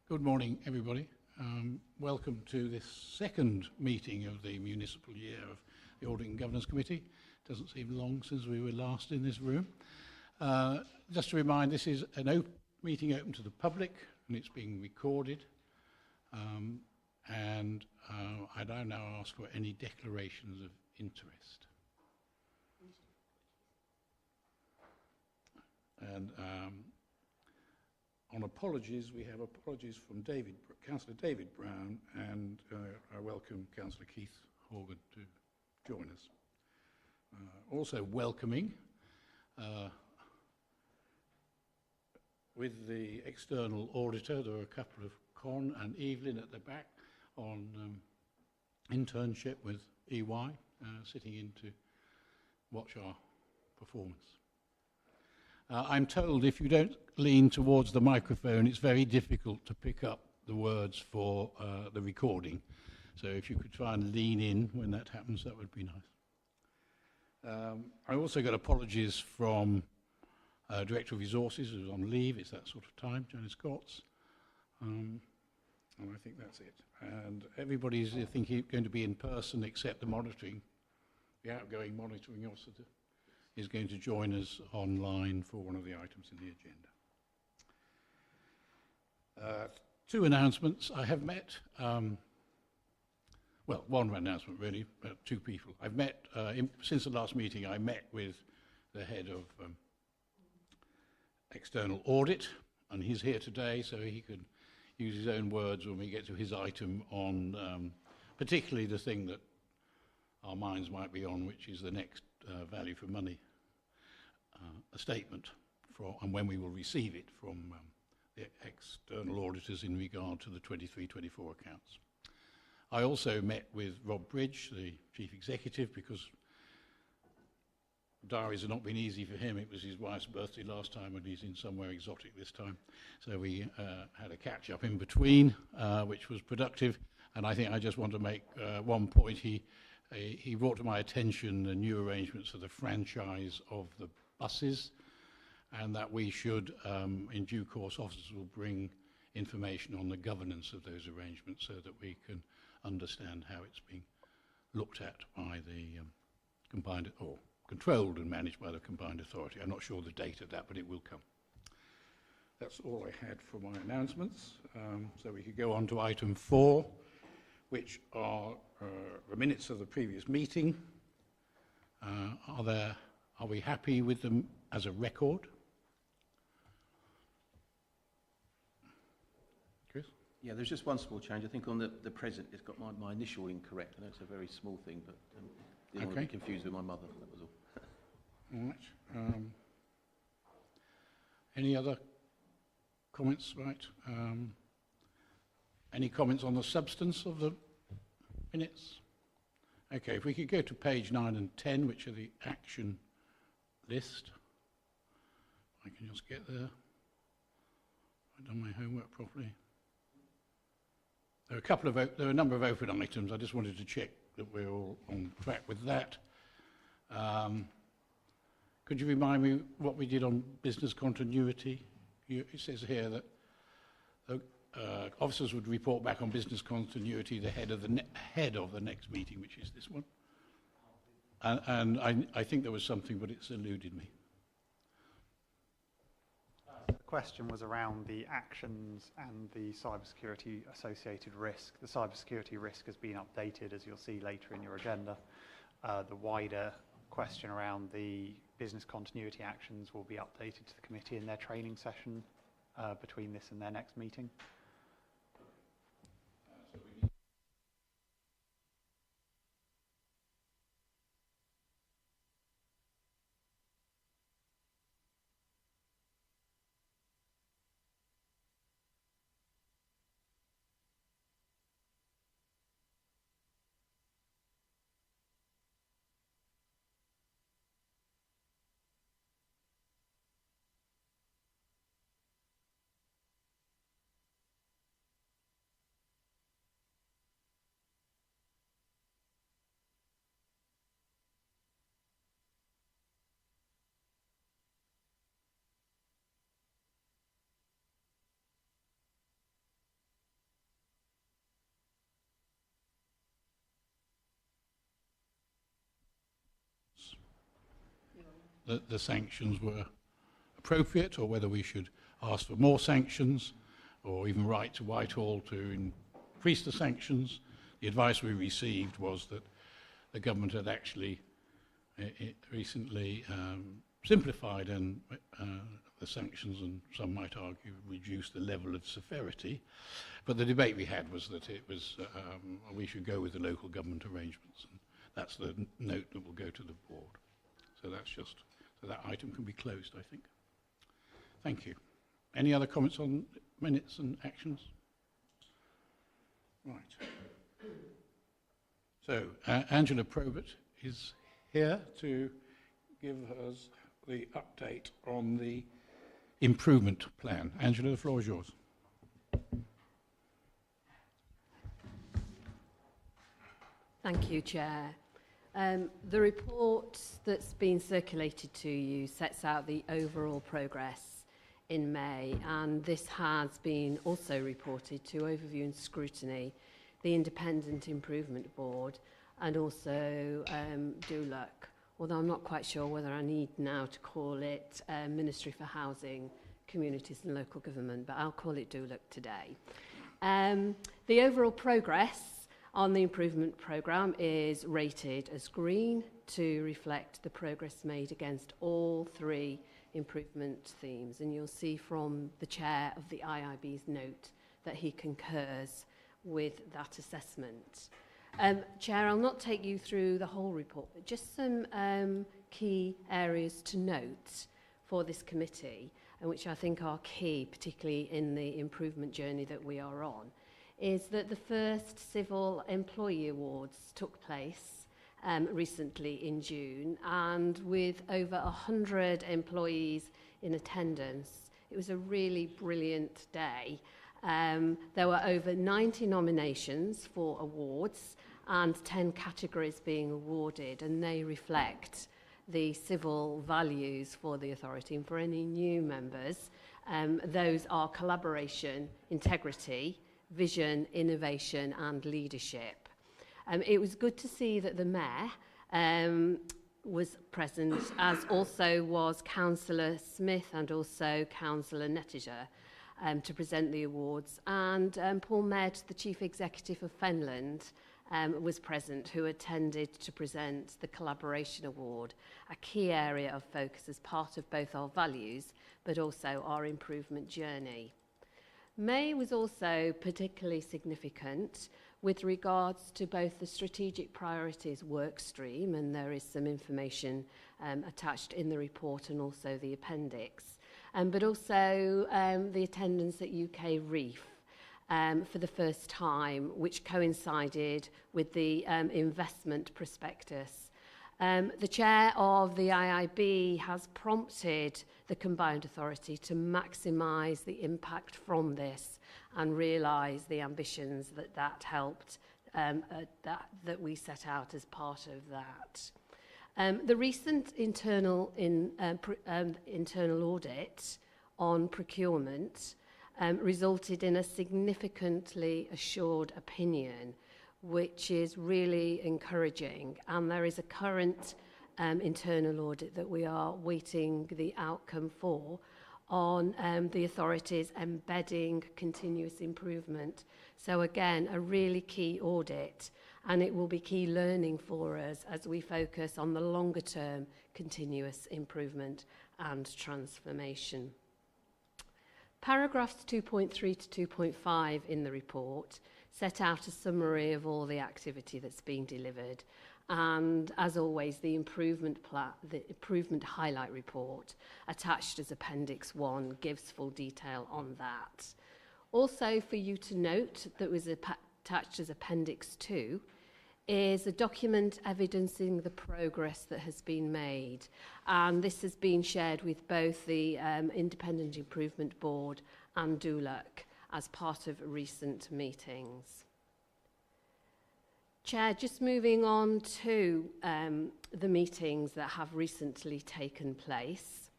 Good morning, everybody. Welcome to this second meeting of the municipal year of the Audit and Governance Committee. Doesn't seem long since we were last in this room. Just to remind, this is an meeting open to the public and it's being recorded. I now ask for any declarations of interest. And on apologies, we have apologies from Councillor David Brown, and I welcome Councillor Keith Horgan to join us. Also welcoming with the external auditor, there are a couple of Con and Evelyn at the back on internship with EY, sitting in to watch our performance. I'm told if you don't lean towards the microphone, it's very difficult to pick up the words for the recording. So if you could try and lean in when that happens, that would be nice. I also got apologies from Director of Resources, who's on leave. It's that sort of time, Janice Scotts. And I think that's it. And everybody's, I think, going to be in person except the outgoing monitoring officer is going to join us online for one of the items in the agenda. Two announcements. I have met, well, one announcement really, but two people. I've met, since the last meeting, I met with the head of external audit, and he's here today so he can use his own words when we get to his item on particularly the thing that our minds might be on, which is the next value for money statement and when we will receive it from the external auditors in regard to the 23-24 accounts. I also met with Rob Bridge, the Chief Executive, because diaries have not been easy for him. It was his wife's birthday last time and he's in somewhere exotic this time. So we had a catch up in between, which was productive. And I think I just want to make one point. He brought to my attention the new arrangements for the franchise of the buses, and that we should, in due course, officers will bring information on the governance of those arrangements so that we can understand how it's being looked at by the combined, or controlled and managed by the combined authority. I'm not sure the date of that, but it will come. That's all I had for my announcements. So we could go on to item 4, which are the minutes of the previous meeting. Are we happy with them as a record? Chris? Yeah, there's just one small change. I think on the present, it's got my initial incorrect. I know it's a very small thing, but didn't want to be confused with my mother. That was all. All right. Any other comments? Right. Any comments on the substance of the minutes? Okay, if we could go to page 9 and 10, which are the action list. I can just get there. I've done my homework properly. There are a number of open items. I just wanted to check that we're all on track with that. Could you remind me what we did on business continuity? It says here that officers would report back on business continuity ahead of the next meeting, which is this one. And I think there was something, but it's eluded me. The question was around the actions and the cybersecurity associated risk. The cybersecurity risk has been updated, as you'll see later in your agenda. The wider question around the business continuity actions will be updated to the committee in their training session between this and their next meeting. that the sanctions were appropriate, or whether we should ask for more sanctions, or even write to Whitehall to increase the sanctions. The advice we received was that the government had actually recently simplified and the sanctions, and some might argue reduced the level of severity. But the debate we had was that it was we should go with the local government arrangements, and that's the note that will go to the board. So that's just so that item can be closed, I think. Thank you. Any other comments on minutes and actions? Right. So Angela Probert is here to give us the update on the improvement plan. Angela, the floor is yours. Thank you, Chair. The report that's been circulated to you sets out the overall progress in May, and this has been also reported to Overview and Scrutiny, the Independent Improvement Board, and also DULUC, although I'm not quite sure whether I need now to call it Ministry for Housing, Communities and Local Government, but I'll call it DULUC today. The overall progress on the improvement programme is rated as green to reflect the progress made against all three improvement themes, and you'll see from the chair of the IIB's note that he concurs with that assessment. Chair, I'll not take you through the whole report, but just some key areas to note for this committee, and which I think are key, particularly in the improvement journey that we are on, is that the first Civil Employee Awards took place recently in June, and with over 100 employees in attendance, it was a really brilliant day. There were over 90 nominations for awards and 10 categories being awarded, and they reflect the civil values for the authority. And for any new members, those are collaboration, integrity, vision, innovation and leadership. It was good to see that the Mayor was present, as also was Councillor Smith and also Councillor Nettiger, to present the awards. And Paul Med, the Chief Executive of Fenland, was present, who attended to present the Collaboration Award, a key area of focus as part of both our values, but also our improvement journey. May was also particularly significant with regards to both the strategic priorities work stream, and there is some information attached in the report and also the appendix, but also the attendance at UK Reef for the first time, which coincided with the investment prospectus. The chair of the IIB has prompted the combined authority to maximise the impact from this and realise the ambitions that helped, that we set out as part of that. The recent internal audit on procurement resulted in a significantly assured opinion, which is really encouraging. And there is a current internal audit that we are waiting the outcome for on the authorities embedding continuous improvement. So again, a really key audit, and it will be key learning for us as we focus on the longer term continuous improvement and transformation. Paragraphs 2.3 to 2.5 in the report set out a summary of all the activity that's being delivered, and as always the improvement highlight report attached as Appendix 1 gives full detail on that. Also for you to note, that was attached as Appendix 2, is a document evidencing the progress that has been made, and this has been shared with both the Independent Improvement Board and DULUC as part of recent meetings. Chair, just moving on to the meetings that have recently taken place.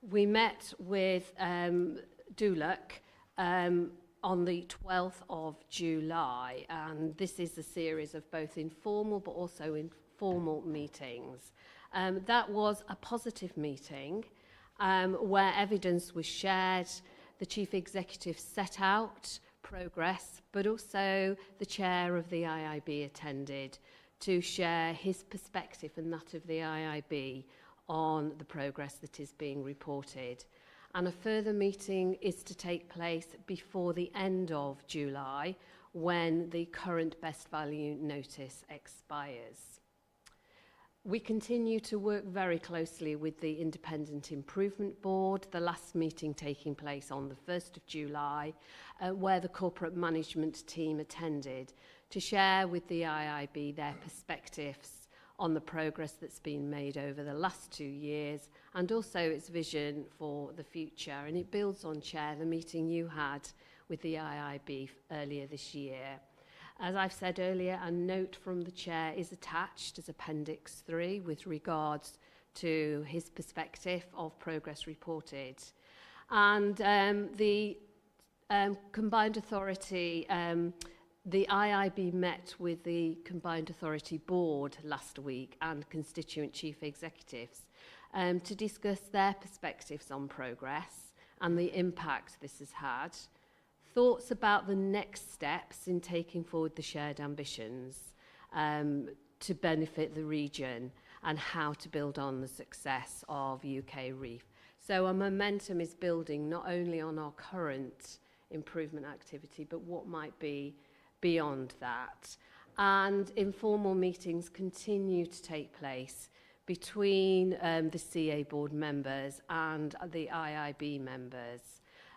We met with DULUC on the 12th of July, and this is a series of both informal but also informal meetings That was a positive meeting where evidence was shared. The Chief Executive set out progress, but also the Chair of the IIB attended to share his perspective and that of the IIB on the progress that is being reported. And a further meeting is to take place before the end of July, when the current best value notice expires. We continue to work very closely with the Independent Improvement Board, the last meeting taking place on the 1st of July, where the corporate management team attended to share with the IIB their perspectives on the progress that's been made over the last 2 years and also its vision for the future. And it builds on, Chair, the meeting you had with the IIB earlier this year. As I've said earlier, a note from the Chair is attached as Appendix 3 with regards to his perspective of progress reported. And the Combined Authority, the IIB met with the Combined Authority Board last week and constituent chief executives to discuss their perspectives on progress and the impact this has had, thoughts about the next steps in taking forward the shared ambitions to benefit the region and how to build on the success of UK Reef. So a momentum is building not only on our current improvement activity, but what might be beyond that. And informal meetings continue to take place between the CA board members and the IIB members.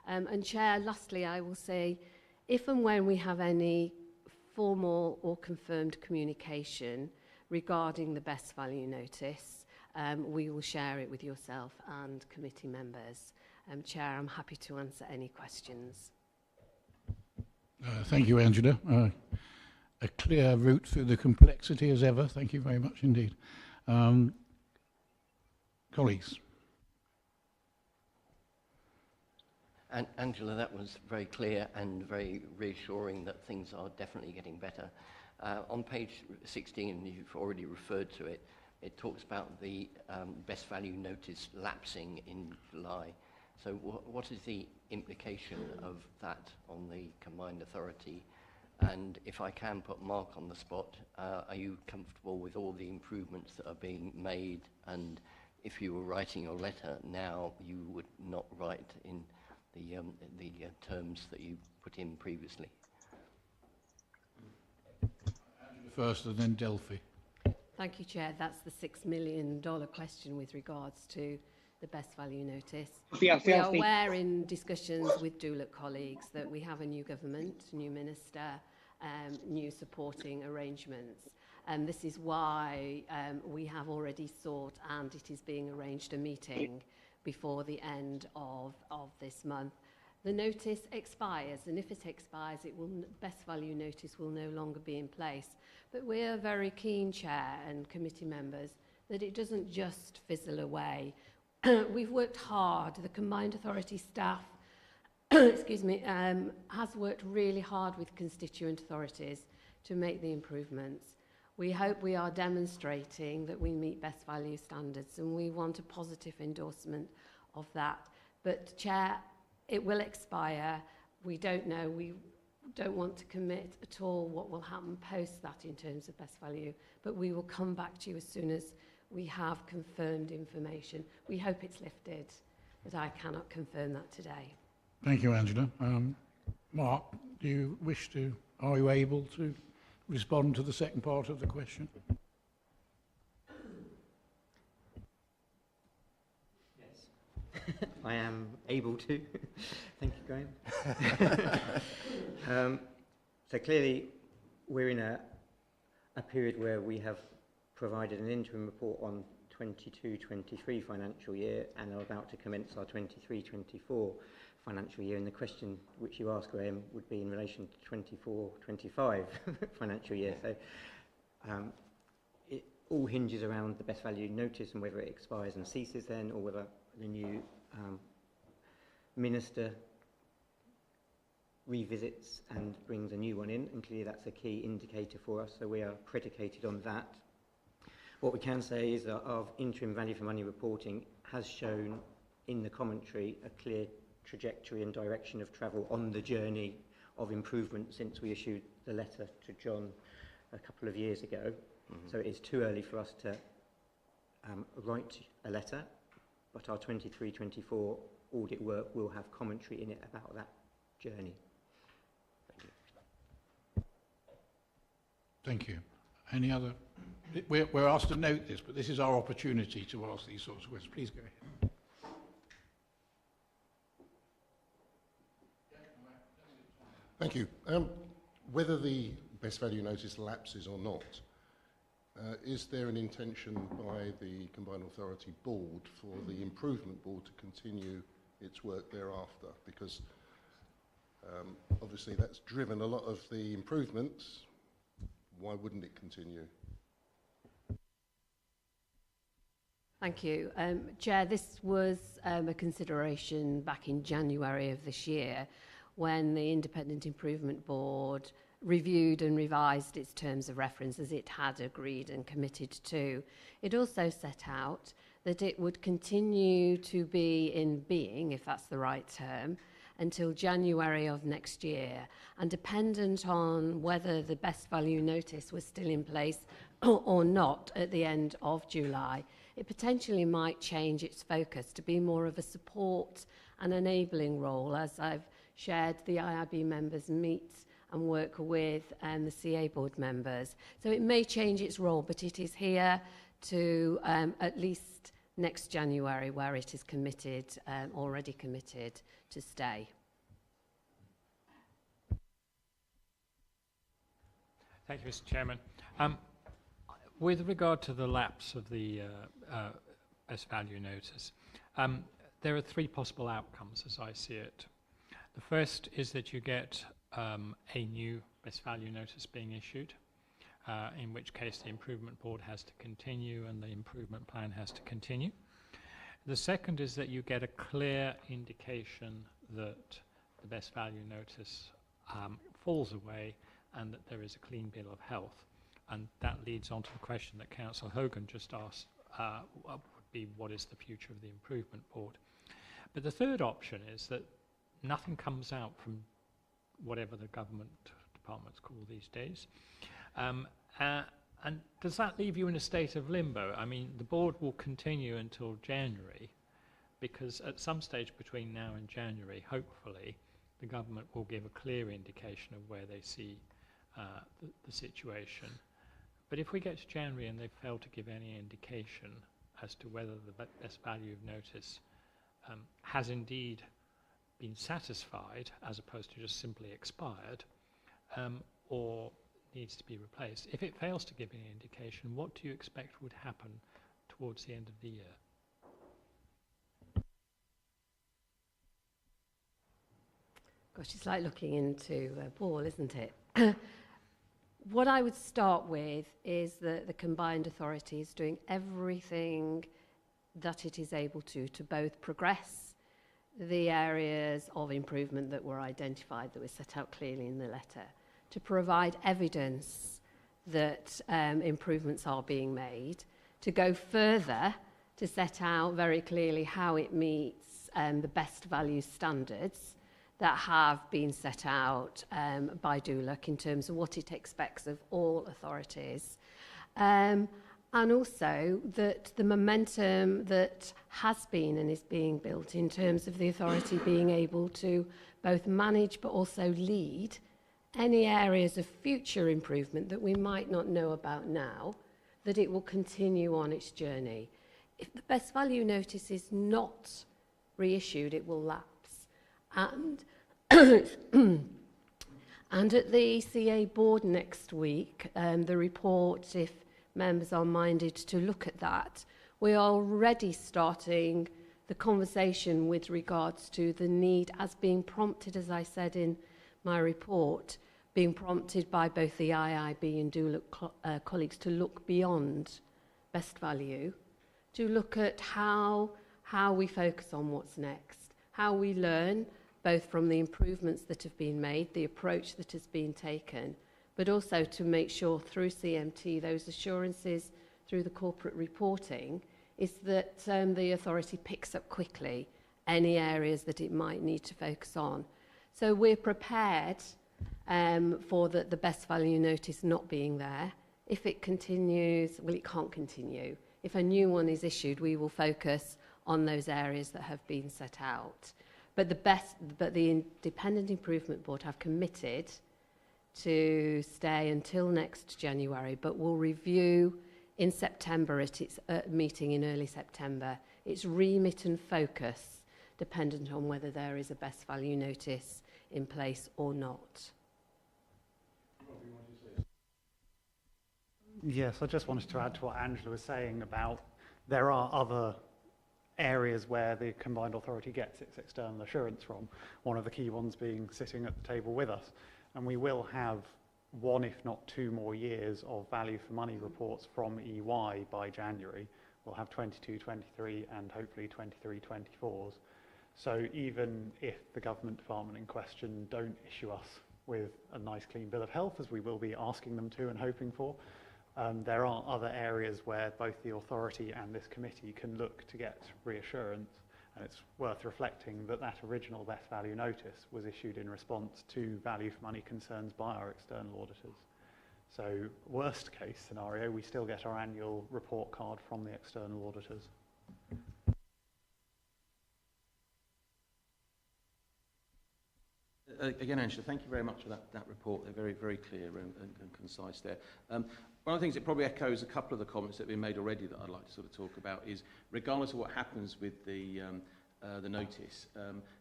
And Chair, lastly, I will say, if and when we have any formal or confirmed communication regarding the best value notice, we will share it with yourself and committee members. Chair, I'm happy to answer any questions. Thank you, Angela. A clear route through the complexity as ever. Thank you very much indeed. Colleagues. And Angela, that was very clear and very reassuring that things are definitely getting better. On page 16, you've already referred to it, it talks about the best value notice lapsing in July. So what is the implication of that on the Combined Authority? And if I can put Mark on the spot, are you comfortable with all the improvements that are being made? And if you were writing your letter now, you would not write in the terms that you put in previously? First and then Delphi. Thank you, Chair. That's the $6 million question with regards to the best value notice. We are aware in discussions with Dulux colleagues that we have a new government, new minister, new supporting arrangements. And this is why we have already sought, and it is being arranged, a meeting before the end of this month. The notice expires, and if it expires, best value notice will no longer be in place. But we are very keen, Chair and committee members, that it doesn't just fizzle away. We've worked hard. The Combined Authority staff excuse me, has worked really hard with constituent authorities to make the improvements. We hope we are demonstrating that we meet best value standards, and we want a positive endorsement of that. But, Chair, it will expire. We don't know. We don't want to commit at all what will happen post that in terms of best value, but we will come back to you as soon as we have confirmed information. We hope it's lifted, but I cannot confirm that today. Thank you, Angela. Mark, are you able to respond to the second part of the question? Yes, I am able to. Thank you, Graham. So clearly, we're in a period where we have provided an interim report on 22-23 financial year and are about to commence our 23-24 financial year. And the question which you asked, Graham, would be in relation to 24-25 financial year. So it all hinges around the best value notice and whether it expires and ceases then, or whether the new minister revisits and brings a new one in, and clearly that's a key indicator for us, so we are predicated on that. What we can say is that our interim value for money reporting has shown in the commentary a clear trajectory and direction of travel on the journey of improvement since we issued the letter to John a couple of years ago. So it is too early for us to write a letter, but our 23-24 audit work will have commentary in it about that journey. Thank you. Any other? We're asked to note this, but this is our opportunity to ask these sorts of questions. Please go ahead. Thank you. Whether the best value notice lapses or not, is there an intention by the Combined Authority Board for the Improvement Board to continue its work thereafter? Because obviously that's driven a lot of the improvements. Why wouldn't it continue? Thank you. Chair, this was a consideration back in January of this year when the Independent Improvement Board reviewed and revised its terms of reference as it had agreed and committed to. It also set out that it would continue to be in being, if that's the right term, until January of next year, and dependent on whether the best value notice was still in place or not at the end of July, it potentially might change its focus to be more of a support and enabling role. As I've shared, the IIB members meet and work with the CA board members. So it may change its role, but it is here to at least next January, where it is committed, already committed to stay. Thank you, Mr. Chairman. With regard to the lapse of the best value notice, there are three possible outcomes as I see it. The first is that you get a new best value notice being issued, in which case the Improvement Board has to continue and the improvement plan has to continue. The second is that you get a clear indication that the best value notice falls away and that there is a clean bill of health. And that leads on to the question that Councillor Hogan just asked, what would be what is the future of the Improvement Board? But the third option is that nothing comes out from whatever the government departments call these days. And does that leave you in a state of limbo? I mean, the board will continue until January, because at some stage between now and January, hopefully, the government will give a clear indication of where they see the situation. But if we get to January and they fail to give any indication as to whether the best value of notice has indeed been satisfied, as opposed to just simply expired, or needs to be replaced. If it fails to give any indication, what do you expect would happen towards the end of the year? Gosh, it's like looking into a ball, isn't it? What I would start with is that the Combined Authority is doing everything that it is able to both progress the areas of improvement that were identified, that were set out clearly in the letter, to provide evidence that improvements are being made, to go further, to set out very clearly how it meets the best value standards that have been set out by DULUC in terms of what it expects of all authorities. And also that the momentum that has been and is being built in terms of the authority being able to both manage but also lead any areas of future improvement that we might not know about now, that it will continue on its journey. If the best value notice is not reissued, it will lapse. And and at the CA board next week, the report, if members are minded to look at that, we are already starting the conversation with regards to the need, as being prompted, as I said in my report, being prompted by both the IIB and DULUC colleagues to look beyond best value, to look at how we focus on what's next, how we learn both from the improvements that have been made, the approach that has been taken, but also to make sure through CMT those assurances through the corporate reporting is that the authority picks up quickly any areas that it might need to focus on. So we're prepared for the best value notice not being there. If it continues, well, it can't continue. If a new one is issued, we will focus on those areas that have been set out. But the Independent Improvement Board have committed to stay until next January, but will review in September at its meeting in early September its remit and focus, dependent on whether there is a best value notice in place or not. Yes, I just wanted to add to what Angela was saying about there are other areas where the combined authority gets its external assurance from, one of the key ones being sitting at the table with us. And we will have 1, if not 2 more years of value for money reports from EY by January. We'll have 22, 23 and hopefully 23, 24s. So even if the government department in question don't issue us with a nice clean bill of health, as we will be asking them to and hoping for, there are other areas where both the authority and this committee can look to get reassurance. And it's worth reflecting that that original best value notice was issued in response to value for money concerns by our external auditors. So worst case scenario, we still get our annual report card from the external auditors. Again, Angela, thank you very much for that report. They're very, very clear and concise there. One of the things that probably echoes a couple of the comments that have been made already that I'd like to sort of talk about is, regardless of what happens with the notice,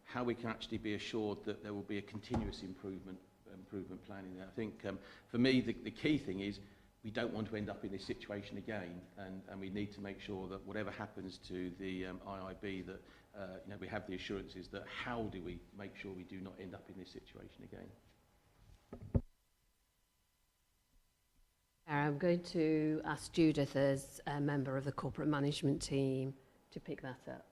how we can actually be assured that there will be a continuous improvement plan in there. I think for me the key thing is we don't want to end up in this situation again, and we need to make sure that whatever happens to the IIB, that you know, we have the assurances that how do we make sure we do not end up in this situation again. I'm going to ask Judith, as a member of the corporate management team, to pick that up.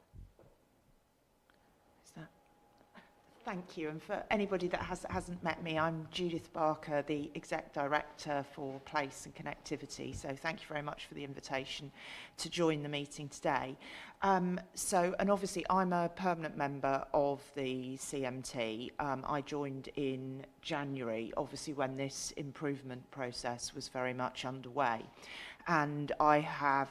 Thank you. And for anybody that hasn't met me, I'm Judith Barker, the Exec Director for Place and Connectivity. So thank you very much for the invitation to join the meeting today. And obviously I'm a permanent member of the CMT. I joined in January, obviously when this improvement process was very much underway. And I have,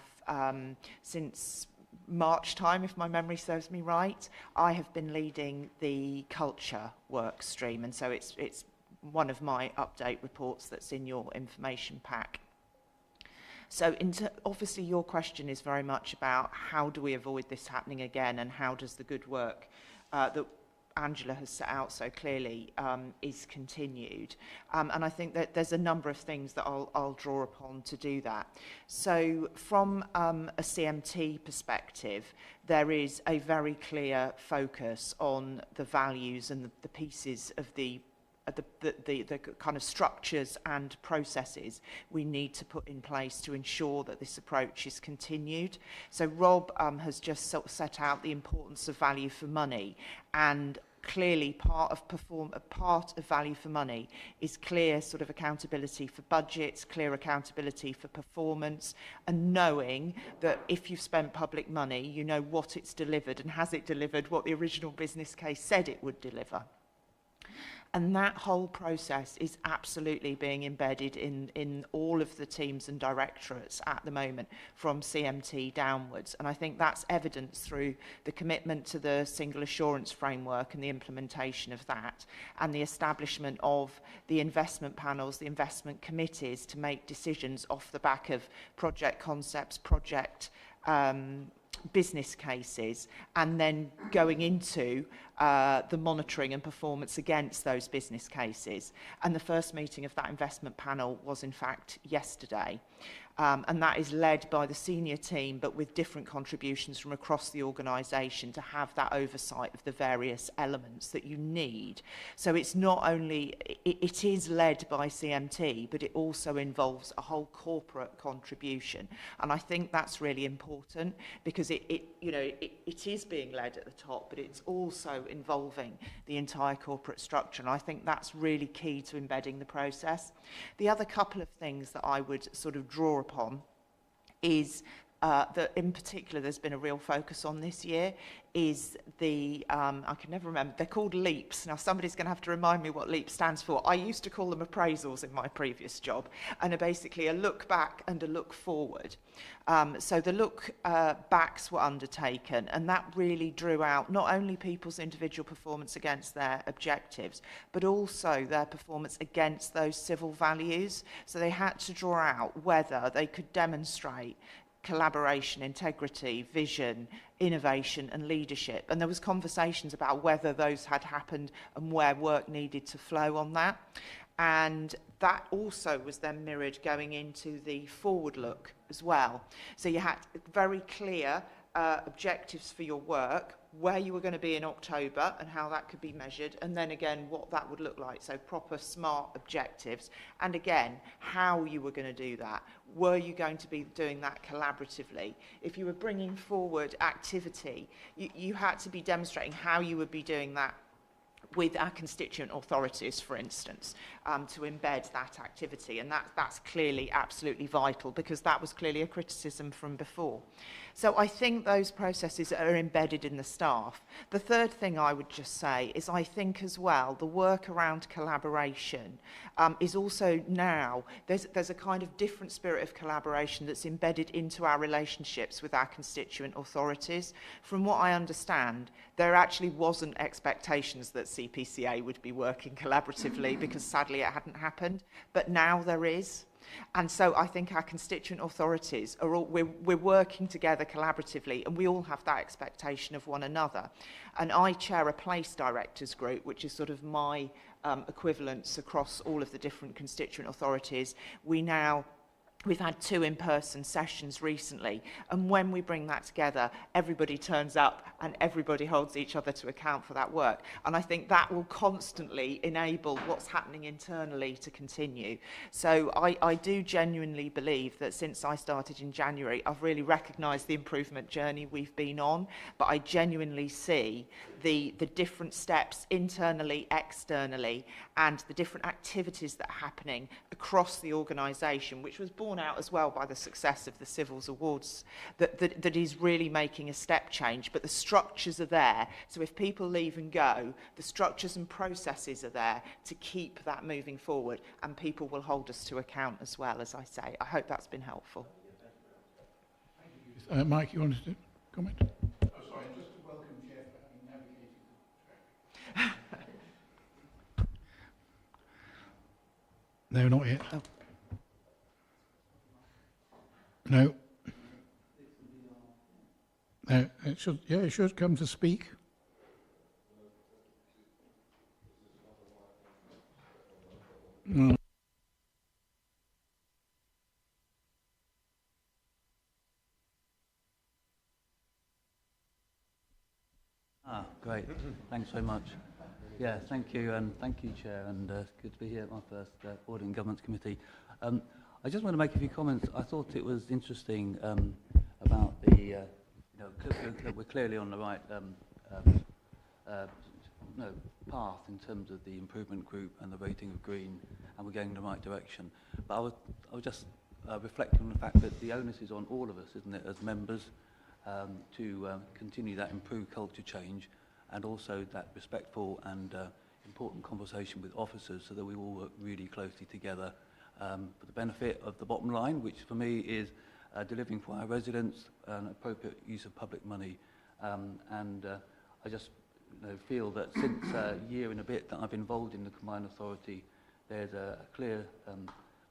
since March time, if my memory serves me right, I have been leading the culture work stream, and so it's one of my update reports that's in your information pack. So obviously your question is very much about how do we avoid this happening again, and how does the good work that Angela has set out so clearly is continued. And I think that there's a number of things that I'll draw upon to do that. So from a CMT perspective, there is a very clear focus on the values and the pieces of the kind of structures and processes we need to put in place to ensure that this approach is continued. So Rob has just sort of set out the importance of value for money, and clearly part of value for money is clear sort of accountability for budgets, clear accountability for performance, and knowing that if you've spent public money, you know what it's delivered and has it delivered what the original business case said it would deliver. And that whole process is absolutely being embedded in all of the teams and directorates at the moment, from CMT downwards. And I think that's evidenced through the commitment to the single assurance framework and the implementation of that, and the establishment of the investment panels, the investment committees, to make decisions off the back of project concepts, project business cases, and then going into the monitoring and performance against those business cases. And the first meeting of that investment panel was in fact yesterday. And that is led by the senior team, but with different contributions from across the organisation to have that oversight of the various elements that you need. So it's not only, it is led by CMT, but it also involves a whole corporate contribution. And I think that's really important, because it is being led at the top, but it's also involving the entire corporate structure. And I think that's really key to embedding the process. The other couple of things that I would sort of draw upon is that in particular there's been a real focus on this year is the, I can never remember, they're called LEAPs. Now somebody's going to have to remind me what LEAP stands for. I used to call them appraisals in my previous job, and are basically a look back and a look forward. So the look backs were undertaken, and that really drew out not only people's individual performance against their objectives, but also their performance against those civil values. So they had to draw out whether they could demonstrate collaboration, integrity, vision, innovation and leadership. And there was conversations about whether those had happened and where work needed to flow on that. And that also was then mirrored going into the forward look as well. So you had very clear objectives for your work, where you were going to be in October and how that could be measured, and then again what that would look like. So proper smart objectives, and again how you were going to do that. Were you going to be doing that collaboratively? If you were bringing forward activity, you had to be demonstrating how you would be doing that with our constituent authorities, for instance, to embed that activity. And that's clearly absolutely vital, because that was clearly a criticism from before. So I think those processes are embedded in the staff. The third thing I would just say is I think as well the work around collaboration is also now, there's a kind of different spirit of collaboration that's embedded into our relationships with our constituent authorities. From what I understand, there actually wasn't expectations that CPCA would be working collaboratively, because sadly it hadn't happened, but now there is. And so I think our constituent authorities are all, we're working together collaboratively, and we all have that expectation of one another. And I chair a place directors group, which is sort of my equivalence across all of the different constituent authorities. We've had 2 in-person sessions recently, and when we bring that together, everybody turns up and everybody holds each other to account for that work. And I think that will constantly enable what's happening internally to continue. So I do genuinely believe that since I started in January, I've really recognised the improvement journey we've been on, but I genuinely see the different steps internally, externally, and the different activities that are happening across the organisation, which was borne out as well by the success of the Civils Awards, that is really making a step change. But the structures are there, so if people leave and go, the structures and processes are there to keep that moving forward, and people will hold us to account as well, as I say. I hope that's been helpful. Mike, you wanted to comment? No, not yet. Oh. No. No, it should come to speak. No. Great. Thanks very much. Yeah, thank you, and thank you, Chair, and good to be here at my first Audit and Governance Committee. I just want to make a few comments. I thought it was interesting about the, we're clearly on the right path in terms of the improvement group and the rating of green, and we're going in the right direction. But I was just reflecting on the fact that the onus is on all of us, isn't it, as members, to continue that improved culture change, and also that respectful and important conversation with officers, so that we all work really closely together for the benefit of the bottom line, which for me is delivering for our residents an appropriate use of public money. I just feel that since a year and a bit that I've been involved in the Combined Authority, there's a clear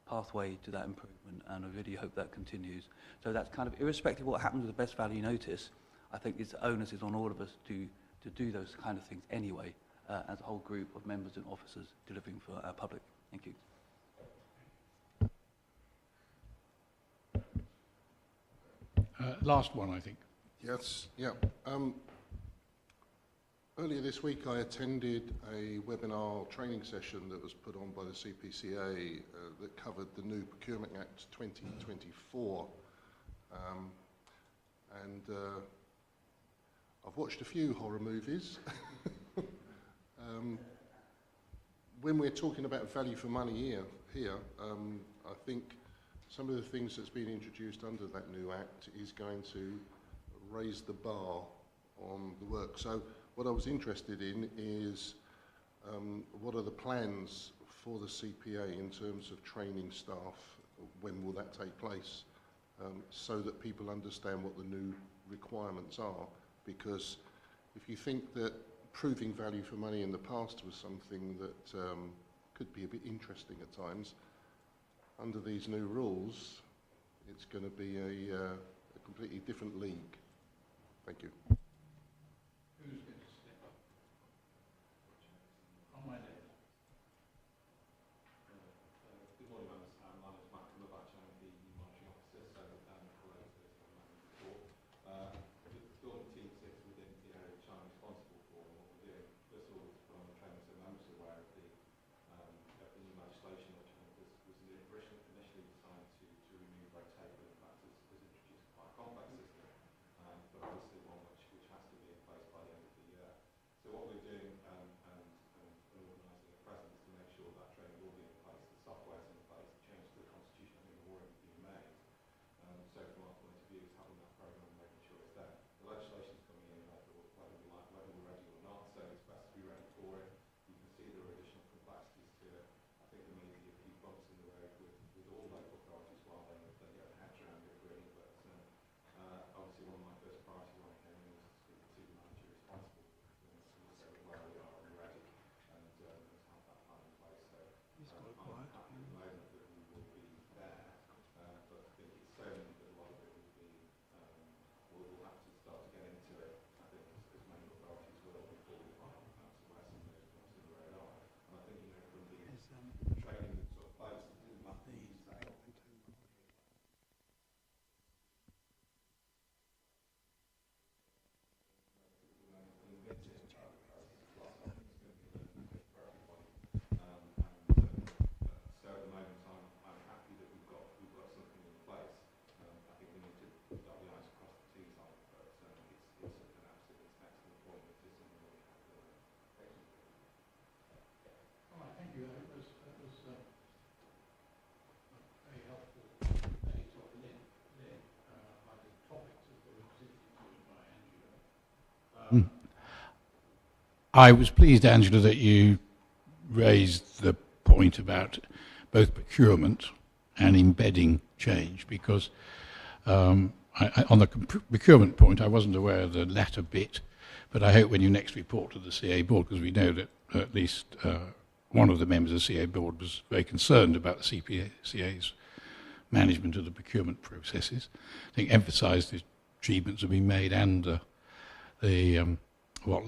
pathway to that improvement, and I really hope that continues. So that's kind of irrespective of what happens with the best value notice. I think its onus is on all of us to do those kind of things anyway, as a whole group of members and officers delivering for our public. Thank you. Last one, I think. Yes, yeah. Earlier this week I attended a webinar training session that was put on by the CPCA that covered the new Procurement Act 2024. I've watched a few horror movies. When we're talking about value for money here, I think some of the things that's been introduced under that new Act is going to raise the bar on the work. So what I was interested in is what are the plans for the CPA in terms of training staff? When will that take place? So that people understand what the new requirements are. Because if you think that proving value for money in the past was something that could be a bit interesting at times, under these new rules, it's going to be a completely different league. Thank you. Who's going to step up? On my left. Good morning, members. My name is Matt Cumberbatch. I'm the monitoring officer, so hello to this report. The audit team sits within the area which I'm responsible for, and what we're doing, first of all, is put on the training so members are aware of the new legislation, which I think was initially designed to remove red tape, but in fact has introduced quite a complex system, but obviously one which has to be in place by the end of the year. So what we're doing and organising at present is to make sure that training will be in place, the software is in place, the changes to the constitution I think have already been made. So from our point of view, is having that programme and making sure it's there. The legislation is coming in whether we're ready or not, so it's best to be ready for it. You can see there are additional complexities to it. I think there may be a few bumps in the road with all local authorities while they get their heads around it really, but obviously one of my first priorities when I came in was to speak to the manager responsible to say where we are and we're ready and to have that plan in place. So I'm happy at the moment that we will be there, but I think it's certainly that a lot of it will be, we'll have to start to get into it, I think, as many authorities will before we find out where some of those bumps in the road are. And I think, you know, from the training that sort of place, so at the moment I'm happy that we've got something in place. I think we need to dot the i's across the t's on it, but it's an absolutely excellent point. It is something that we have to execute. All right, thank you. That was very helpful. Any sort of link there, like the topics that were presented to us by Angela. I was pleased, Angela, that you raised the point about both procurement and embedding change, because on the procurement point, I wasn't aware of the latter bit, but I hope when you next report to the CA board, because we know that at least one of the members of the CA board was very concerned about the CA's management of the procurement processes. I think emphasised the achievements have been made and what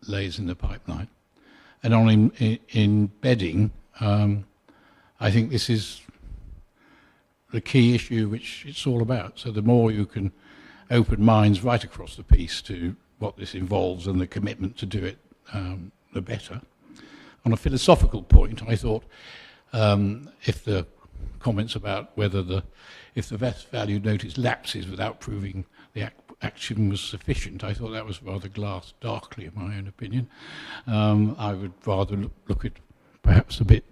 lays in the pipeline. And on embedding, I think this is the key issue which it's all about. So the more you can open minds right across the piece to what this involves and the commitment to do it, the better. On a philosophical point, I thought if the comments about whether if the best value notice lapses without proving the action was sufficient, I thought that was rather glass darkly, in my own opinion. I would rather look at perhaps a bit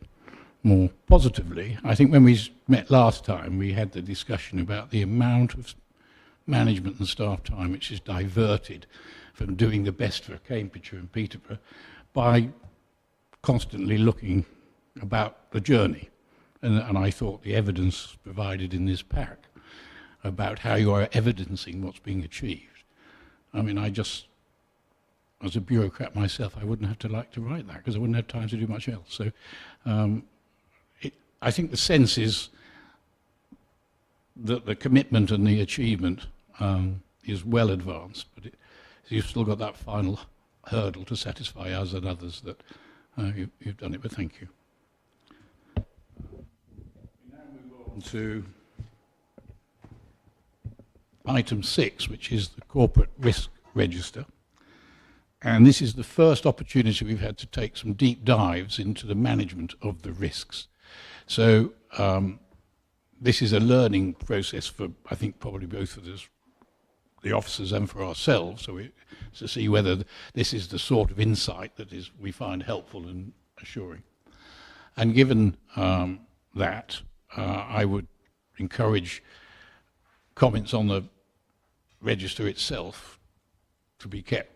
more positively. I think when we met last time, we had the discussion about the amount of management and staff time which is diverted from doing the best for Cambridgeshire and Peterborough by constantly looking about the journey. And I thought the evidence provided in this pack about how you are evidencing what's being achieved. I mean, I just, as a bureaucrat myself, I wouldn't have to like to write that because I wouldn't have time to do much else. So I think the sense is that the commitment and the achievement is well advanced, but you've still got that final hurdle to satisfy us and others that you've done it, but thank you. We now move on to item 6, which is the corporate risk register. And this is the first opportunity we've had to take some deep dives into the management of the risks. So this is a learning process for, I think, probably both for the officers and for ourselves, so to see whether this is the sort of insight that we find helpful and assuring. And given that, I would encourage comments on the register itself to be kept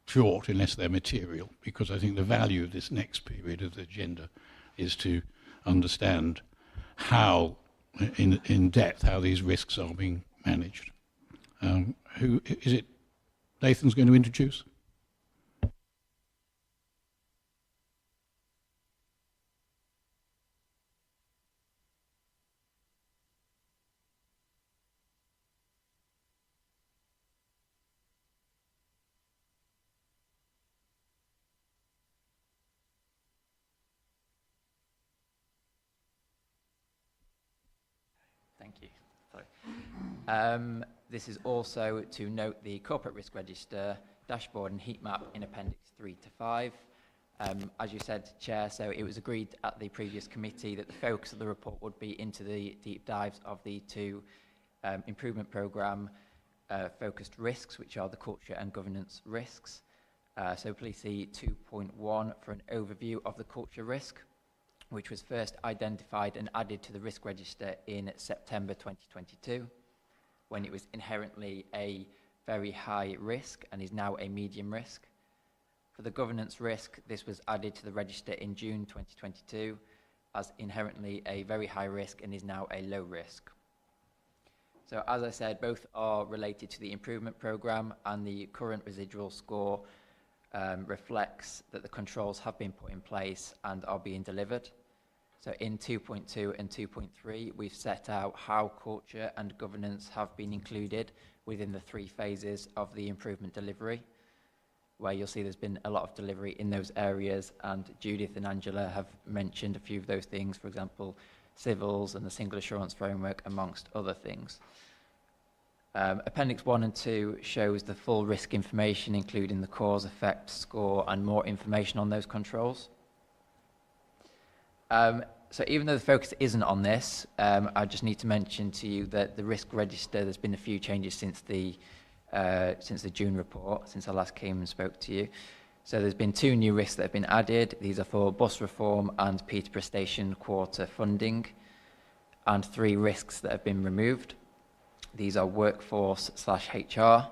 short unless they're material, because I think the value of this next period of the agenda is to understand how, in depth, how these risks are being managed. Who is it? Nathan's going to introduce? Thank you. Sorry. This is also to note the corporate risk register, dashboard and heat map in Appendix 3 to 5. As you said, Chair, so it was agreed at the previous committee that the focus of the report would be into the deep dives of the two improvement programme focused risks, which are the culture and governance risks. So please see 2.1 for an overview of the culture risk, which was first identified and added to the risk register in September 2022, when it was inherently a very high risk and is now a medium risk. For the governance risk, this was added to the register in June 2022 as inherently a very high risk and is now a low risk. So as I said, both are related to the improvement programme, and the current residual score reflects that the controls have been put in place and are being delivered. So in 2.2 and 2.3, we've set out how culture and governance have been included within the 3 phases of the improvement delivery, where you'll see there's been a lot of delivery in those areas, and Judith and Angela have mentioned a few of those things, for example, civils and the single assurance framework, amongst other things. Appendix 1 and 2 shows the full risk information, including the cause, effect, score, and more information on those controls. So even though the focus isn't on this, I just need to mention to you that the risk register, there's been a few changes since the June report, since I last came and spoke to you. So there's been 2 new risks that have been added. These are for bus reform and Peterborough Station quarter funding, and 3 risks that have been removed. These are workforce/HR,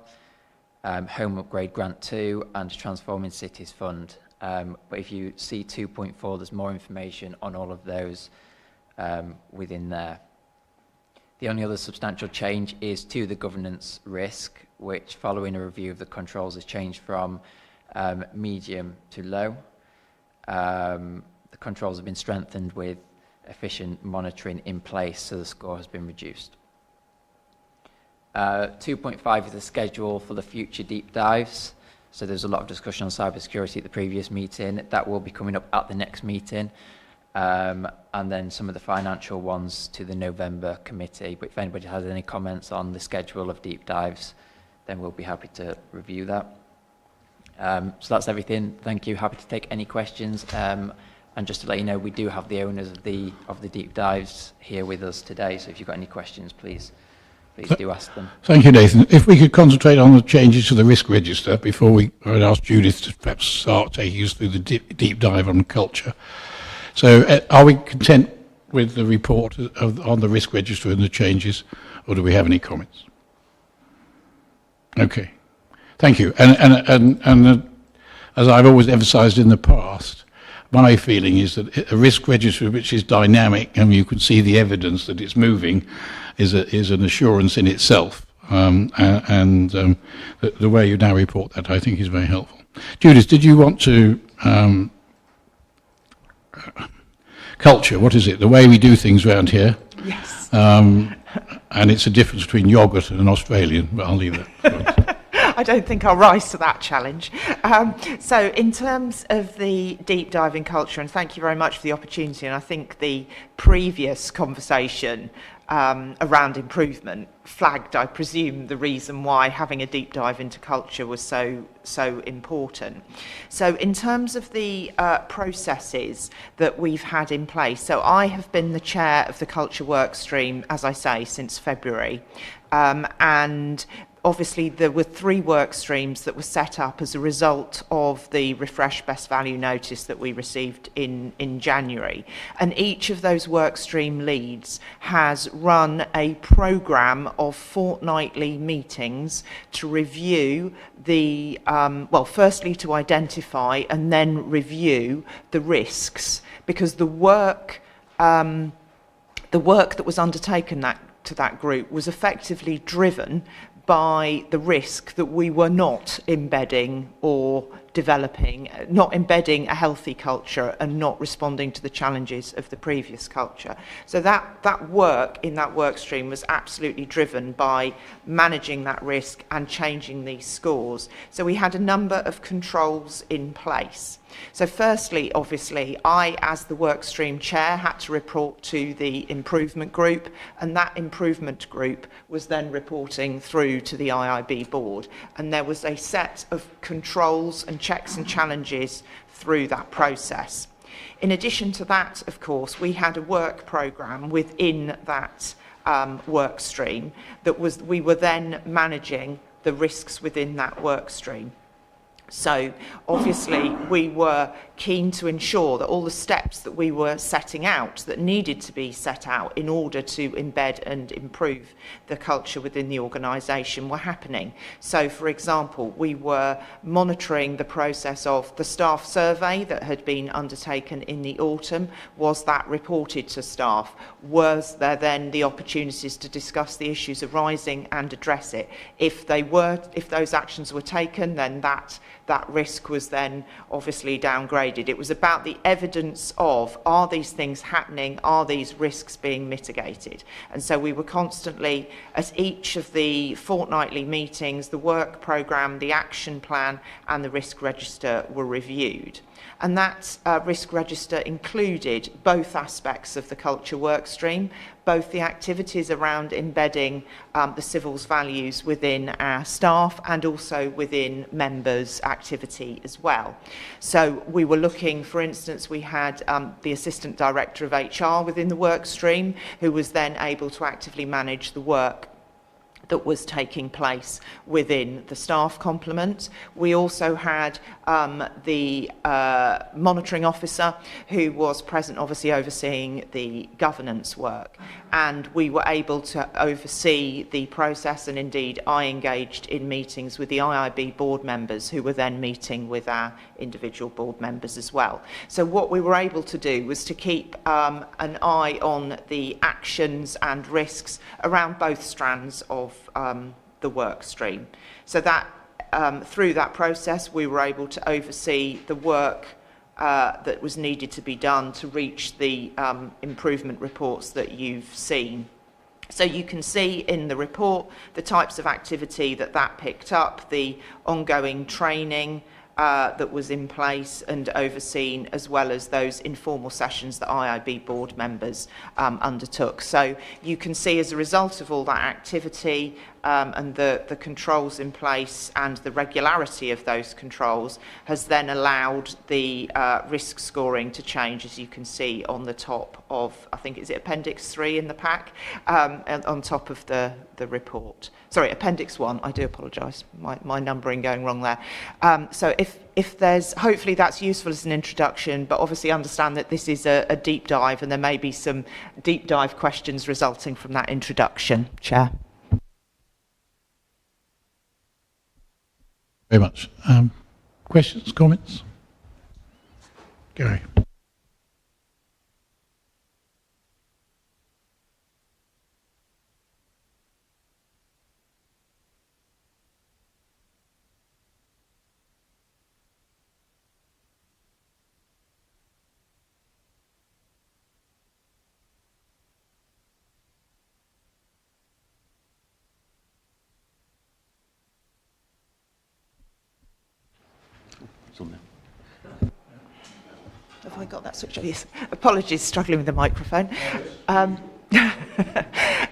home upgrade grant 2, and transforming cities fund. But if you see 2.4, there's more information on all of those within there. The only other substantial change is to the governance risk, which, following a review of the controls, has changed from medium to low. The controls have been strengthened with efficient monitoring in place, so the score has been reduced. 2.5 is the schedule for the future deep dives. So there's a lot of discussion on cybersecurity at the previous meeting. That will be coming up at the next meeting. And then some of the financial ones to the November committee. But if anybody has any comments on the schedule of deep dives, then we'll be happy to review that. So that's everything. Thank you. Happy to take any questions. And just to let you know, we do have the owners of the deep dives here with us today. So if you've got any questions, please do ask them. Thank you, Nathan. If we could concentrate on the changes to the risk register before I'd ask Judith to perhaps start taking us through the deep dive on culture. So are we content with the report on the risk register and the changes, or do we have any comments? Okay. Thank you. And as I've always emphasised in the past, my feeling is that a risk register which is dynamic and you can see the evidence that it's moving is an assurance in itself. The way you now report that, I think, is very helpful. Judith, did you want to... culture, what is it? The way we do things around here? Yes. And it's a difference between yoghurt and an Australian, but I'll leave that. I don't think I'll rise to that challenge. So in terms of the deep dive in culture, and thank you very much for the opportunity, and I think the previous conversation around improvement flagged, I presume, the reason why having a deep dive into culture was so important. So in terms of the processes that we've had in place, so I have been the chair of the culture work stream, as I say, since February, and obviously there were 3 work streams that were set up as a result of the refreshed best value notice that we received in January. And each of those work stream leads has run a programme of fortnightly meetings to review the, well, firstly to identify and then review the risks, because the work that was undertaken to that group was effectively driven by the risk that we were not embedding or developing, not embedding a healthy culture and not responding to the challenges of the previous culture. So that work in that work stream was absolutely driven by managing that risk and changing these scores. So we had a number of controls in place. So firstly, obviously, I, as the workstream chair, had to report to the improvement group, and that improvement group was then reporting through to the IIB board. And there was a set of controls and checks and challenges through that process. In addition to that, of course, we had a work programme within that work stream that we were then managing the risks within that work stream. So obviously we were keen to ensure that all the steps that we were setting out that needed to be set out in order to embed and improve the culture within the organisation were happening. So for example, we were monitoring the process of the staff survey that had been undertaken in the autumn. Was that reported to staff? Was there then the opportunities to discuss the issues arising and address it? If those actions were taken, then that risk was then obviously downgraded. It was about the evidence of, are these things happening? Are these risks being mitigated? And so we were constantly, at each of the fortnightly meetings, the work programme, the action plan and the risk register were reviewed. And that risk register included both aspects of the culture work stream, both the activities around embedding the civils values within our staff and also within members' activity as well. So we were looking, for instance, we had the Assistant Director of HR within the work stream, who was then able to actively manage the work that was taking place within the staff complement. We also had the monitoring officer who was present, obviously overseeing the governance work. And we were able to oversee the process, and indeed I engaged in meetings with the IIB board members who were then meeting with our individual board members as well. So what we were able to do was to keep an eye on the actions and risks around both strands of the work stream. So that through that process we were able to oversee the work that was needed to be done to reach the improvement reports that you've seen. So you can see in the report the types of activity that picked up, the ongoing training that was in place and overseen, as well as those informal sessions that IIB board members undertook. So you can see as a result of all that activity and the controls in place and the regularity of those controls has then allowed the risk scoring to change, as you can see on the top of, I think, is it Appendix 3 in the pack, on top of the report. Sorry, Appendix 1, I do apologise, my numbering going wrong there. So if there's, hopefully that's useful as an introduction, but obviously understand that this is a deep dive and there may be some deep dive questions resulting from that introduction. Chair. Very much. Questions, comments? Gary. Have I got that switch on? Yes. Apologies, struggling with the microphone.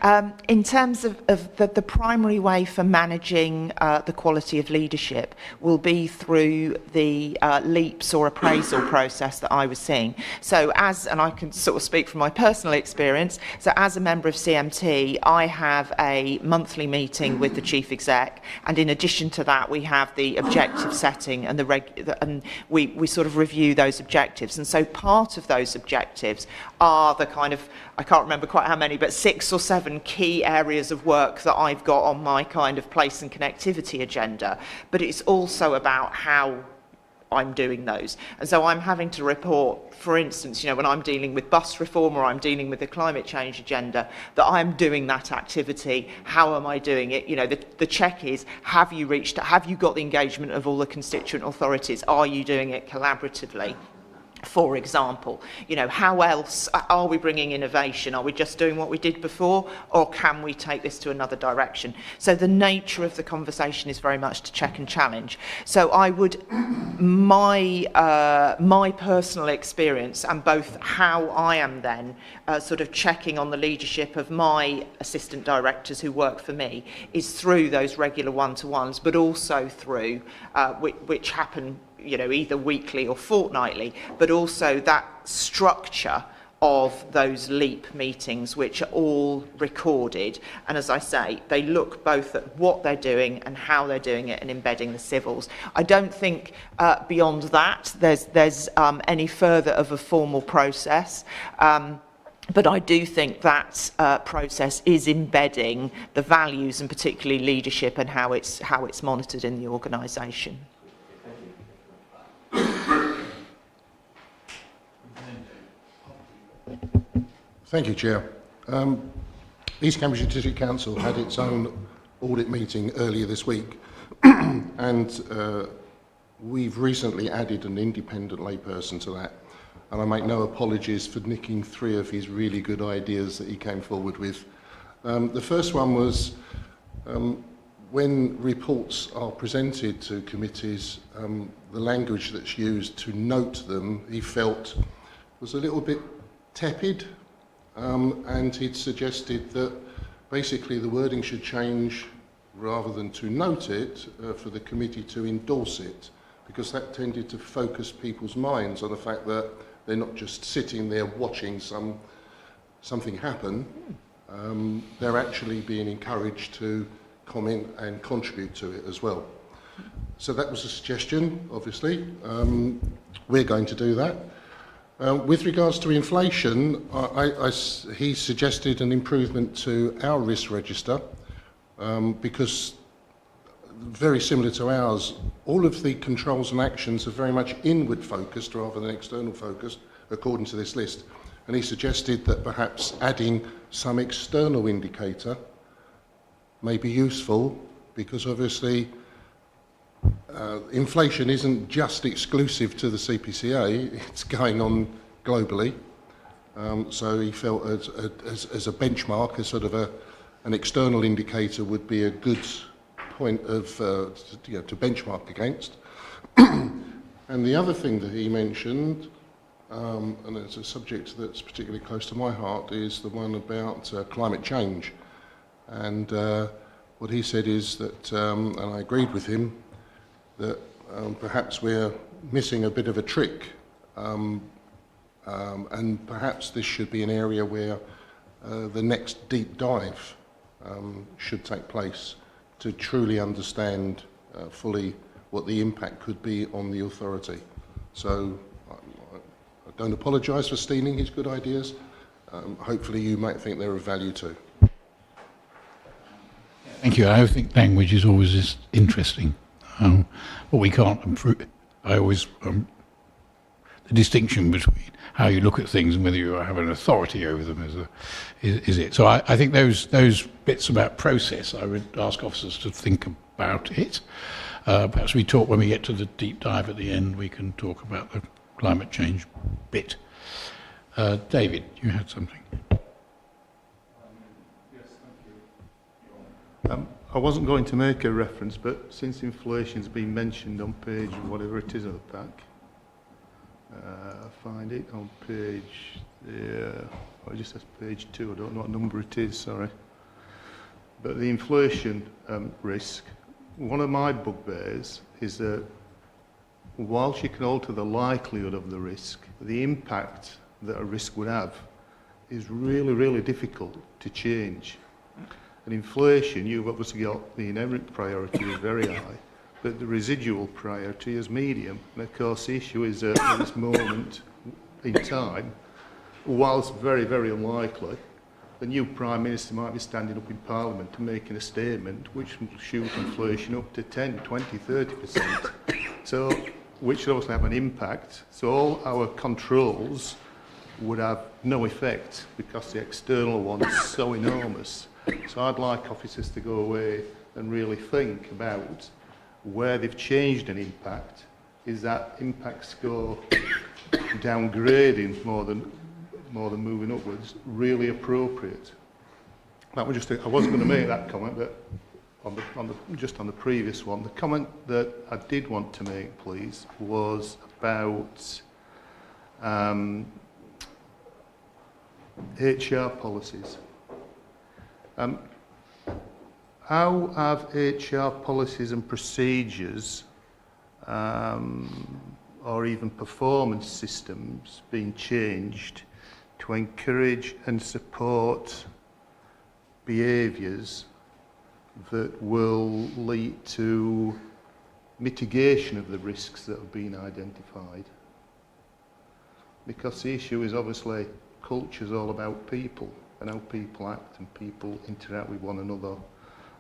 In terms of the primary way for managing the quality of leadership will be through the LEAPS or appraisal process that I was seeing. So and I can sort of speak from my personal experience, so as a member of CMT, I have a monthly meeting with the Chief Exec, and in addition to that, we have the objective setting and and we sort of review those objectives. And so part of those objectives are the kind of, I can't remember quite how many, but 6 or 7 key areas of work that I've got on my kind of place and connectivity agenda. But it's also about how I'm doing those. And so I'm having to report, for instance, when I'm dealing with bus reform or I'm dealing with the climate change agenda, that I'm doing that activity. How am I doing it? The check is, have you got the engagement of all the constituent authorities? Are you doing it collaboratively? For example, how else are we bringing innovation? Are we just doing what we did before, or can we take this to another direction? So the nature of the conversation is very much to check and challenge. So I would, my personal experience, and both how I am then sort of checking on the leadership of my assistant directors who work for me, is through those regular one-to-ones, but also through which happen either weekly or fortnightly, but also that structure of those LEAP meetings, which are all recorded. And as I say, they look both at what they're doing and how they're doing it and embedding the civils. I don't think beyond that there's any further of a formal process. But I do think that process is embedding the values and particularly leadership and how it's monitored in the organisation. Thank you, Chair. East Cambridgeshire District Council had its own audit meeting earlier this week, and we've recently added an independent layperson to that. And I make no apologies for nicking 3 of his really good ideas that he came forward with. The first one was when reports are presented to committees, the language that's used to note them, he felt, was a little bit tepid. And he'd suggested that basically the wording should change rather than to note it, for the committee to endorse it, because that tended to focus people's minds on the fact that they're not just sitting there watching something happen, they're actually being encouraged to comment and contribute to it as well. So that was a suggestion, obviously. We're going to do that. With regards to inflation, he suggested an improvement to our risk register, because very similar to ours, all of the controls and actions are very much inward focused rather than external focused, according to this list. And he suggested that perhaps adding some external indicator may be useful, because obviously inflation isn't just exclusive to the CPCA, it's going on globally. So he felt as a benchmark, as sort of an external indicator would be a good point of to benchmark against. And the other thing that he mentioned, and it's a subject that's particularly close to my heart, is the one about climate change. And what he said is that, and I agreed with him, that perhaps we're missing a bit of a trick, and perhaps this should be an area where the next deep dive should take place to truly understand fully what the impact could be on the authority. So I don't apologise for stealing his good ideas. Hopefully you might think they're of value too. Thank you. I think language is always interesting. But we can't improve. I always the distinction between how you look at things and whether you have an authority over them is it. So I think those bits about process, I would ask officers to think about it. Perhaps we talk when we get to the deep dive at the end. We can talk about the climate change bit. David, you had something. I wasn't going to make a reference, but since inflation's been mentioned on page whatever it is of the pack, find it on page, it just says page 2, I don't know what number it is, sorry. But the inflation risk, one of my bugbears is that whilst you can alter the likelihood of the risk, the impact that a risk would have is really, really difficult to change. And inflation, you've obviously got the inherent priority is very high, but the residual priority is medium. And of course, the issue is that at this moment in time, whilst very, very unlikely, the new Prime Minister might be standing up in Parliament and making a statement which will shoot inflation up to 10, 20, 30%. So, which would obviously have an impact. So all our controls would have no effect because the external one is so enormous. So I'd like officers to go away and really think about where they've changed an impact. Is that impact score downgrading more than moving upwards really appropriate? That was just I wasn't going to make that comment, but just on the previous one, the comment that I did want to make, please, was about HR policies. How have HR policies and procedures or even performance systems been changed to encourage and support behaviours that will lead to mitigation of the risks that have been identified? Because the issue is obviously culture is all about people and how people act and people interact with one another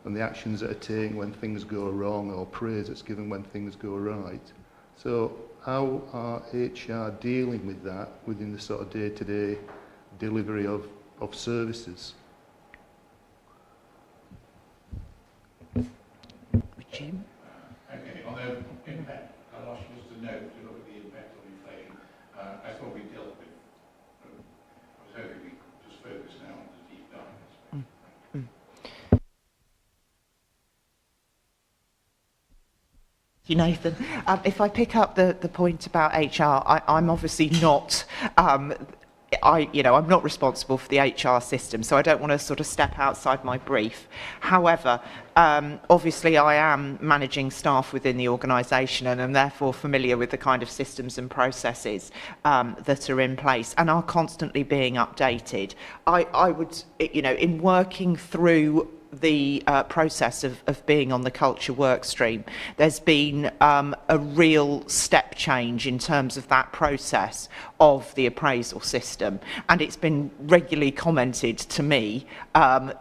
and the actions that are taken when things go wrong or praise that's given when things go right. So how are HR dealing with that within the sort of day-to-day delivery of services? Jim? Okay, on the impact, I'll ask you just to note, to look at the impact of inflation. That's what we dealt with. I was hoping we just focus now on the deep dive. Nathan, if I pick up the point about HR, I'm obviously not I'm not responsible for the HR system, so I don't want to sort of step outside my brief. However, obviously I am managing staff within the organisation and am therefore familiar with the kind of systems and processes that are in place and are constantly being updated. I would, in working through the process of being on the culture work stream, there's been a real step change in terms of that process of the appraisal system, and it's been regularly commented to me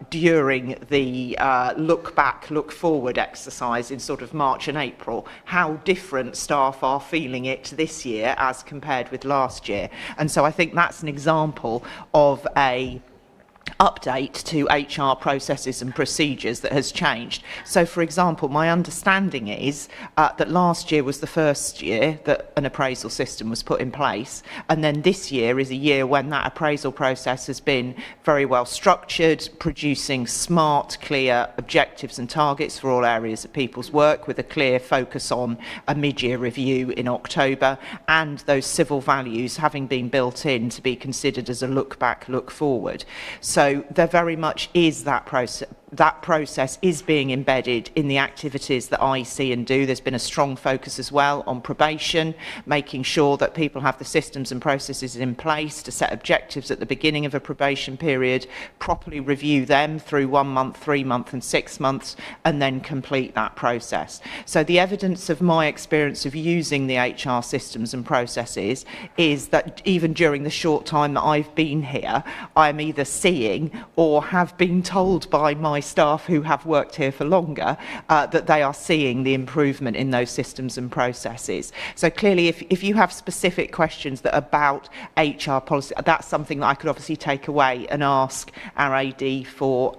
during the look back, look forward exercise in sort of March and April, how different staff are feeling it this year as compared with last year. And so I think that's an example of a update to HR processes and procedures that has changed. So, for example, my understanding is that last year was the first year that an appraisal system was put in place, and then this year is a year when that appraisal process has been very well structured, producing smart, clear objectives and targets for all areas of people's work, with a clear focus on a mid-year review in October, and those civil values having been built in to be considered as a look back, look forward. So there very much is that process. That process is being embedded in the activities that I see and do. There's been a strong focus as well on probation, making sure that people have the systems and processes in place to set objectives at the beginning of a probation period, properly review them through 1 month, 3 months and 6 months, and then complete that process. So the evidence of my experience of using the HR systems and processes is that even during the short time that I've been here, I'm either seeing or have been told by my staff who have worked here for longer that they are seeing the improvement in those systems and processes. So clearly, if you have specific questions that are about HR policy, that's something that I could obviously take away and ask our AD for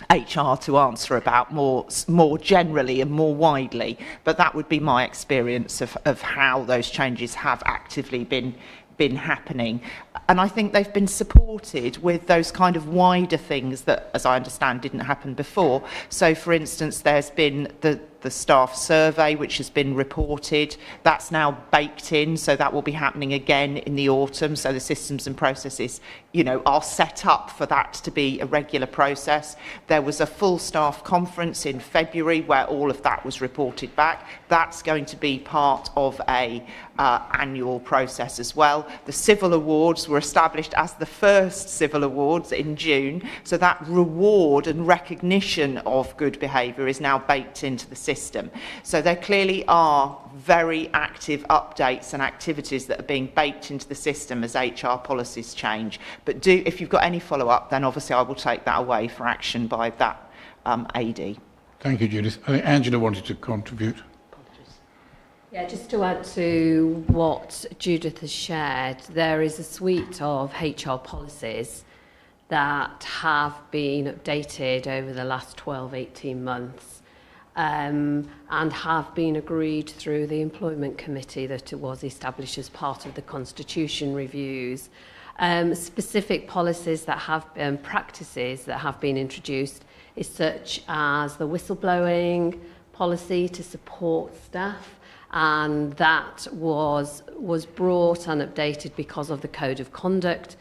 HR to answer about more generally and more widely. But that would be my experience of how those changes have actively been been happening. And I think they've been supported with those kind of wider things that, as I understand, didn't happen before. So, for instance, there's been the staff survey, which has been reported. That's now baked in, so that will be happening again in the autumn. So the systems and processes, you know, are set up for that to be a regular process. There was a full staff conference in February where all of that was reported back. That's going to be part of a annual process as well. The civil awards were established as the first civil awards in June, so that reward and recognition of good behaviour is now baked into the system. So there clearly are very active updates and activities that are being baked into the system as HR policies change. But if you've got any follow-up, then obviously I will take that away for action by that AD. Thank you, Judith. I think Angela wanted to contribute. Yeah, just to add to what Judith has shared, there is a suite of HR policies that have been updated over the last 12, 18 months and have been agreed through the employment committee that it was established as part of the constitution reviews. Specific policies that have practices that have been introduced is such as the whistleblowing policy to support staff, and that was brought and updated because of the code of conduct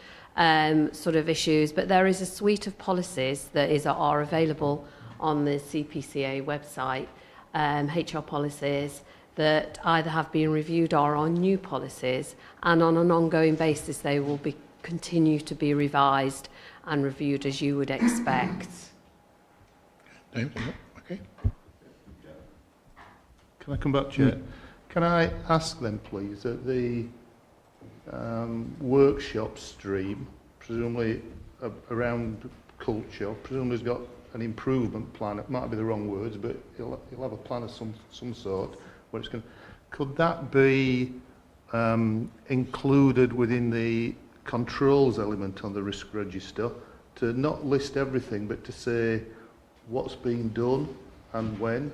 sort of issues. But there is a suite of policies that are available on the CPCA website, HR policies that either have been reviewed or are new policies, and on an ongoing basis they will continue to be revised and reviewed as you would expect. Okay. Can I come back, Chair? Can I ask them, please, that the workshop stream, presumably around culture, presumably has got an improvement plan. It might be the wrong words, but you'll have a plan of some sort. Where it's going. Could that be included within the controls element on the risk register, to not list everything, but to say what's being done and when?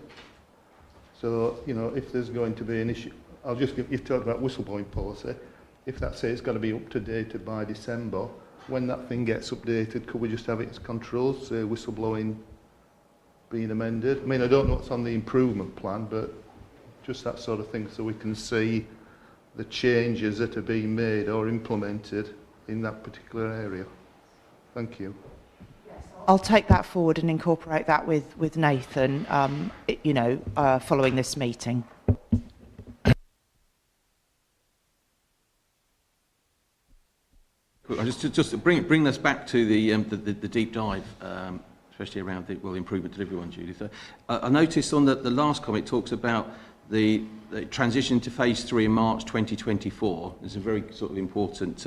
So, you know, if there's going to be an issue, you've talked about whistleblowing policy. If that says it's got to be up to date by December, when that thing gets updated, could we just have it as controls, say whistleblowing being amended? I mean, I don't know what's on the improvement plan, but just that sort of thing so we can see the changes that are being made or implemented in that particular area. Thank you. I'll take that forward and incorporate that with Nathan, following this meeting. Just to bring us back to the deep dive, especially around the improvement delivery one, Judith. I noticed on the last comment it talks about the transition to phase 3 in March 2024. There's a very sort of important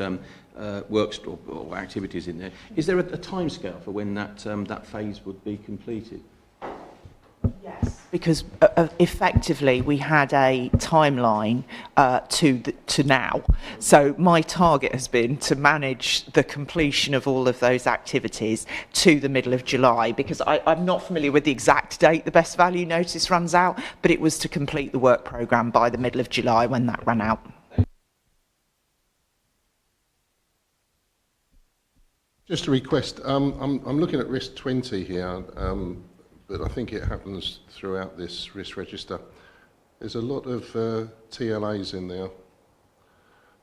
work or activities in there. Is there a timescale for when that phase would be completed? Yes, because effectively we had a timeline to now. So my target has been to manage the completion of all of those activities to the middle of July, because I'm not familiar with the exact date the best value notice runs out, but it was to complete the work programme by the middle of July when that ran out. Just a request. I'm looking at risk 20 here, but I think it happens throughout this risk register. There's a lot of TLAs in there,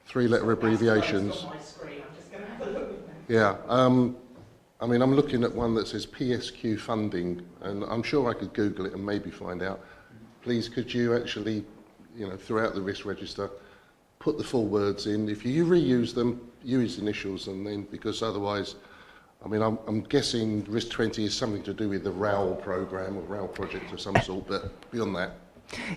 3-letter abbreviations. On my screen. I'm just going to have a look. Yeah. I mean, I'm looking at one that says PSQ funding, and I'm sure I could Google it and maybe find out. Please, could you actually, throughout the risk register, put the full words in? If you reuse them, use initials, and then, because otherwise, I mean, I'm guessing risk 20 is something to do with the RAL programme or RAL project of some sort, but beyond that.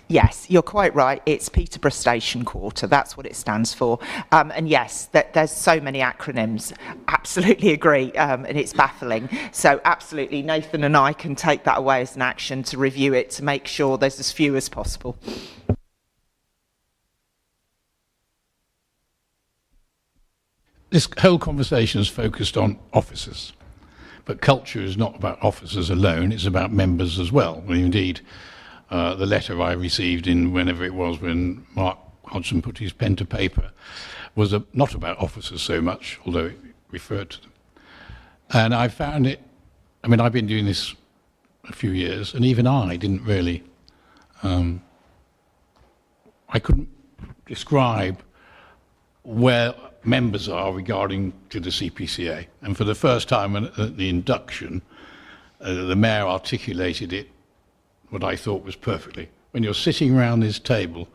Yes, you're quite right. It's Peterborough Station Quarter. That's what it stands for. And yes, there's so many acronyms. Absolutely agree. And it's baffling. So absolutely, Nathan and I can take that away as an action to review it to make sure there's as few as possible. This whole conversation is focused on officers, but culture is not about officers alone, it's about members as well. Well, indeed, the letter I received in whenever it was when Mark Hodgson put his pen to paper was not about officers so much, although it referred to them. And I found it, I mean, I've been doing this a few years, and even I didn't really, I couldn't describe where members are regarding to the CPCA. And for the first time at the induction, the mayor articulated it, what I thought was perfectly. When you're sitting around this table,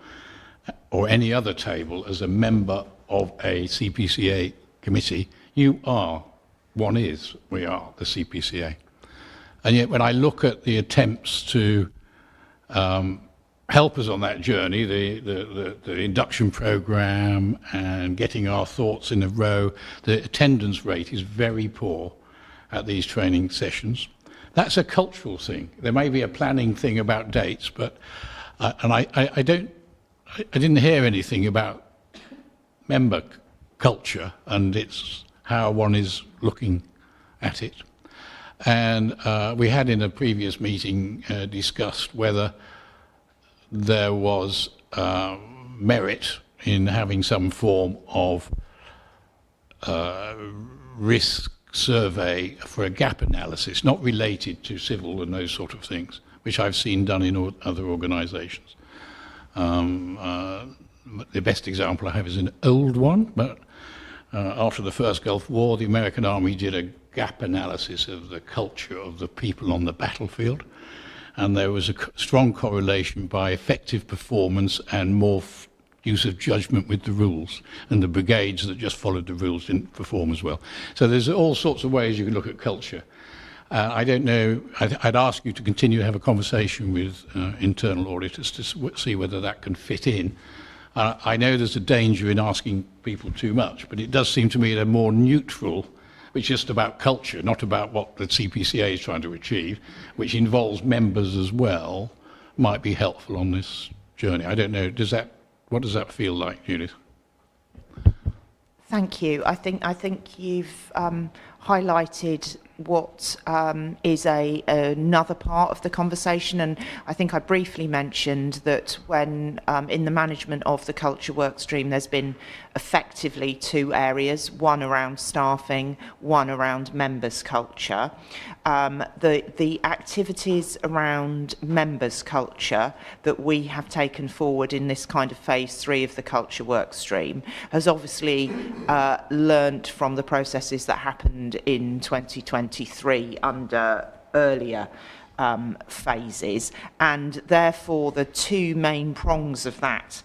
or any other table, as a member of a CPCA committee, you are, we are the CPCA. And yet when I look at the attempts to help us on that journey, the induction program and getting our thoughts in a row, the attendance rate is very poor at these training sessions. That's a cultural thing. There may be a planning thing about dates, but I didn't hear anything about member culture, and it's how one is looking at it. And we had in a previous meeting discussed whether there was merit in having some form of risk survey for a gap analysis, not related to civil and those sort of things, which I've seen done in other organisations. The best example I have is an old one, but after the first Gulf War, the American Army did a gap analysis of the culture of the people on the battlefield, and there was a strong correlation by effective performance and more use of judgment with the rules, and the brigades that just followed the rules didn't perform as well. So there's all sorts of ways you can look at culture. I don't know, I'd ask you to continue to have a conversation with internal auditors to see whether that can fit in. I know there's a danger in asking people too much, but it does seem to me they're more neutral, which is just about culture, not about what the CPCA is trying to achieve, which involves members as well, might be helpful on this journey. I don't know, what does that feel like, Judith? Thank you. I think you've highlighted what is another part of the conversation, and I think I briefly mentioned that when in the management of the culture work stream there's been effectively two areas, one around staffing, one around members' culture. The activities around members' culture that we have taken forward in this kind of phase 3 of the culture work stream has obviously learnt from the processes that happened in 2023 under earlier phases, and therefore the two main prongs of that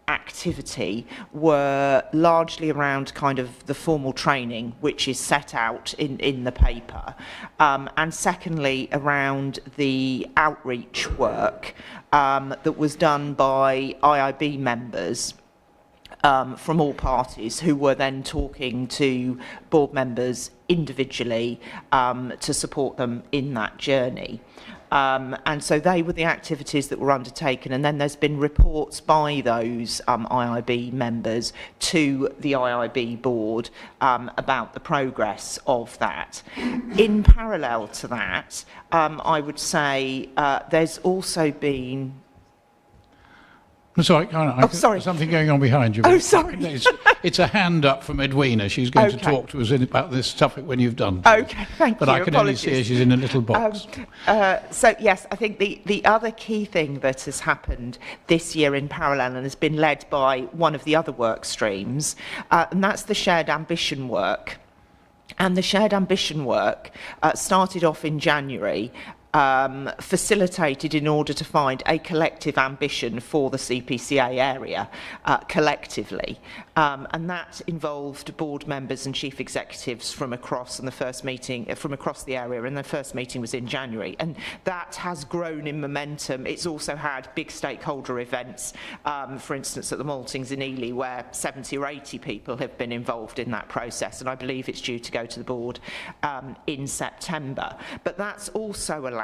activity were largely around kind of the formal training which is set out in the paper, and secondly around the outreach work that was done by IIB members from all parties, who were then talking to board members individually to support them in that journey. And so they were the activities that were undertaken, and then there's been reports by those IIB members to the IIB board about the progress of that. In parallel to that, I would say there's also been... Sorry, sorry. There's something going on behind you. Oh, sorry. It's a hand up from Edwina. She's going to talk to us about this topic when you've done. Okay, thank you. But I can only see her. She's in a little box. So, yes, I think the other key thing that has happened this year in parallel and has been led by one of the other work streams, and that's the shared ambition work. And the shared ambition work started off in January, facilitated in order to find a collective ambition for the CPCA area collectively. And that involved board members and chief executives from across, and the first meeting from across the area, and the first meeting was in January. And that has grown in momentum. It's also had big stakeholder events, for instance, at the Maltings in Ely, where 70 or 80 people have been involved in that process. And I believe it's due to go to the board in September. But that's also allowed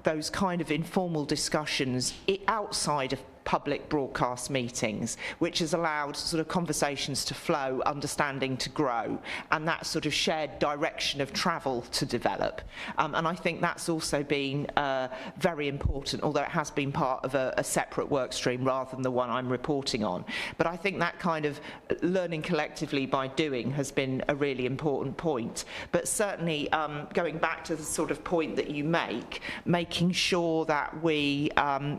those kind of informal discussions outside of public broadcast meetings, which has allowed sort of conversations to flow, understanding to grow, and that sort of shared direction of travel to develop. And I think that's also been very important, although it has been part of a separate work stream rather than the one I'm reporting on. But I think that kind of learning collectively by doing has been a really important point. But certainly, going back to the sort of point that you make, making sure that we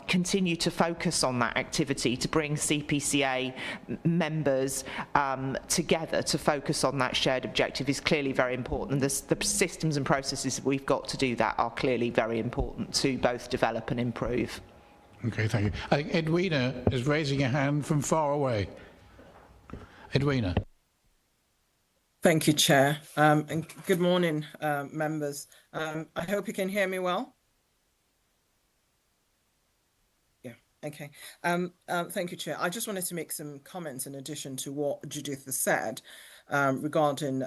continue to focus on that activity to bring CPCA members together to focus on that shared objective is clearly very important. And the systems and processes we've got to do that are clearly very important to both develop and improve. Okay, thank you. I think Edwina is raising a hand from far away. Edwina. Thank you, Chair. And good morning, members. I hope you can hear me well. Yeah, okay. Thank you, Chair. I just wanted to make some comments in addition to what Judith has said regarding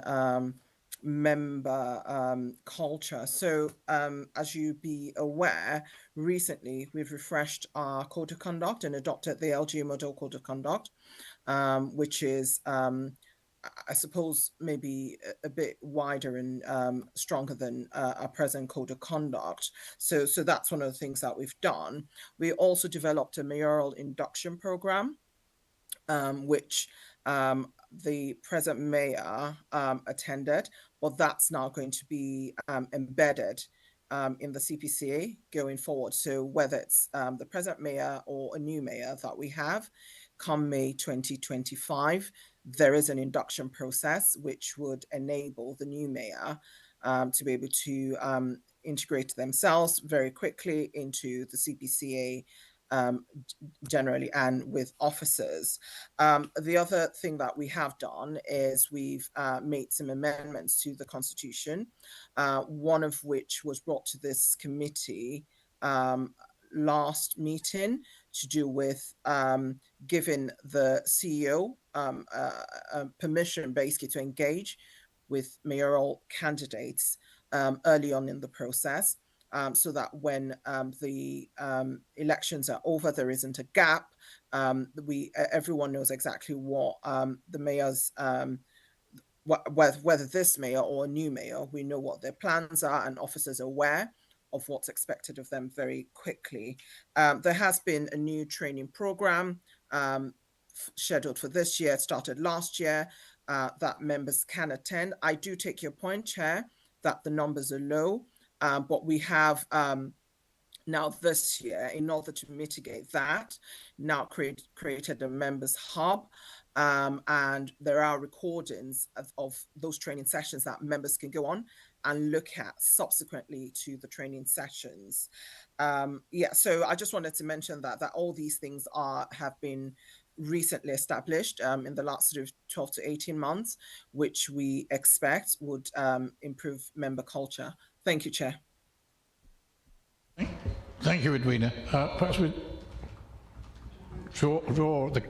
member culture. So as you be aware, recently we've refreshed our code of conduct and adopted the LGA model code of conduct, which is I suppose maybe a bit wider and stronger than our present code of conduct. So that's one of the things that we've done. We also developed a mayoral induction program, which the present mayor attended, but that's now going to be embedded in the CPCA going forward. So whether it's the present mayor or a new mayor that we have, come May 2025, there is an induction process which would enable the new mayor to be able to integrate themselves very quickly into the CPCA generally and with officers. The other thing that we have done is we've made some amendments to the Constitution, one of which was brought to this committee last meeting to do with giving the CEO permission basically to engage with mayoral candidates early on in the process, so that when the elections are over, there isn't a gap. Everyone knows exactly what the mayor's, whether this mayor or a new mayor, we know what their plans are, and officers are aware of what's expected of them very quickly. There has been a new training program scheduled for this year, started last year, that members can attend. I do take your point, Chair, that the numbers are low, but we have now this year, in order to mitigate that, now created a members hub, and there are recordings of those training sessions that members can go on and look at subsequently to the training sessions. Yeah, so I just wanted to mention that all these things have been recently established in the last sort of 12 to 18 months, which we expect would improve member culture. Thank you, Chair. Thank you, Edwina. Perhaps we draw the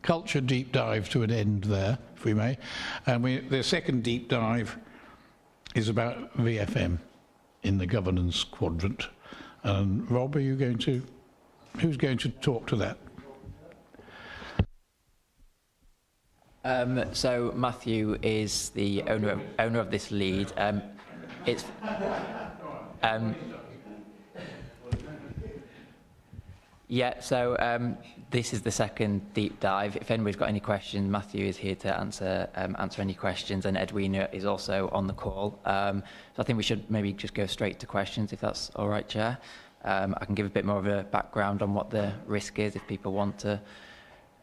culture deep dive to an end there, if we may. And the second deep dive is about VFM in the governance quadrant. And Rob, who's going to talk to that? So Matthew is the owner of this lead. Yeah, so this is the second deep dive. If anybody's got any questions, Matthew is here to answer any questions, and Edwina is also on the call. So I think we should maybe just go straight to questions, if that's all right, Chair. I can give a bit more of a background on what the risk is if people want to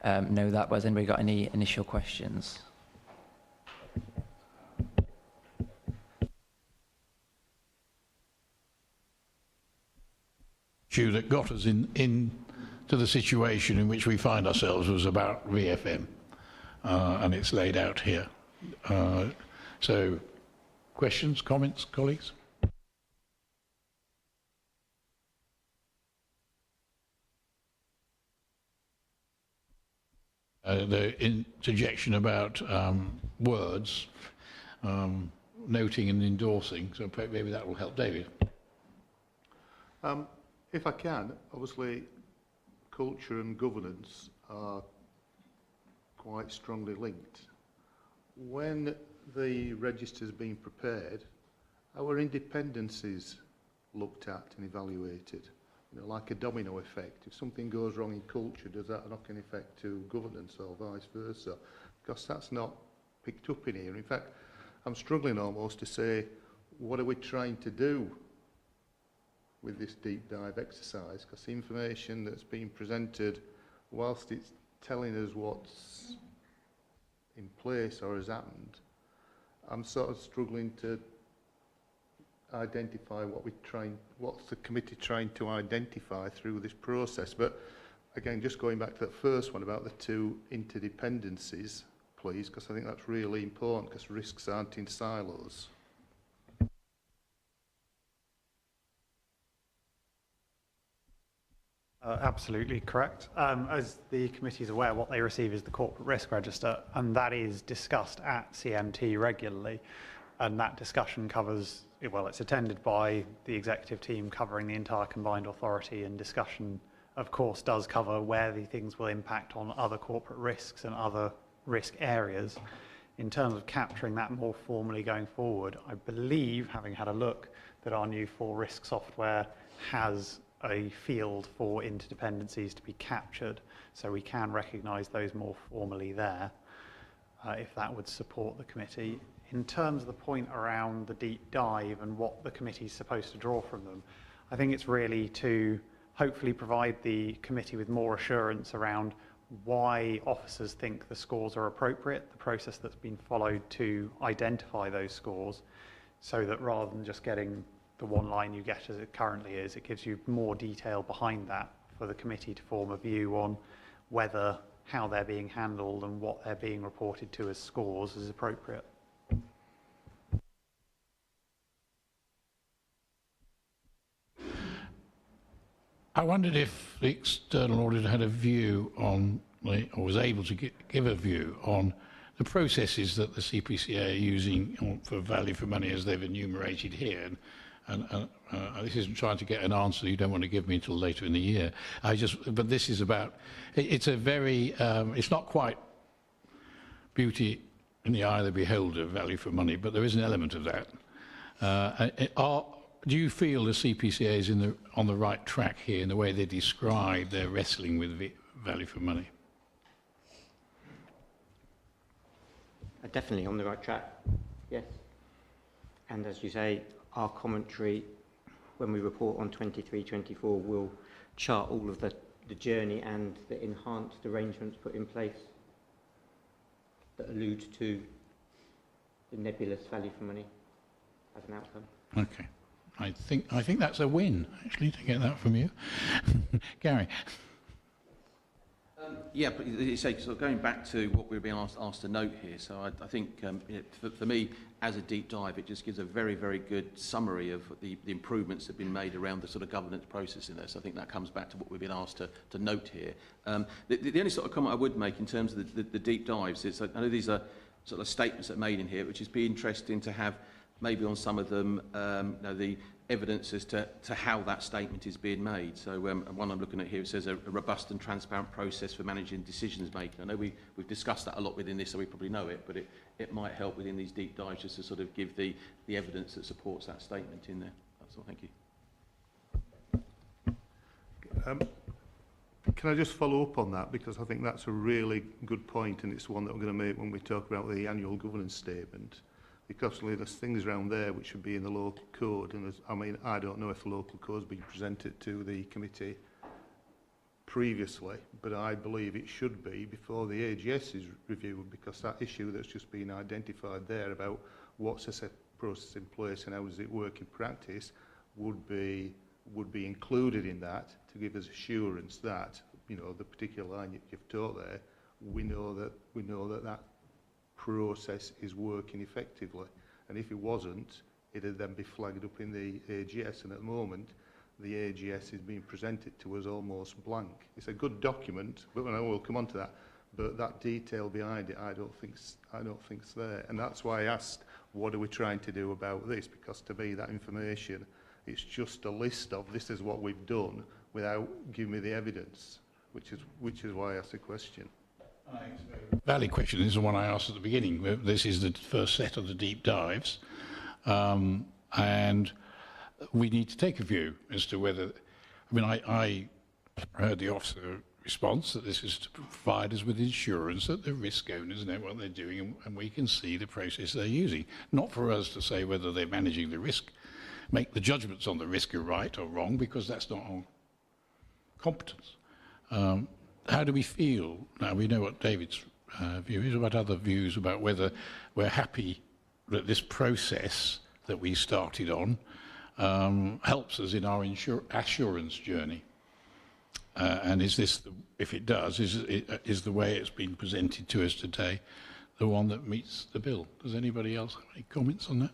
know that. But has anybody got any initial questions? Issue that got us into the situation in which we find ourselves was about VFM, and it's laid out here. So, questions, comments, colleagues? The interjection about words, noting and endorsing, so maybe that will help. David? If I can, obviously, culture and governance are quite strongly linked. When the register's been prepared, our independencies looked at and evaluated. You know, like a domino effect. If something goes wrong in culture, does that knock an effect to governance or vice versa? Because that's not picked up in here. In fact, I'm struggling almost to say, what are we trying to do with this deep dive exercise? Because the information that's been presented, whilst it's telling us what's in place or has happened, I'm sort of struggling to identify what's the committee trying to identify through this process. But again, just going back to that first one about the two interdependencies, please, because I think that's really important, because risks aren't in silos. Absolutely correct. As the committee is aware, what they receive is the corporate risk register, and that is discussed at CMT regularly. And that discussion covers, well, it's attended by the executive team covering the entire combined authority, and discussion, of course, does cover where the things will impact on other corporate risks and other risk areas. In terms of capturing that more formally going forward, I believe, having had a look, that our new 4Risk software has a field for interdependencies to be captured, so we can recognise those more formally there, if that would support the committee. In terms of the point around the deep dive and what the committee is supposed to draw from them, I think it's really to hopefully provide the committee with more assurance around why officers think the scores are appropriate, the process that's been followed to identify those scores, so that rather than just getting the one line you get as it currently is, it gives you more detail behind that for the committee to form a view on whether how they're being handled and what they're being reported to as scores is appropriate. I wondered if the external auditor had a view on, or was able to give a view on the processes that the CPCA are using for value for money as they've enumerated here. And this isn't trying to get an answer you don't want to give me until later in the year. But this is about, it's a very, it's not quite beauty in the eye of the beholder, value for money, but there is an element of that. Do you feel the CPCA is on the right track here in the way they describe their wrestling with value for money? Definitely on the right track, yes. And as you say, our commentary, when we report on 23-24, will chart all of the journey and the enhanced arrangements put in place that allude to the nebulous value for money as an outcome. Okay. I think that's a win, actually, to get that from you. Gary. Yeah, but you say, sort of going back to what we're being asked to note here, so I think for me, as a deep dive, it just gives a very, very good summary of the improvements that have been made around the sort of governance process in there. So I think that comes back to what we've been asked to note here. The only sort of comment I would make in terms of the deep dives is, I know these are sort of statements that are made in here, which is be interesting to have maybe on some of them, the evidence as to how that statement is being made. So one I'm looking at here, it says a robust and transparent process for managing decisions making. I know we've discussed that a lot within this, so we probably know it, but it might help within these deep dives just to sort of give the evidence that supports that statement in there. That's all, thank you. Can I just follow up on that, because I think that's a really good point, and it's one that we're going to make when we talk about the annual governance statement. Because there's things around there which should be in the local code, and I don't know if the local code's been presented to the committee previously, but I believe it should be before the AGS is reviewed, because that issue that's just been identified there about what's a set process in place and how does it work in practice would be included in that to give us assurance that, you know, the particular line you've taught there, we know that process is working effectively. And if it wasn't, it'd then be flagged up in the AGS, and at the moment the AGS is being presented to us almost blank. It's a good document, but I know we'll come on to that, but that detail behind it I don't think's there. And that's why I asked, what are we trying to do about this? Because to me that information, it's just a list of this is what we've done without giving me the evidence. which is why I asked the question. Valid question. This is the one I asked at the beginning. This is the first set of the deep dives, and we need to take a view as to whether. I mean, I heard the officer response that this is to provide us with insurance that the risk owners know what they're doing and we can see the process they're using. Not for us to say whether they're managing the risk, make the judgments on the risk are right or wrong, because that's not our competence. How do we feel? Now, we know what David's view is, about other views about whether we're happy that this process that we started on helps us in our assurance journey. And is this, if it does, is the way it's been presented to us today the one that meets the bill? Does anybody else have any comments on that?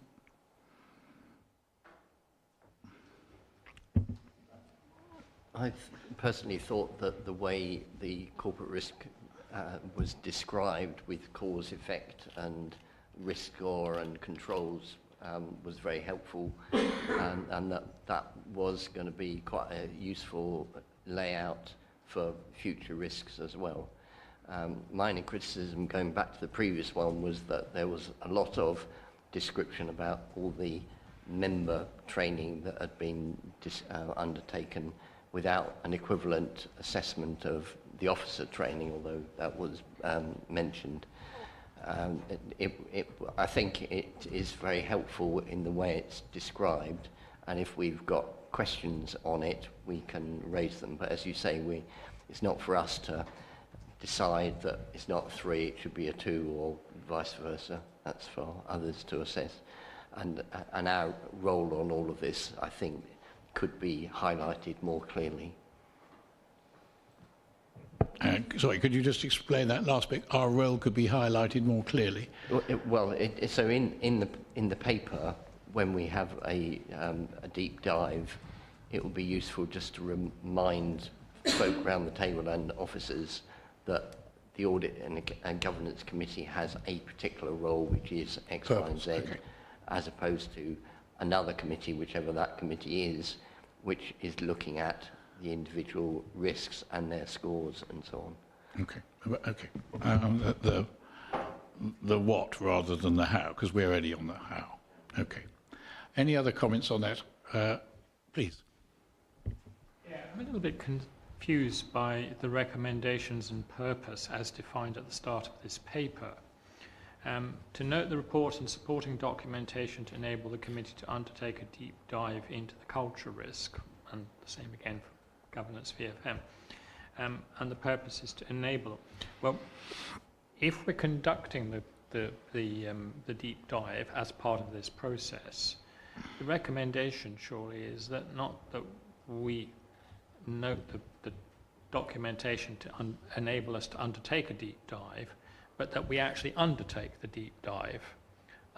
I personally thought that the way the corporate risk was described with cause, effect and risk score and controls was very helpful, and that was going to be quite a useful layout for future risks as well. My only criticism, going back to the previous one, was that there was a lot of description about all the member training that had been undertaken without an equivalent assessment of the officer training, although that was mentioned. I think it is very helpful in the way it's described, and if we've got questions on it, we can raise them. But as you say, it's not for us to decide that it's not 3, it should be a 2, or vice versa. That's for others to assess. And our role on all of this, I think, could be highlighted more clearly. Sorry, could you just explain that last bit? Our role could be highlighted more clearly. So in the paper, when we have a deep dive, it will be useful just to remind folk around the table and officers that the Audit and Governance Committee has a particular role, which is X, Y, and Z, okay, as opposed to another committee, whichever that committee is, which is looking at the individual risks and their scores and so on. Okay, okay. The what rather than the how, because we're already on the how. Okay. Any other comments on that? Please. Yeah, I'm a little bit confused by the recommendations and purpose as defined at the start of this paper. To note the report and supporting documentation to enable the committee to undertake a deep dive into the culture risk, and the same again for governance VFM, and the purpose is to enable. Well, if we're conducting the deep dive as part of this process, the recommendation surely is that not that we note the documentation to enable us to undertake a deep dive, but that we actually undertake the deep dive,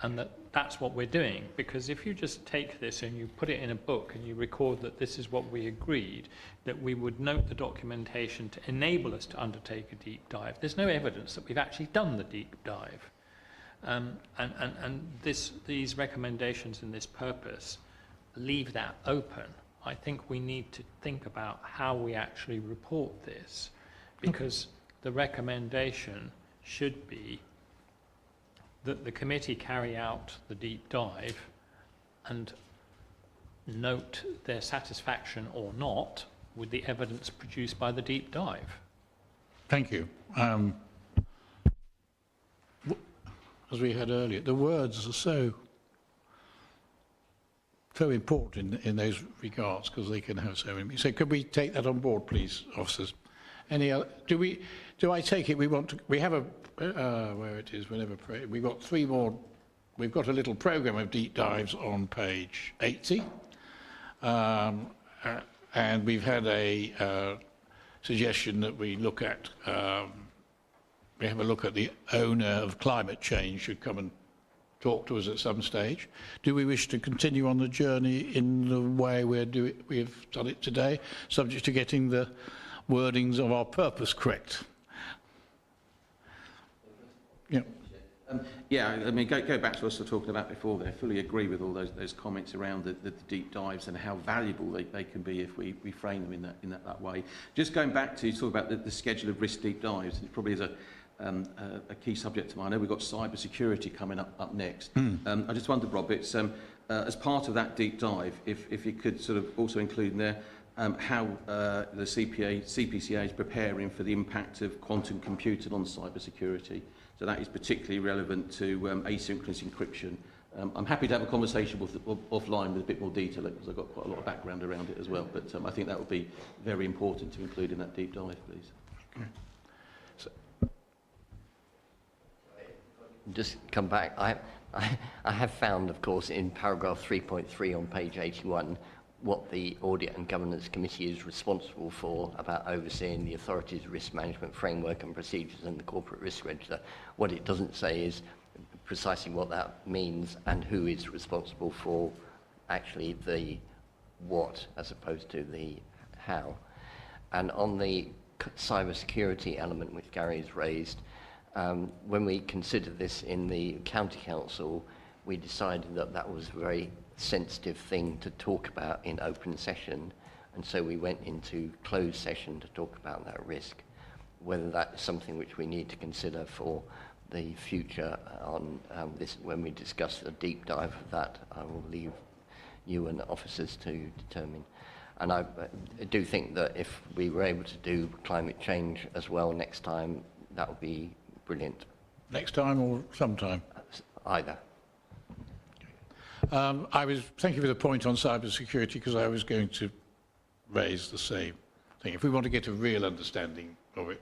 and that's what we're doing. Because if you just take this and you put it in a book and you record that this is what we agreed, that we would note the documentation to enable us to undertake a deep dive, there's no evidence that we've actually done the deep dive. And these recommendations in this purpose leave that open. I think we need to think about how we actually report this, because the recommendation should be that the committee carry out the deep dive and note their satisfaction or not with the evidence produced by the deep dive. Thank you. As we heard earlier, the words are so important in those regards, because they can have so many. So could we take that on board, please, officers? Any other? Do I take it we want to? We have a where it is. Whenever we've got 3 more. We've got a little program of deep dives on page 80, and we've had a suggestion that we look at. We have a look at the owner of climate change should come and talk to us at some stage. Do we wish to continue on the journey in the way we've done it today, subject to getting the wordings of our purpose correct? Yeah. Yeah, I mean, go back to what I was talking about before there. I fully agree with all those comments around the deep dives and how valuable they can be if we frame them in that way. Just going back to talk about the schedule of risk deep dives, it probably is a key subject to mine. I know we've got cyber security coming up next. I just wondered, Rob, it's as part of that deep dive, if you could sort of also include in there how the CPCA is preparing for the impact of quantum computing on cyber security. So that is particularly relevant to asynchronous encryption. I'm happy to have a conversation offline with a bit more detail because I've got quite a lot of background around it as well. But I think that would be very important to include in that deep dive, please. Okay. So, just come back. I have found, of course, in paragraph 3.3 on page 81, what the Audit and Governance Committee is responsible for about overseeing the authority's risk management framework and procedures and the corporate risk register. What it doesn't say is precisely what that means and who is responsible for actually the what as opposed to the how. And on the cyber security element which Gary has raised, when we considered this in the County Council, we decided that that was a very sensitive thing to talk about in open session, and so we went into closed session to talk about that risk. Whether that's something which we need to consider for the future on this, when we discuss a deep dive of that, I will leave you and the officers to determine. And I do think that if we were able to do climate change as well next time, that would be brilliant. Next time or sometime? Either. Thank you for the point on cyber security, because I was going to raise the same thing. If we want to get a real understanding of it,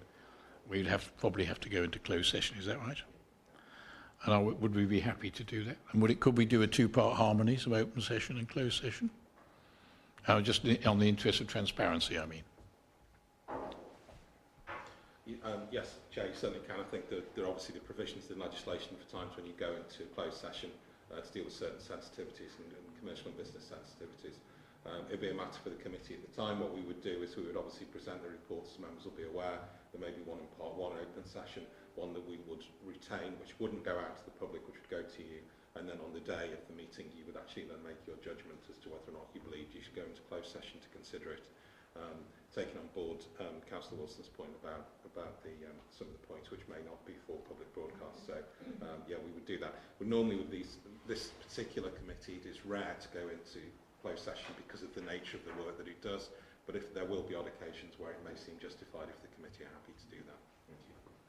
we'd probably have to go into closed session. Is that right? And would we be happy to do that? And could we do a two-part harmony, so open session and closed session? Just on the interest of transparency, I mean. Yes, Chair, you certainly can. I think that there are obviously the provisions in legislation for times when you go into closed session to deal with certain sensitivities and commercial and business sensitivities. It would be a matter for the committee at the time. What we would do is we would obviously present the reports, so members will be aware. There may be one in part one open session, one that we would retain, which wouldn't go out to the public, which would go to you. And then on the day of the meeting, you would actually then make your judgment as to whether or not you believed you should go into closed session to consider it. Taking on board Councillor Wilson's point about the some of the points which may not be for public broadcast. So yeah, we would do that. But normally with this particular committee, it is rare to go into closed session because of the nature of the work that it does. But if there will be odd occasions where it may seem justified if the committee are happy to do that.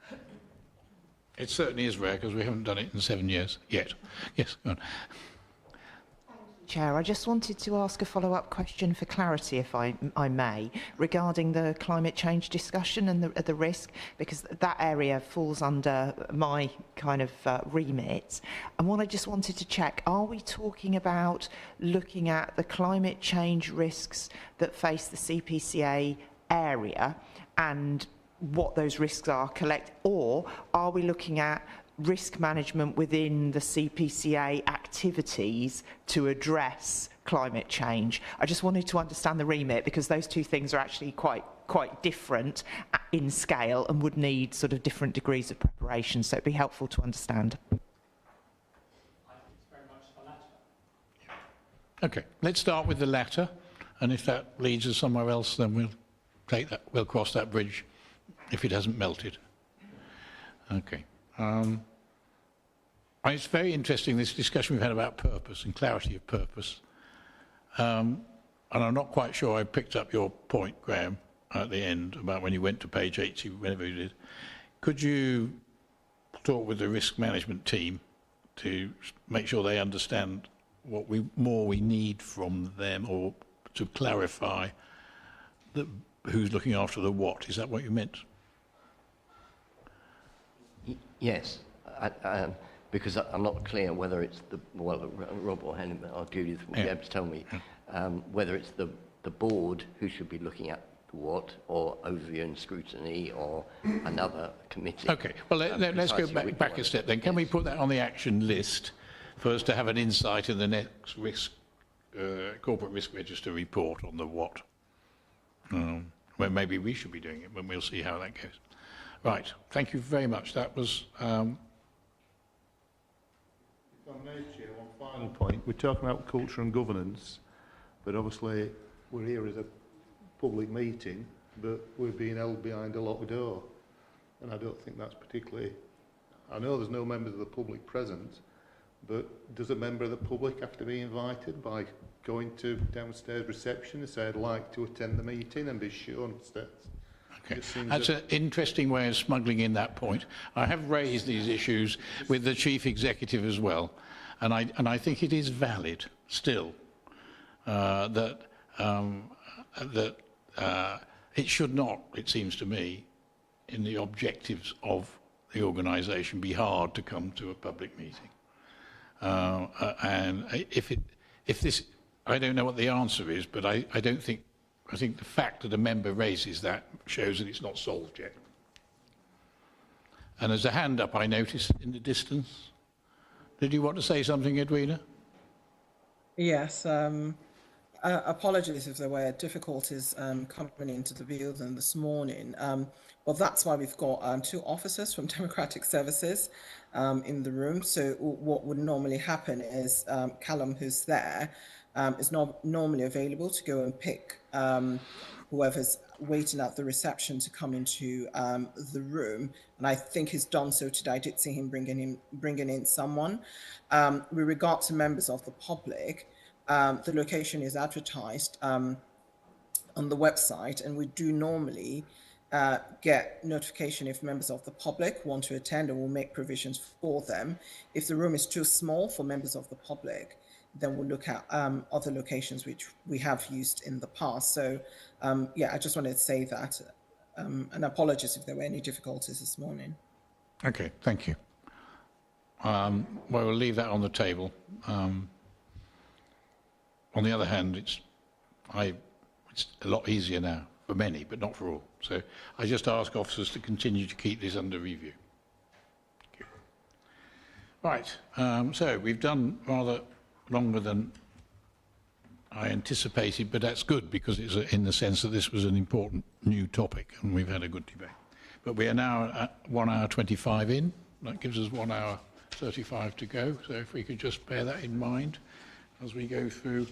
Thank you. It certainly is rare because we haven't done it in 7 years yet. Yes, go on. Chair, I just wanted to ask a follow-up question for clarity, if I may, regarding the climate change discussion and the risk, because that area falls under my kind of remit. And what I just wanted to check, are we talking about looking at the climate change risks that face the CPCA area and what those risks are, or are we looking at risk management within the CPCA activities to address climate change? I just wanted to understand the remit, because those two things are actually quite different in scale and would need sort of different degrees of preparation, so it'd be helpful to understand. I think it's very much the latter. Okay, let's start with the latter, and if that leads us somewhere else, then we'll cross that bridge if it hasn't melted. Okay. It's very interesting, this discussion we've had about purpose and clarity of purpose. And I'm not quite sure I picked up your point, Graham, at the end about when you went to page 80, whenever you did. Could you talk with the risk management team to make sure they understand what more we need from them, or to clarify who's looking after the what? Is that what you meant? Yes, because I'm not clear whether it's Rob or Helen or Judith will be able to tell me whether it's the board who should be looking at what, or overview and scrutiny, or another committee. Okay, well let's go back a step then. Can we put that on the action list for us to have an insight in the next corporate risk register report on the what? Well, maybe we should be doing it, when we'll see how that goes. Right, thank you very much. That was I may, Chair, one final point. We're talking about culture and governance, but obviously we're here as a public meeting, but we're being held behind a locked door. And I don't think that's particularly... I know there's no members of the public present, but does a member of the public have to be invited by going to downstairs reception and say, I'd like to attend the meeting and be shown upstairs? Okay. That's an interesting way of smuggling in that point. I have raised these issues with the Chief Executive as well, and I think it is valid still that it should not, it seems to me, in the objectives of the organisation, be hard to come to a public meeting. And if this, I don't know what the answer is, but I think the fact that a member raises that shows that it's not solved yet. And there's a hand up, I noticed, in the distance. Did you want to say something, Edwina? Yes. Apologies if there were difficulties coming into the building this morning. Well, that's why we've got 2 officers from Democratic Services in the room. So what would normally happen is Callum, who's there, is not normally available to go and pick whoever's waiting at the reception to come into the room. And I think he's done so today. I did see him bringing in someone. With regard to members of the public, the location is advertised on the website, and we do normally get notification if members of the public want to attend, and we'll make provisions for them. If the room is too small for members of the public, then we'll look at other locations which we have used in the past. So yeah, I just wanted to say that, and apologies if there were any difficulties this morning. Okay, thank you. Well, we'll leave that on the table. On the other hand, it's a lot easier now for many, but not for all. So I just ask officers to continue to keep this under review. Thank you. Right, so we've done rather longer than I anticipated, but that's good because it's in the sense that this was an important new topic and we've had a good debate. But we are now at 1 hour 25 in. That gives us 1 hour 35 to go. So if we could just bear that in mind as we go through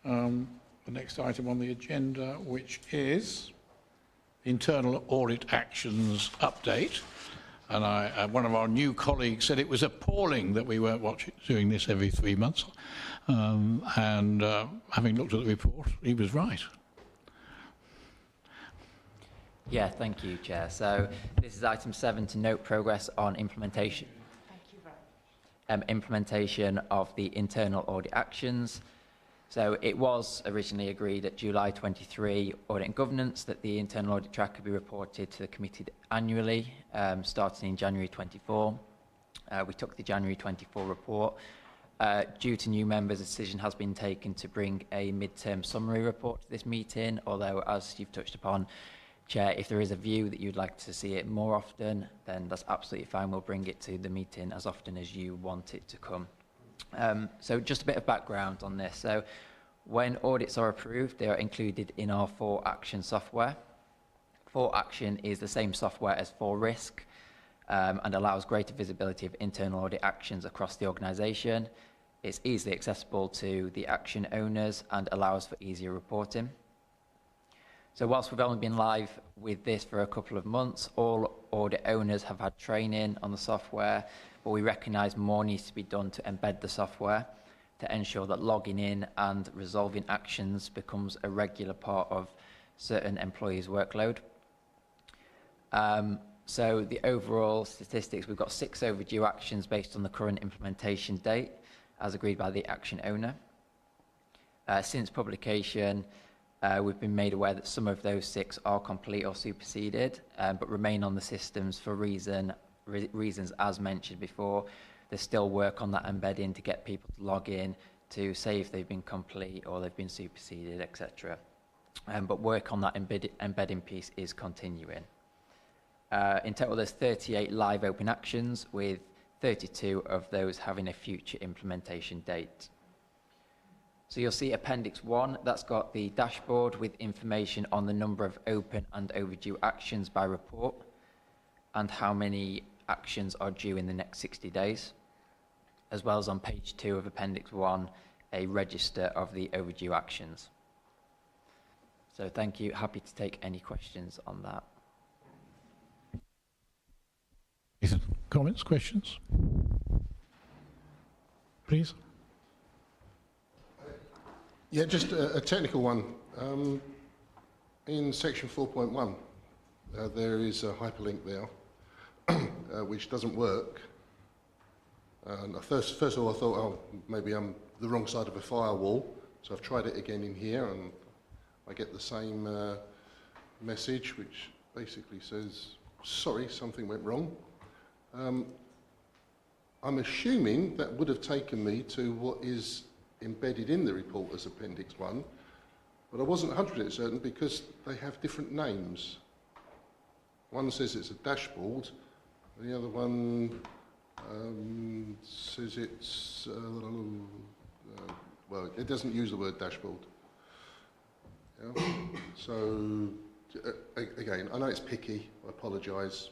the next item on the agenda, which is internal audit actions update. And one of our new colleagues said it was appalling that we weren't doing this every 3 months. Having looked at the report, he was right. Yeah, thank you, Chair. So this is item 7 to note progress on implementation. Thank you very much. Implementation of the internal audit actions. So it was originally agreed at July 23 audit and governance that the internal audit track could be reported to the committee annually, starting in January 24. We took the January 24 report. Due to new members, a decision has been taken to bring a mid-term summary report to this meeting, although as you've touched upon, Chair, if there is a view that you'd like to see it more often, then that's absolutely fine. We'll bring it to the meeting as often as you want it to come. So just a bit of background on this. So when audits are approved, they are included in our 4Action software. 4Action is the same software as 4Risk and allows greater visibility of internal audit actions across the organisation. It's easily accessible to the action owners and allows for easier reporting. So whilst we've only been live with this for a couple of months, all audit owners have had training on the software, but we recognise more needs to be done to embed the software to ensure that logging in and resolving actions becomes a regular part of certain employees' workload. So the overall statistics, we've got 6 overdue actions based on the current implementation date, as agreed by the action owner. Since publication, we've been made aware that some of those 6 are complete or superseded, but remain on the systems for reasons as mentioned before. There's still work on that embedding to get people to log in to say if they've been complete or they've been superseded, etc. But work on that embedding piece is continuing. In total, there's 38 live open actions, with 32 of those having a future implementation date. So you'll see Appendix 1, that's got the dashboard with information on the number of open and overdue actions by report and how many actions are due in the next 60 days. as well as on page 2 of Appendix 1, a register of the overdue actions. So thank you. Happy to take any questions on that. Ethan, comments, questions? Please. Yeah, just a technical one. In section 4.1, there is a hyperlink there, which doesn't work. And first of all, I thought, oh, maybe I'm the wrong side of a firewall. So I've tried it again in here, and I get the same message, which basically says, sorry, something went wrong. I'm assuming that would have taken me to what is embedded in the report as Appendix 1, but I wasn't 100% certain because they have different names. One says it's a dashboard, the other one says it's, well, it doesn't use the word dashboard. Yeah? So, again, I know it's picky, I apologise,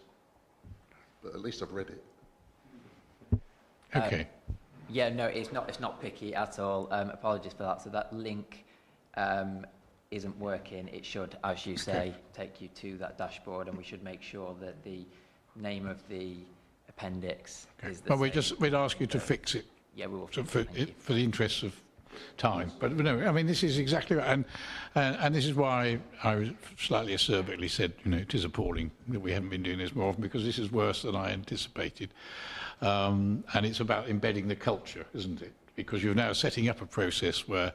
but at least I've read it. Okay. Yeah, no, it's not picky at all. Apologies for that. So that link isn't working. It should, as you say, take you to that dashboard, and we should make sure that the name of the appendix is the same. We'd ask you to fix it. Yeah, we will. For the interests of time. But no, I mean, this is exactly right, and this is why I was slightly acerbically said, you know, it is appalling that we haven't been doing this more often, because this is worse than I anticipated. And it's about embedding the culture, isn't it? Because you're now setting up a process where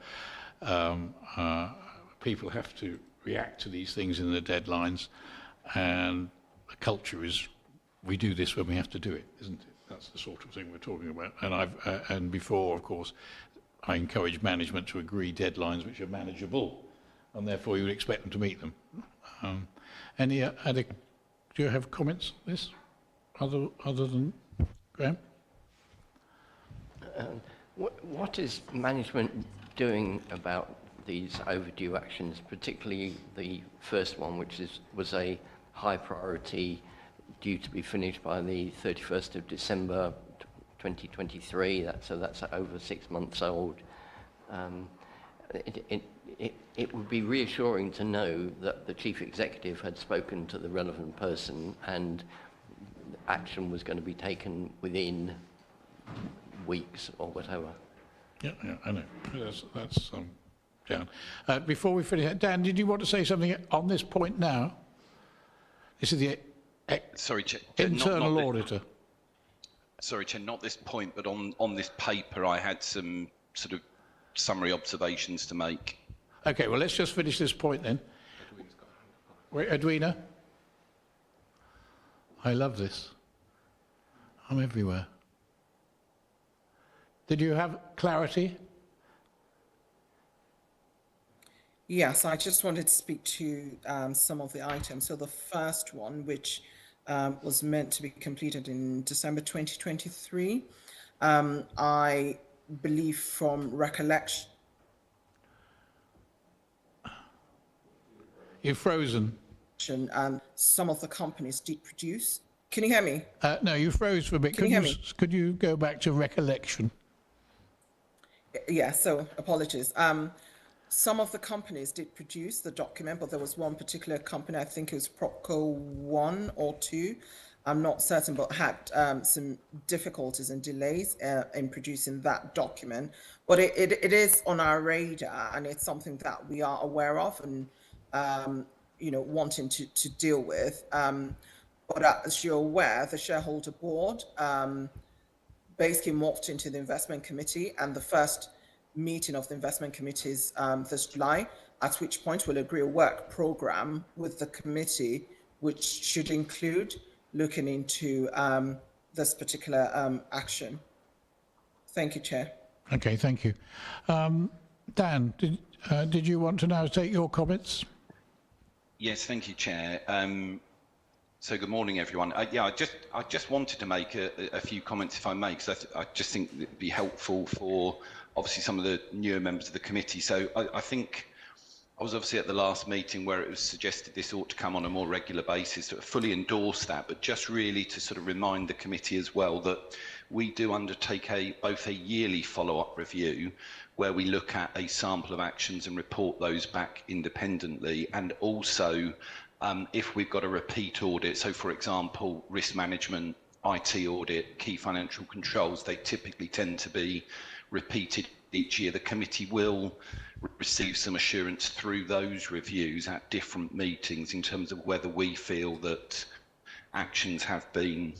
people have to react to these things in the deadlines, and the culture is, we do this when we have to do it, isn't it? That's the sort of thing we're talking about. And and before, of course, I encourage management to agree deadlines which are manageable, and therefore you would expect them to meet them. Any other? Do you have comments on this, other than Graham? What is management doing about these overdue actions, particularly the first one, which was a high priority, due to be finished by the 31st of December 2023, so that's over 6 months old. It would be reassuring to know that the chief executive had spoken to the relevant person and action was going to be taken within weeks or whatever. Yeah, I know. That's Dan. Before we finish, Dan, did you want to say something on this point now? This is the Sorry, Chair, internal not auditor. Sorry, Chair, not this point, but on this paper, I had some sort of summary observations to make. Okay, well, let's just finish this point then. Wait, Edwina? I love this. I'm everywhere. Did you have clarity? Yes, I just wanted to speak to some of the items. So the first one, which was meant to be completed in December 2023, I believe from recollection. You're frozen. Some of the companies did produce. Can you hear me? No, you froze for a bit. Can you hear me? Could you go back to recollection? Yeah, so apologies. Some of the companies did produce the document, but there was one particular company, I think it was Propco 1 or 2, I'm not certain, but had some difficulties and delays in producing that document. But it is on our radar, and it's something that we are aware of and you know, wanting to deal with. But as you're aware, the shareholder board basically morphed into the investment committee, and the first meeting of the investment committees this July, at which point we'll agree a work program with the committee, which should include looking into this particular action. Thank you, Chair. Okay, thank you. Dan, did you want to now take your comments? Yes, thank you, Chair. So good morning, everyone. Yeah, I just wanted to make a few comments, if I may, because I just think it'd be helpful for obviously some of the newer members of the committee. So I think I was obviously at the last meeting where it was suggested this ought to come on a more regular basis. To fully endorse that, but just really to sort of remind the committee as well that we do undertake both a yearly follow-up review where we look at a sample of actions and report those back independently, and also if we've got a repeat audit, so for example risk management, IT audit, key financial controls, they typically tend to be repeated each year. The committee will receive some assurance through those reviews at different meetings in terms of whether we feel that actions have been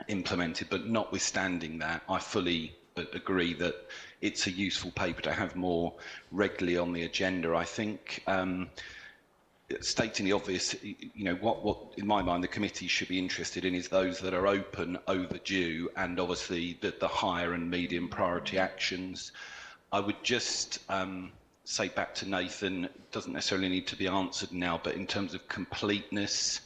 implemented. But notwithstanding that, I fully agree that it's a useful paper to have more regularly on the agenda. I think stating the obvious, you know, what in my mind the committee should be interested in is those that are open, overdue, and obviously the higher and medium priority actions. I would just say back to Nathan, doesn't necessarily need to be answered now, but in terms of completeness,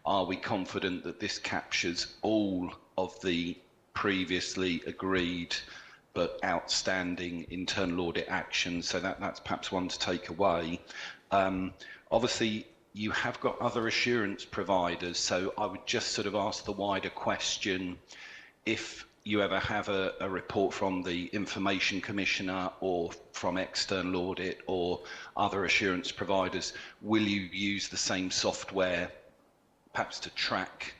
are we confident that this captures all of the previously agreed but outstanding internal audit actions? So that's perhaps one to take away. Obviously, you have got other assurance providers, so I would just sort of ask the wider question, if you ever have a report from the Information Commissioner or from external audit or other assurance providers, will you use the same software perhaps to track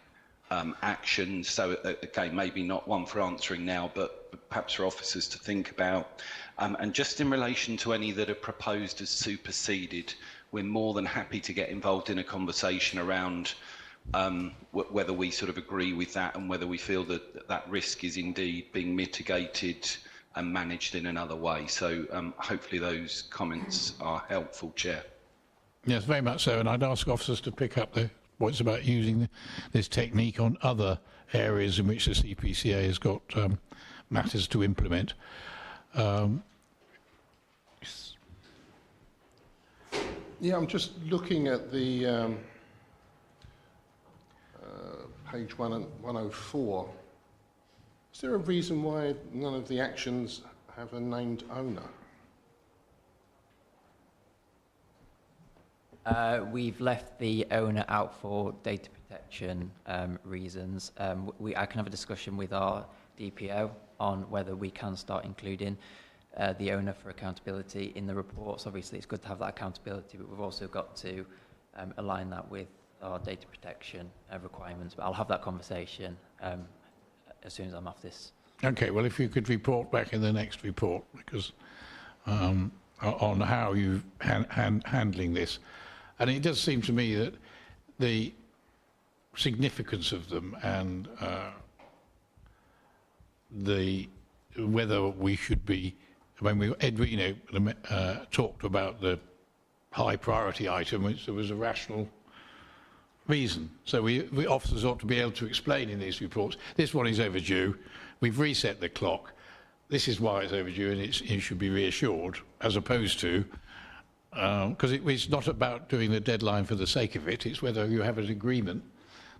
actions? So again, maybe not one for answering now, but perhaps for officers to think about. And just in relation to any that are proposed as superseded, we're more than happy to get involved in a conversation around whether we sort of agree with that and whether we feel that that risk is indeed being mitigated and managed in another way. So hopefully those comments are helpful, Chair. Yes, very much so. And I'd ask officers to pick up the points about using this technique on other areas in which the CPCA has got matters to implement. Yeah, I'm just looking at the page 104. Is there a reason why none of the actions have a named owner? We've left the owner out for data protection reasons. I can have a discussion with our DPO on whether we can start including the owner for accountability in the reports. Obviously, it's good to have that accountability, but we've also got to align that with our data protection requirements. But I'll have that conversation as soon as I'm off this. Okay, well, if you could report back in the next report, because on how you're handling this. And it does seem to me that the significance of them and whether we should be, when Edwina talked about the high priority item, which there was a rational reason. So we officers ought to be able to explain in these reports, this one is overdue, we've reset the clock, this is why it's overdue, and it should be reassured, as opposed to, because it's not about doing the deadline for the sake of it, it's whether you have an agreement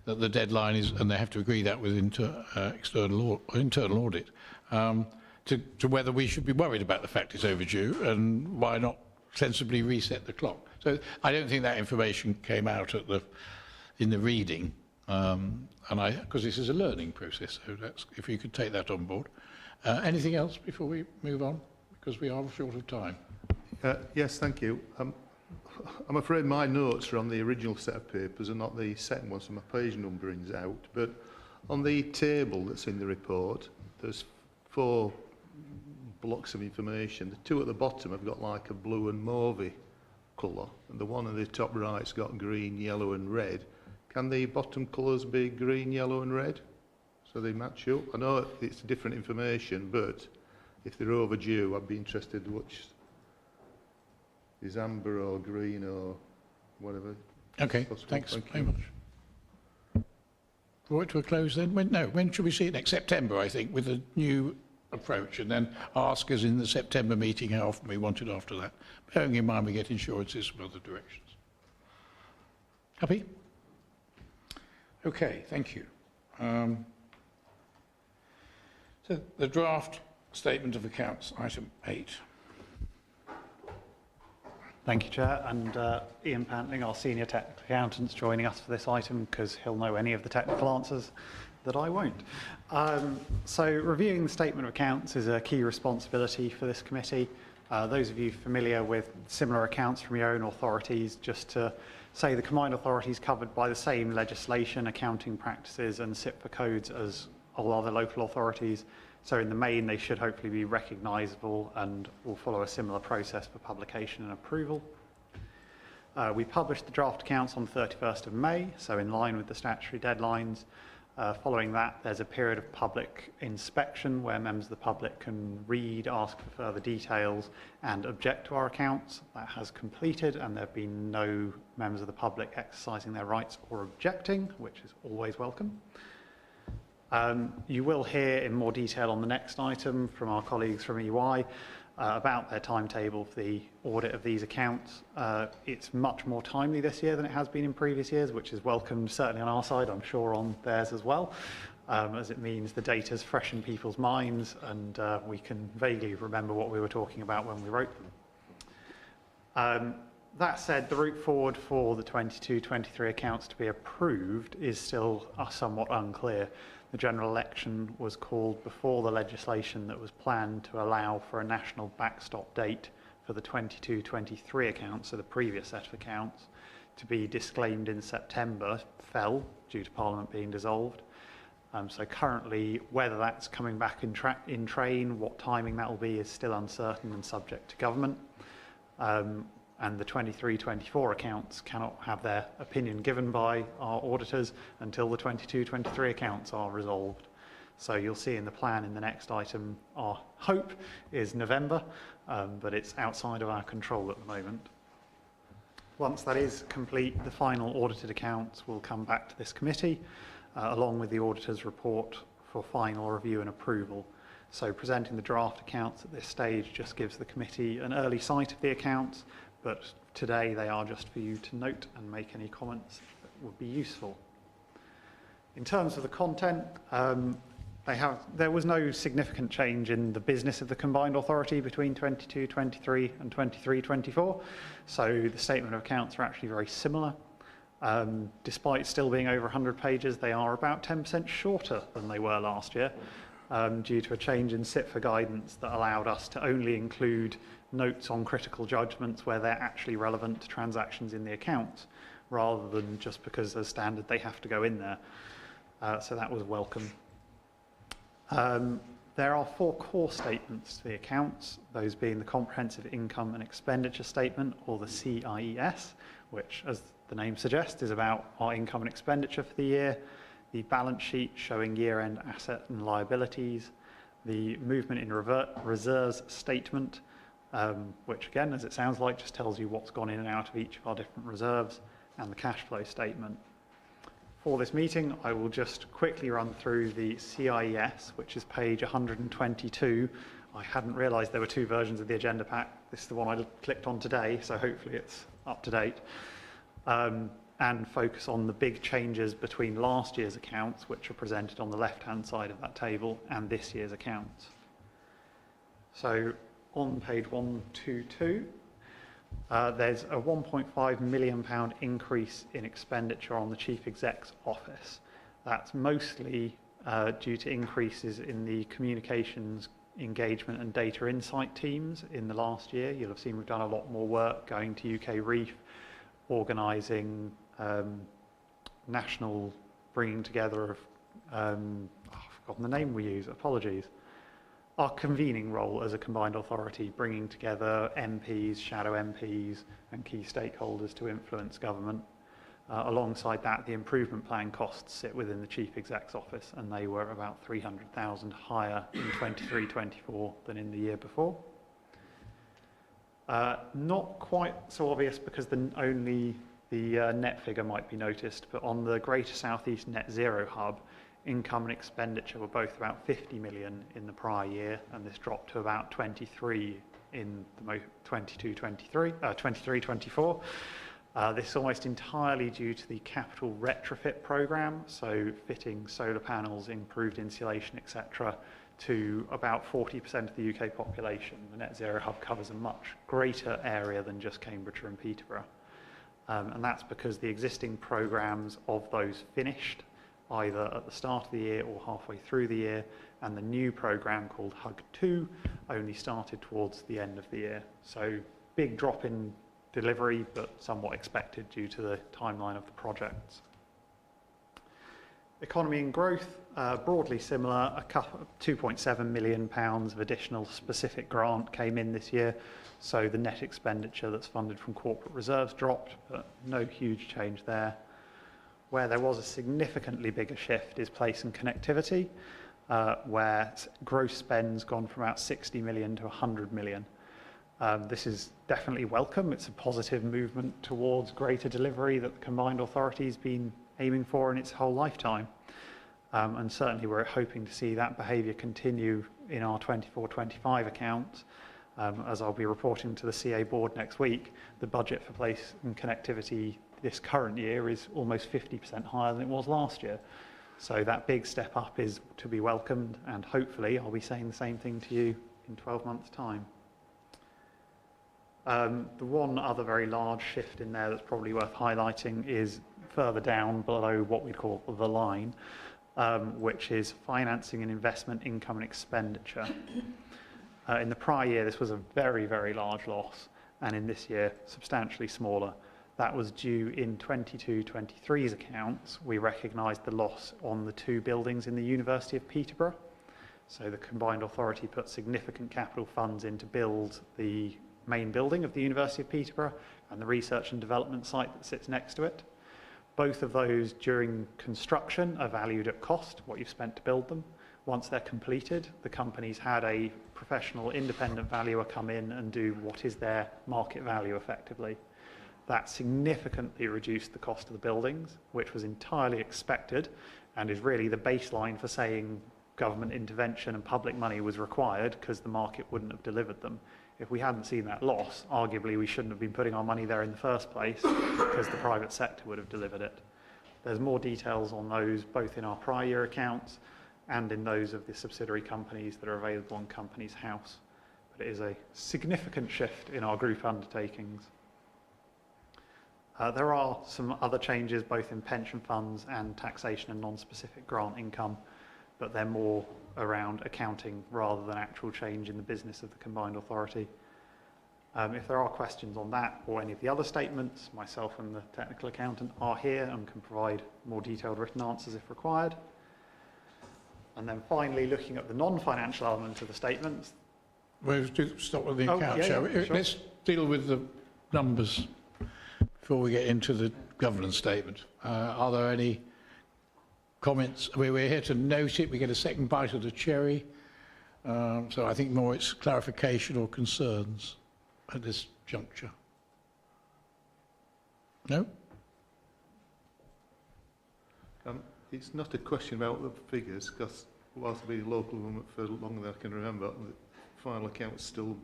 that the deadline is, and they have to agree that with internal audit, to whether we should be worried about the fact it's overdue, and why not sensibly reset the clock. So I don't think that information came out in the reading, because this is a learning process, so if you could take that on board. Anything else before we move on? Because we are short of time. Yes, thank you. I'm afraid my notes are on the original set of papers and not the second one, so my page numbering's out. But on the table that's in the report, there's 4 blocks of information. The 2 at the bottom have got like a blue and mauve colour, and the one at the top right's got green, yellow and red. Can the bottom colours be green, yellow and red, so they match up? I know it's different information, but if they're overdue, I'd be interested which is amber or green or whatever. Okay, thanks very much. Brought it to a close then? When should we see it next? September, I think, with a new approach, and then ask us in the September meeting how often we want it after that, bearing in mind we get insurances from other directions. Happy? Okay, thank you. So the draft statement of accounts, item 8. Thank you, Chair. And Ian Pantling, our Senior Technical Accountant, joining us for this item because he'll know any of the technical answers that I won't. So reviewing the Statement of Accounts is a key responsibility for this committee. Those of you familiar with similar accounts from your own authorities, just to say the combined authority is covered by the same legislation, accounting practices and SIPFA codes as all other local authorities. So in the main, they should hopefully be recognisable and will follow a similar process for publication and approval. We published the draft accounts on the 31st of May, so in line with the statutory deadlines. Following that, there's a period of public inspection where members of the public can read, ask for further details and object to our accounts. That has completed and there have been no members of the public exercising their rights or objecting, which is always welcome. You will hear in more detail on the next item from our colleagues from EY about their timetable for the audit of these accounts. It's much more timely this year than it has been in previous years, which is welcomed certainly on our side, I'm sure on theirs as well, as it means the data's fresh in people's minds and we can vaguely remember what we were talking about when we wrote them. That said, the route forward for the 22-23 accounts to be approved is still somewhat unclear. The general election was called before the legislation that was planned to allow for a national backstop date for the 22-23 accounts, so the previous set of accounts, to be disclaimed in September, fell due to Parliament being dissolved. So currently, whether that's coming back in train, what timing that will be is still uncertain and subject to government. And the 23-24 accounts cannot have their opinion given by our auditors until the 22-23 accounts are resolved. So you'll see in the plan in the next item, our hope is November, but it's outside of our control at the moment. Once that is complete, the final audited accounts will come back to this committee, along with the auditor's report for final review and approval. So presenting the draft accounts at this stage just gives the committee an early sight of the accounts, but today they are just for you to note and make any comments that would be useful. In terms of the content, there was no significant change in the business of the combined authority between 22-23 and 23-24, so the statement of accounts are actually very similar. Despite still being over 100 pages, they are about 10% shorter than they were last year, due to a change in SIPFA guidance that allowed us to only include notes on critical judgments where they're actually relevant to transactions in the accounts, rather than just because as standard they have to go in there. So that was welcome. There are 4 core statements to the accounts, those being the Comprehensive Income and Expenditure Statement, or the CIES, which, as the name suggests, is about our income and expenditure for the year, the balance sheet showing year-end asset and liabilities, the movement in reserves statement, which again, as it sounds like, just tells you what's gone in and out of each of our different reserves, and the cash flow statement. For this meeting, I will just quickly run through the CIES, which is page 122. I hadn't realised there were 2 versions of the agenda pack. This is the one I clicked on today, so hopefully it's up to date. And focus on the big changes between last year's accounts, which are presented on the left-hand side of that table, and this year's accounts. So on page 122, there's a £1.5 million increase in expenditure on the Chief Exec's office. That's mostly due to increases in the communications, engagement and data insight teams in the last year. You'll have seen we've done a lot more work going to UK Reef, organising national bringing together of, I've forgotten the name we use, apologies. Our convening role as a combined authority, bringing together MPs, shadow MPs and key stakeholders to influence government. Alongside that, the improvement plan costs sit within the Chief Exec's office, and they were about 300,000 higher in 23-24 than in the year before. Not quite so obvious because only the net figure might be noticed, but on the Greater South East Net Zero Hub, income and expenditure were both about 50 million in the prior year, and this dropped to about 23 in the 23-24. This is almost entirely due to the capital retrofit programme, so fitting solar panels, improved insulation, etc., to about 40% of the UK population. The Net Zero Hub covers a much greater area than just Cambridgeshire and Peterborough. And that's because the existing programmes of those finished either at the start of the year or halfway through the year, and the new programme called Hug 2 only started towards the end of the year. So big drop in delivery, but somewhat expected due to the timeline of the projects. Economy and growth, broadly similar. £2.7 million of additional specific grant came in this year, so the net expenditure that's funded from corporate reserves dropped, but no huge change there. Where there was a significantly bigger shift is place and connectivity, where gross spend's gone from about 60 million to 100 million. This is definitely welcome. It's a positive movement towards greater delivery that the Combined Authority's been aiming for in its whole lifetime. And certainly we're hoping to see that behaviour continue in our 24-25 accounts. As I'll be reporting to the CA board next week, the budget for place and connectivity this current year is almost 50% higher than it was last year. So that big step up is to be welcomed, and hopefully I'll be saying the same thing to you in 12 months' time. The one other very large shift in there that's probably worth highlighting is further down below what we'd call the line, which is financing and investment income and expenditure. In the prior year, this was a very, very large loss, and in this year, substantially smaller. That was due in 22-23's accounts. We recognised the loss on the 2 buildings in the University of Peterborough. So the Combined Authority put significant capital funds in to build the main building of the University of Peterborough and the research and development site that sits next to it. Both of those during construction are valued at cost, what you've spent to build them. Once they're completed, the company's had a professional independent valuer come in and do what is their market value effectively. That significantly reduced the cost of the buildings, which was entirely expected and is really the baseline for saying government intervention and public money was required because the market wouldn't have delivered them. If we hadn't seen that loss, arguably we shouldn't have been putting our money there in the first place because the private sector would have delivered it. There's more details on those both in our prior year accounts and in those of the subsidiary companies that are available on Companies House. But it is a significant shift in our group undertakings. There are some other changes both in pension funds and taxation and non-specific grant income, but they're more around accounting rather than actual change in the business of the Combined Authority. If there are questions on that or any of the other statements, myself and the technical accountant are here and can provide more detailed written answers if required. And then finally, looking at the non-financial element of the statements. We'll stop with the account, shall we? Sure. Let's deal with the numbers before we get into the governance statement. Are there any comments? We're here to note it. We get a second bite of the cherry. So I think more it's clarification or concerns at this juncture. No? It's not a question about the figures, because whilst I've been in local government for longer than I can remember, the final accounts still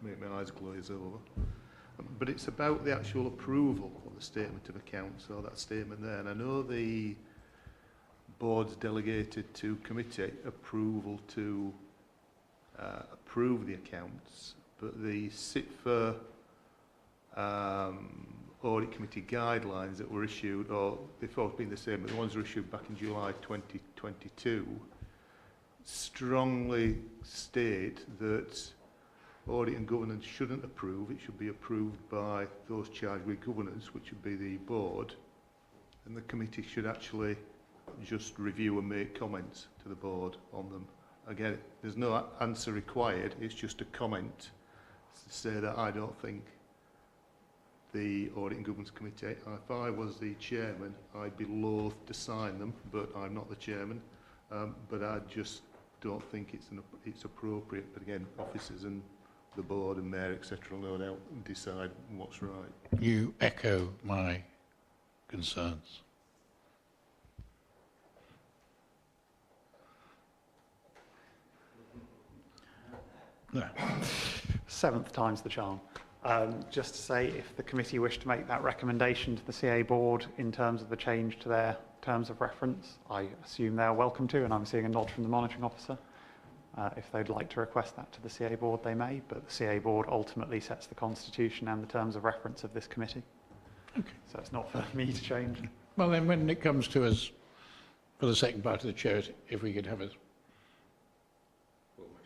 make my eyes glaze over. But it's about the actual approval of the statement of accounts, or that statement there. And I know the board's delegated to committee approval to approve the accounts, but the SITFA audit committee guidelines that were issued, or they've always been the same, but the ones that were issued back in July 2022, strongly state that audit and governance shouldn't approve. It should be approved by those charged with governance, which would be the board, and the committee should actually just review and make comments to the board on them. Again, there's no answer required, it's just a comment to say that I don't think the Audit and Governance Committee, if I was the chairman, I'd be loath to sign them, but I'm not the chairman. But I just don't think it's appropriate. But again, officers and the board and mayor, etc., no doubt decide what's right. You echo my concerns. No. 7th time's the charm. Just to say, if the committee wish to make that recommendation to the CA board in terms of the change to their terms of reference, I assume they are welcome to, and I'm seeing a nod from the monitoring officer. If they'd like to request that to the CA board, they may, but the CA board ultimately sets the constitution and the terms of reference of this committee. Okay. So it's not for me to change. Well, then when it comes to us for the second part of the chair, if we could have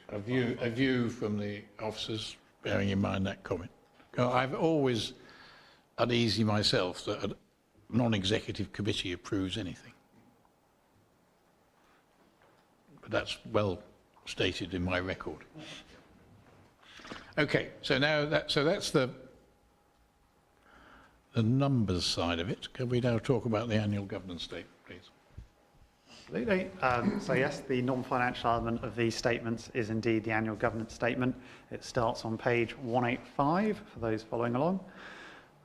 a view from the officers, bearing in mind that comment. I've always uneasy myself that a non-executive committee approves anything. But that's well stated in my record. Okay, so now that's the numbers side of it. Can we now talk about the annual governance statement, please? Absolutely. So yes, the non-financial element of these statements is indeed the annual governance statement. It starts on page 185 for those following along.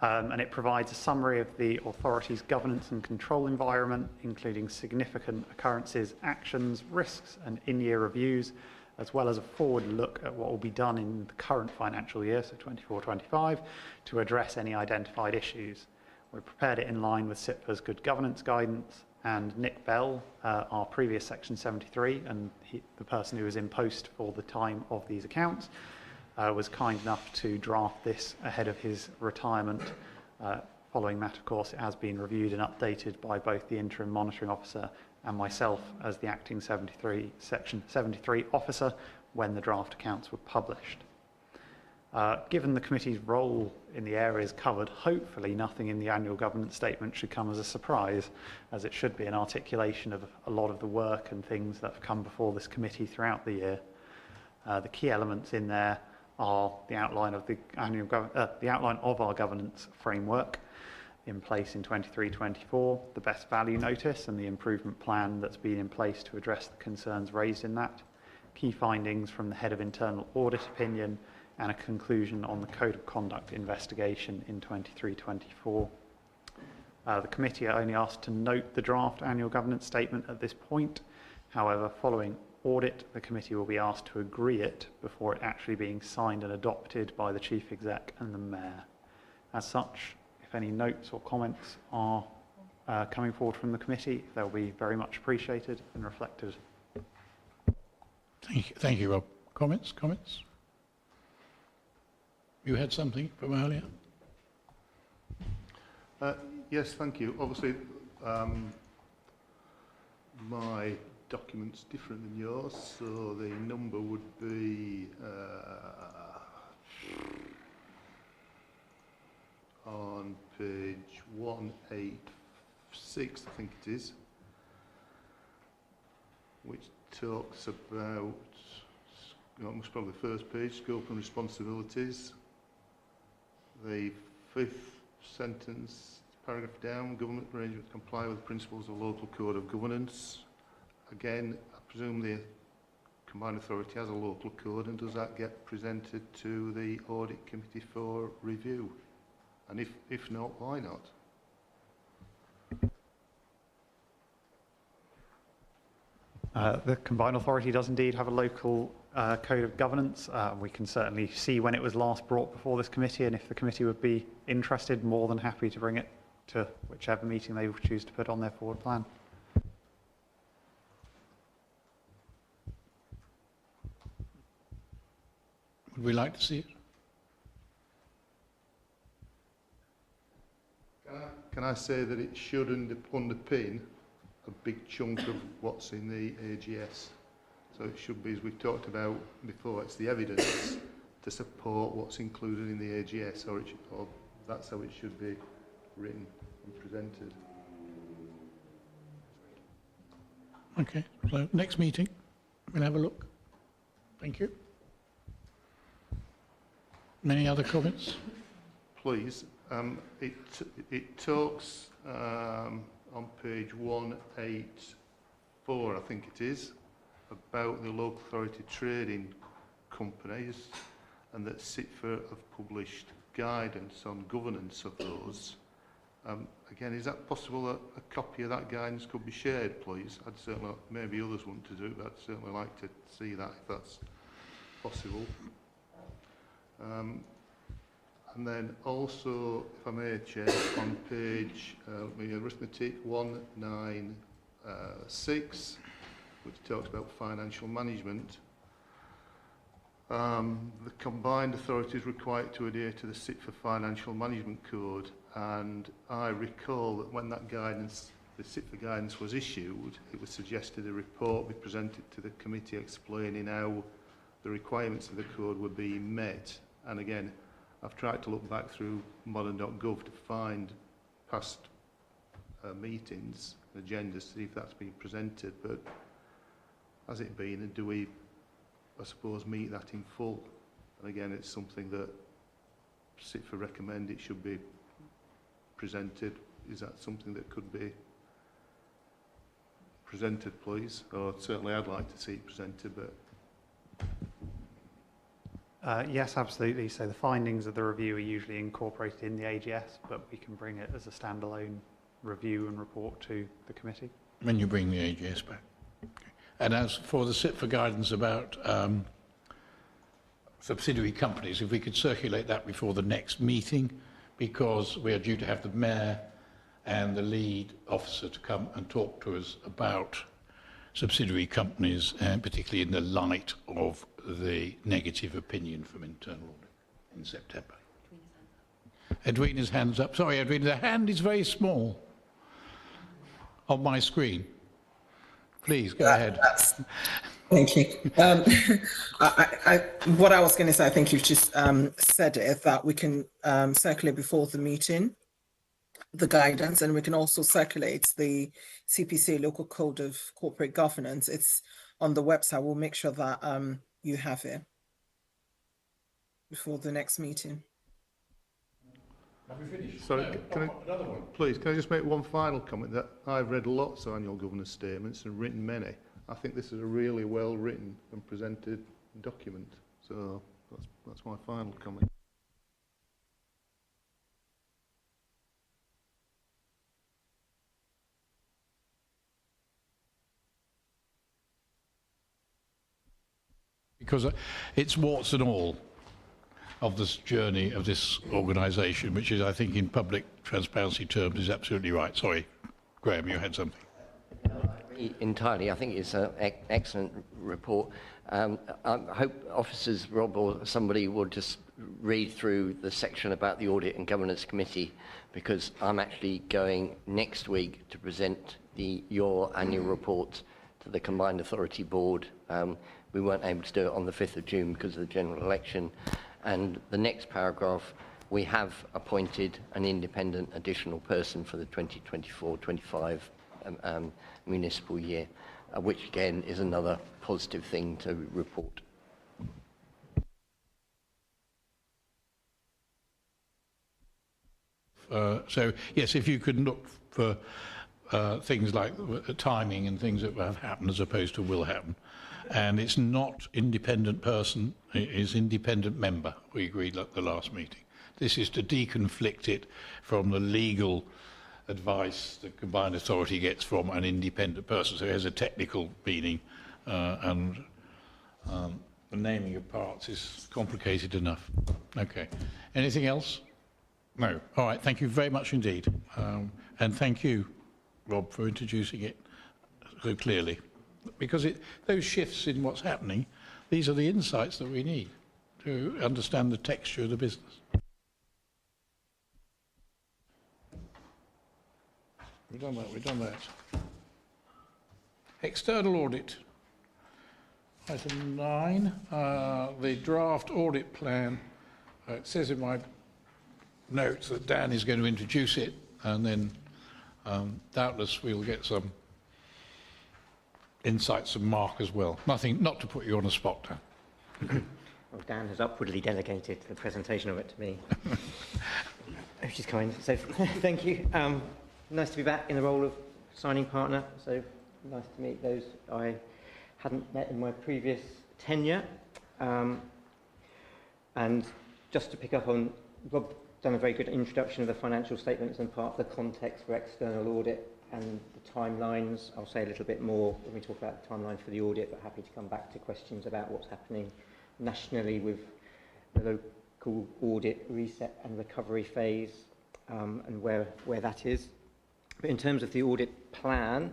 And it provides a summary of the authority's governance and control environment, including significant occurrences, actions, risks, and in-year reviews, as well as a forward look at what will be done in the current financial year, so 24-25, to address any identified issues. We've prepared it in line with SIPFA's good governance guidance, and Nick Bell, our previous Section 73, and the person who was in post for the time of these accounts, was kind enough to draft this ahead of his retirement. Following that, of course, it has been reviewed and updated by both the interim monitoring officer and myself as the acting Section 73 officer when the draft accounts were published. Given the committee's role in the areas covered, hopefully nothing in the annual governance statement should come as a surprise, as it should be an articulation of a lot of the work and things that have come before this committee throughout the year. The key elements in there are the outline of our governance framework in place in 23-24, the best value notice and the improvement plan that's been in place to address the concerns raised in that, key findings from the head of internal audit opinion, and a conclusion on the code of conduct investigation in 23-24. The committee are only asked to note the draft annual governance statement at this point. However, following audit, the committee will be asked to agree it before it actually being signed and adopted by the Chief Exec and the Mayor. As such, if any notes or comments are coming forward from the committee, they'll be very much appreciated and reflected. Thank you, Rob. Comments? You had something from earlier? Yes, thank you. Obviously, my document's different than yours, so the number would be on page 186, I think it is, which talks about, most probably the first page, scope and responsibilities. The fifth sentence, paragraph down, government arrangements comply with the principles of local code of governance. Again, I presume the combined authority has a local code, and does that get presented to the audit committee for review? And if not, why not? The combined authority does indeed have a local code of governance. We can certainly see when it was last brought before this committee, and if the committee would be interested, more than happy to bring it to whichever meeting they choose to put on their forward plan. Would we like to see it? Can I say that it should underpin a big chunk of what's in the AGS? So it should be, as we've talked about before, it's the evidence to support what's included in the AGS, or that's how it should be written and presented. Okay, so next meeting, we'll have a look. Thank you. Many other comments? Please. It talks on page 184, I think it is, about the local authority trading companies, and that SITFA have published guidance on governance of those. Again, is that possible that a copy of that guidance could be shared, please? I'd certainly, maybe others want to do it, but I'd certainly like to see that if that's possible. And then also, if I may, Chair, on page arithmetic 196, which talks about financial management, the combined authority is required to adhere to the SIT for Financial Management Code, and I recall that when that guidance, the SIT for guidance was issued, it was suggested a report be presented to the committee explaining how the requirements of the code were being met. And again, I've tried to look back through modern.gov to find past meetings, agendas, to see if that's been presented, but has it been, and do we, I suppose, meet that in full? And again, it's something that SITFA recommend it should be presented. Is that something that could be presented, please? Or certainly I'd like to see it presented, but... Yes, absolutely. So the findings of the review are usually incorporated in the AGS, but we can bring it as a standalone review and report to the committee. When you bring the AGS back. Okay. And as for the SIT for guidance about subsidiary companies, if we could circulate that before the next meeting, because we are due to have the mayor and the lead officer to come and talk to us about subsidiary companies, and particularly in the light of the negative opinion from internal audit in September. Edwina's hand's up. Sorry, Edwina, the hand is very small on my screen. Please, go ahead. Thank you. What I was going to say, I think you've just said it, that we can circulate before the meeting the guidance, and we can also circulate the CPC Local Code of Corporate Governance. It's on the website. We'll make sure that you have it before the next meeting. Have we finished? Sorry, No, can I, another one. Please, can I just make one final comment? That I've read lots of annual governance statements and written many. I think this is a really well written and presented document. So that's my final comment. Because it's warts and all of this journey of this organisation, which is, I think, in public transparency terms, is absolutely right. Sorry, Graham, you had something. Entirely. I think it's an excellent report. I hope officers, Rob or somebody, will just read through the section about the Audit and Governance Committee, because I'm actually going next week to present your annual report to the Combined Authority Board. We weren't able to do it on the 5th of June because of the general election. And the next paragraph, we have appointed an independent additional person for the 2024-25 municipal year, which again is another positive thing to report. So, yes, if you could look for things like timing and things that have happened as opposed to will happen. And it's not independent person, it is independent member, we agreed at the last meeting. This is to deconflict it from the legal advice the combined authority gets from an independent person. So it has a technical meaning, and the naming of parts is complicated enough. Okay. Anything else? No. All right. Thank you very much indeed. And thank you, Rob, for introducing it so clearly. Because those shifts in what's happening, these are the insights that we need to understand the texture of the business. We've done that. External audit. Item 9, the draft audit plan. It says in my notes that Dan is going to introduce it, and then doubtless we'll get some insights from Mark as well. Nothing, not to put you on the spot, Dan. Well, Dan has upwardly delegated the presentation of it to me, which is kind. So thank you. Nice to be back in the role of signing partner. So nice to meet those I hadn't met in my previous tenure. And just to pick up on, Rob done a very good introduction of the financial statements and part of the context for external audit and the timelines. I'll say a little bit more when we talk about the timeline for the audit, but happy to come back to questions about what's happening nationally with the called Audit, Reset and Recovery Phase, and where that is. But in terms of the audit plan,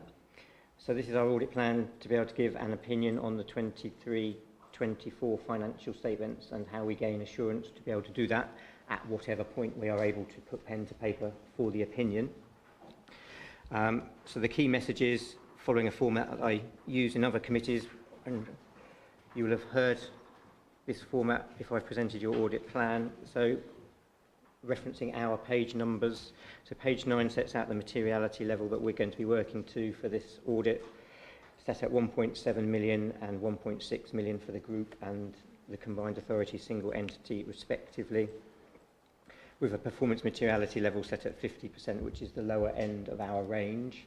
so this is our audit plan to be able to give an opinion on the 23-24 financial statements and how we gain assurance to be able to do that at whatever point we are able to put pen to paper for the opinion. So the key messages, following a format that I use in other committees, and you will have heard this format if I presented your audit plan. So referencing our page numbers. So page 9 sets out the materiality level that we're going to be working to for this audit, set at 1.7 million and 1.6 million for the group and the combined authority single entity respectively, with a performance materiality level set at 50%, which is the lower end of our range.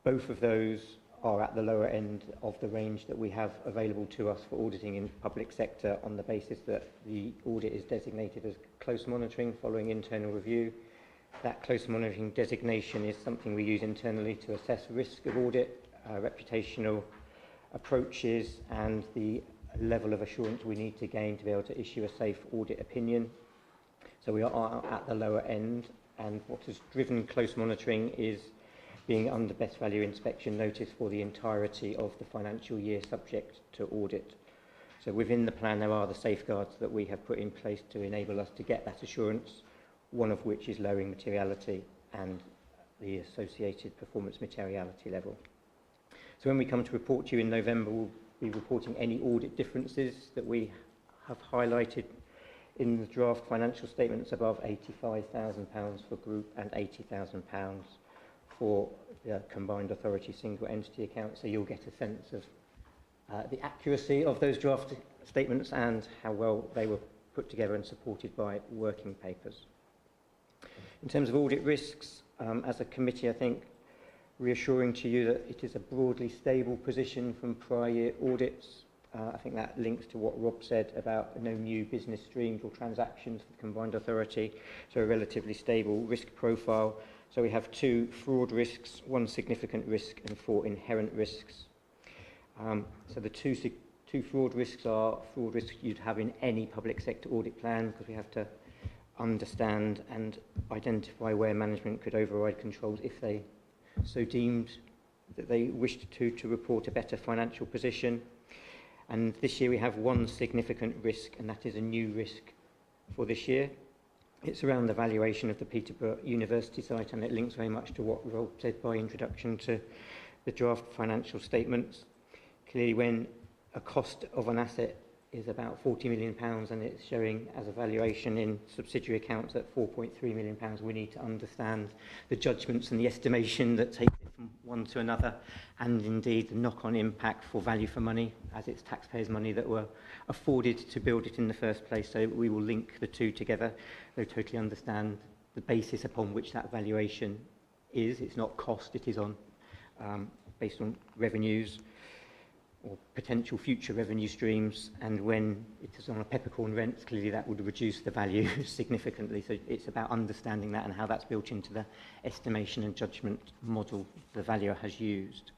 Both of those are at the lower end of the range that we have available to us for auditing in public sector on the basis that the audit is designated as close monitoring following internal review. That close monitoring designation is something we use internally to assess risk of audit, reputational approaches and the level of assurance we need to gain to be able to issue a safe audit opinion. So we are at the lower end, and what has driven close monitoring is being under best value inspection notice for the entirety of the financial year subject to audit. So within the plan there are the safeguards that we have put in place to enable us to get that assurance, one of which is lowering materiality and the associated performance materiality level. So when we come to report to you in November, we'll be reporting any audit differences that we have highlighted in the draft financial statements above £85,000 for group and £80,000 for the combined authority single entity account. So you'll get a sense of the accuracy of those draft statements and how well they were put together and supported by working papers. In terms of audit risks, as a committee, I think reassuring to you that it is a broadly stable position from prior year audits. I think that links to what Rob said about no new business streams or transactions for the combined authority, so a relatively stable risk profile. So we have 2 fraud risks, 1 significant risk and 4 inherent risks. So the two fraud risks are fraud risks you'd have in any public sector audit plan, because we have to understand and identify where management could override controls if they so deemed that they wished to report a better financial position. And this year we have 1 significant risk, and that is a new risk for this year. It's around the valuation of the Peterborough University site, and it links very much to what Rob said by introduction to the draft financial statements. Clearly, when a cost of an asset is about £40 million and it's showing as a valuation in subsidiary accounts at £4.3 million, we need to understand the judgments and the estimation that takes it from one to another, and indeed the knock-on impact for value for money, as it's taxpayers' money that were afforded to build it in the first place. So we will link the two together. They totally understand the basis upon which that valuation is. It's not cost, it is on based on revenues or potential future revenue streams, and when it is on a peppercorn rent, clearly that would reduce the value significantly. So it's about understanding that and how that's built into the estimation and judgment model the valuer has used.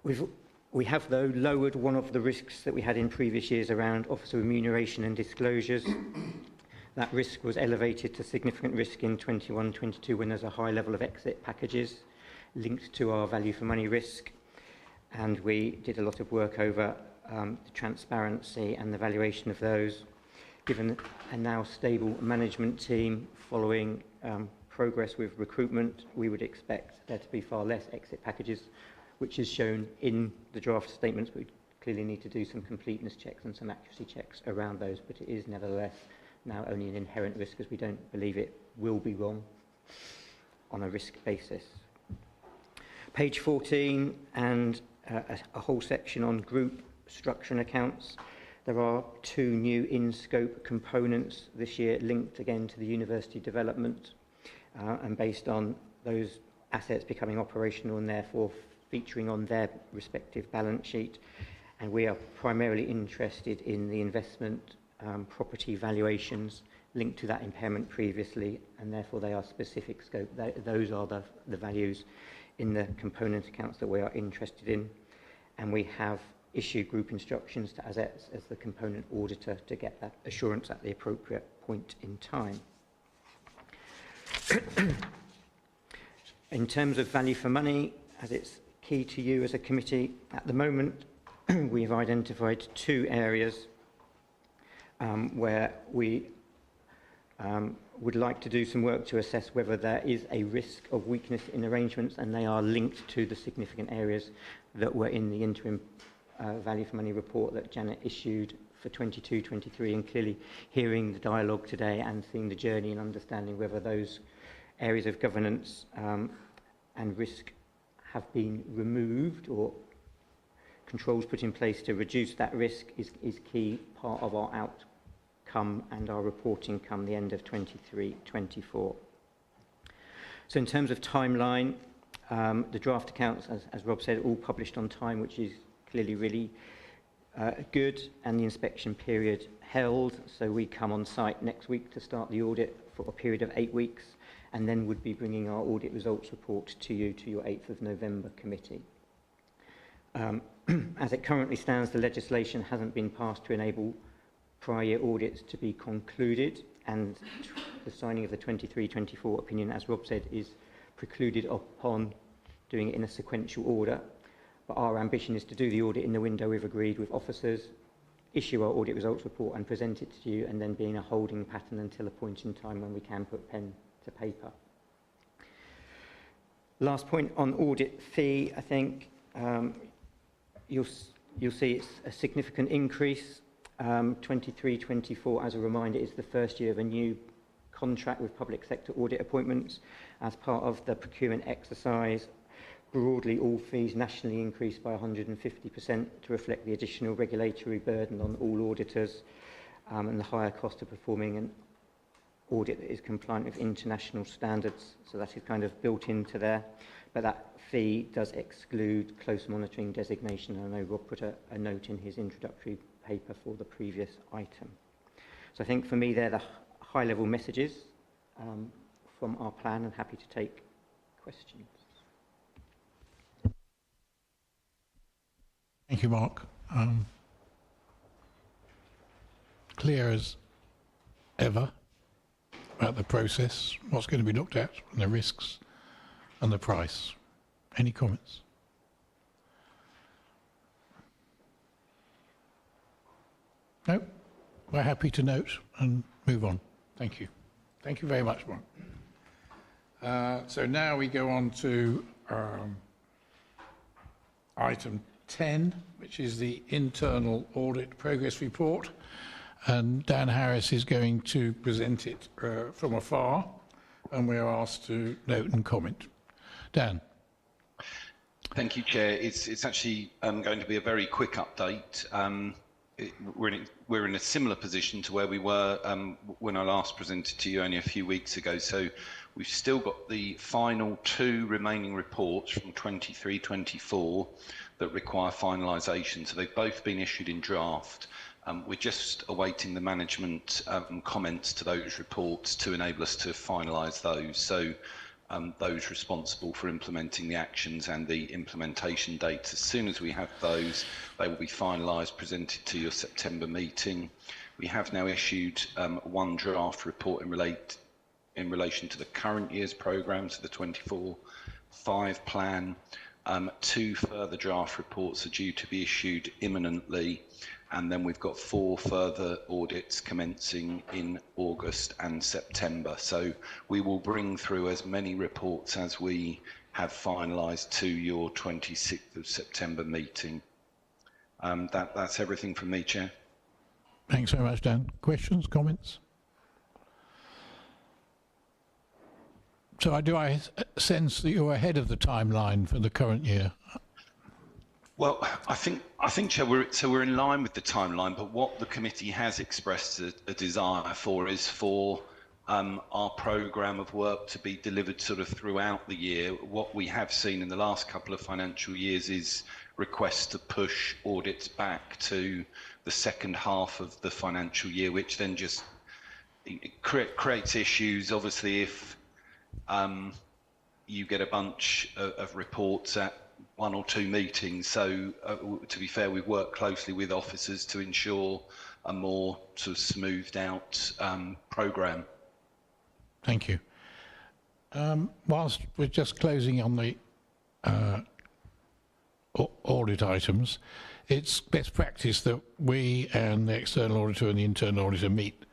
We have, though, lowered one of the risks that we had in previous years around officer remuneration and disclosures. That risk was elevated to significant risk in 21-22 when there's a high level of exit packages linked to our value for money risk, and we did a lot of work over the transparency and the valuation of those. Given a now stable management team following progress with recruitment, we would expect there to be far less exit packages, which is shown in the draft statements, but we clearly need to do some completeness checks and some accuracy checks around those, but it is nevertheless now only an inherent risk, as we don't believe it will be wrong on a risk basis. Page 14 and a whole section on group structure and accounts. There are 2 new in-scope components this year linked again to the university development and based on those assets becoming operational and therefore featuring on their respective balance sheet. And we are primarily interested in the investment property valuations linked to that impairment previously, and therefore they are specific scope. Those are the values in the component accounts that we are interested in. And we have issue group instructions to ASETS as the component auditor to get that assurance at the appropriate point in time. In terms of value for money, as it's key to you as a committee, at the moment we've identified 2 areas where we would like to do some work to assess whether there is a risk of weakness in arrangements, and they are linked to the significant areas that were in the interim value for money report that Janet issued for 22-23, and clearly hearing the dialogue today and seeing the journey and understanding whether those areas of governance and risk have been removed or controls put in place to reduce that risk is key part of our outcome and our reporting come the end of 23-24. So in terms of timeline, the draft accounts, as Rob said, all published on time, which is clearly really good, and the inspection period held. So we come on site next week to start the audit for a period of 8 weeks, and then would be bringing our audit results report to you, to your 8th of November committee. As it currently stands, the legislation hasn't been passed to enable prior year audits to be concluded, and the signing of the 23-24 opinion, as Rob said, is precluded upon doing it in a sequential order. But our ambition is to do the audit in the window we've agreed with officers, issue our audit results report and present it to you, and then be in a holding pattern until a point in time when we can put pen to paper. Last point on audit fee, I think you'll see it's a significant increase. 23-24, as a reminder, is the first year of a new contract with public sector audit appointments. As part of the procurement exercise, broadly all fees nationally increased by 150% to reflect the additional regulatory burden on all auditors and the higher cost of performing an audit that is compliant with international standards. So that is kind of built into there. But that fee does exclude close monitoring designation. I know Rob put a note in his introductory paper for the previous item. So I think for me they're the high-level messages from our plan, and happy to take questions. Thank you, Mark. Clear as ever about the process, what's going to be looked at, and the risks and the price. Any comments? No? We're happy to note and move on. Thank you. Thank you very much, Mark. So now we go on to item 10, which is the internal audit progress report. And Dan Harris is going to present it from afar, and we're asked to note and comment. Dan. Thank you, Chair. It's actually going to be a very quick update. We're in a similar position to where we were when I last presented to you only a few weeks ago. So we've still got the final 2 remaining reports from 23-24 that require finalisation. So they've both been issued in draft. We're just awaiting the management comments to those reports to enable us to finalise those. So those responsible for implementing the actions and the implementation dates, as soon as we have those, they will be finalised, presented to your September meeting. We have now issued 1 draft report in relation to the current year's programme, so the 24-5 plan. 2 further draft reports are due to be issued imminently, and then we've got 4 further audits commencing in August and September. So we will bring through as many reports as we have finalised to your 26th of September meeting. That's everything from me, Chair. Thanks very much, Dan. Questions, comments? So I sense that you're ahead of the timeline for the current year. Well, I think, Chair, we're in line with the timeline, but what the committee has expressed a desire for is for our programme of work to be delivered sort of throughout the year. What we have seen in the last couple of financial years is requests to push audits back to the second half of the financial year, which then just creates issues. Obviously, if you get a bunch of reports at 1 or 2 meetings. So to be fair, we've worked closely with officers to ensure a more sort of smoothed out programme. Thank you. Whilst we're just closing on the audit items, it's best practice that we and the external auditor and the internal auditor meet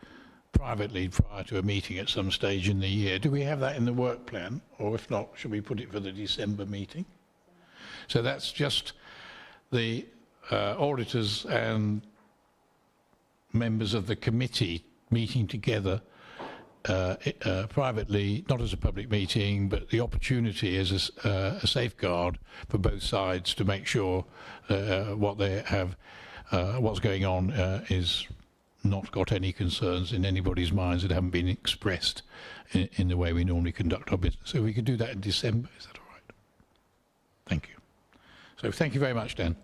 privately prior to a meeting at some stage in the year. Do we have that in the work plan? Or if not, should we put it for the December meeting? So that's just the auditors and members of the committee meeting together privately, not as a public meeting, but the opportunity as a safeguard for both sides to make sure what they have, what's going on is not got any concerns in anybody's minds that haven't been expressed in the way we normally conduct our business. So we could do that in December, is that all right? Thank you. So thank you very much, Dan.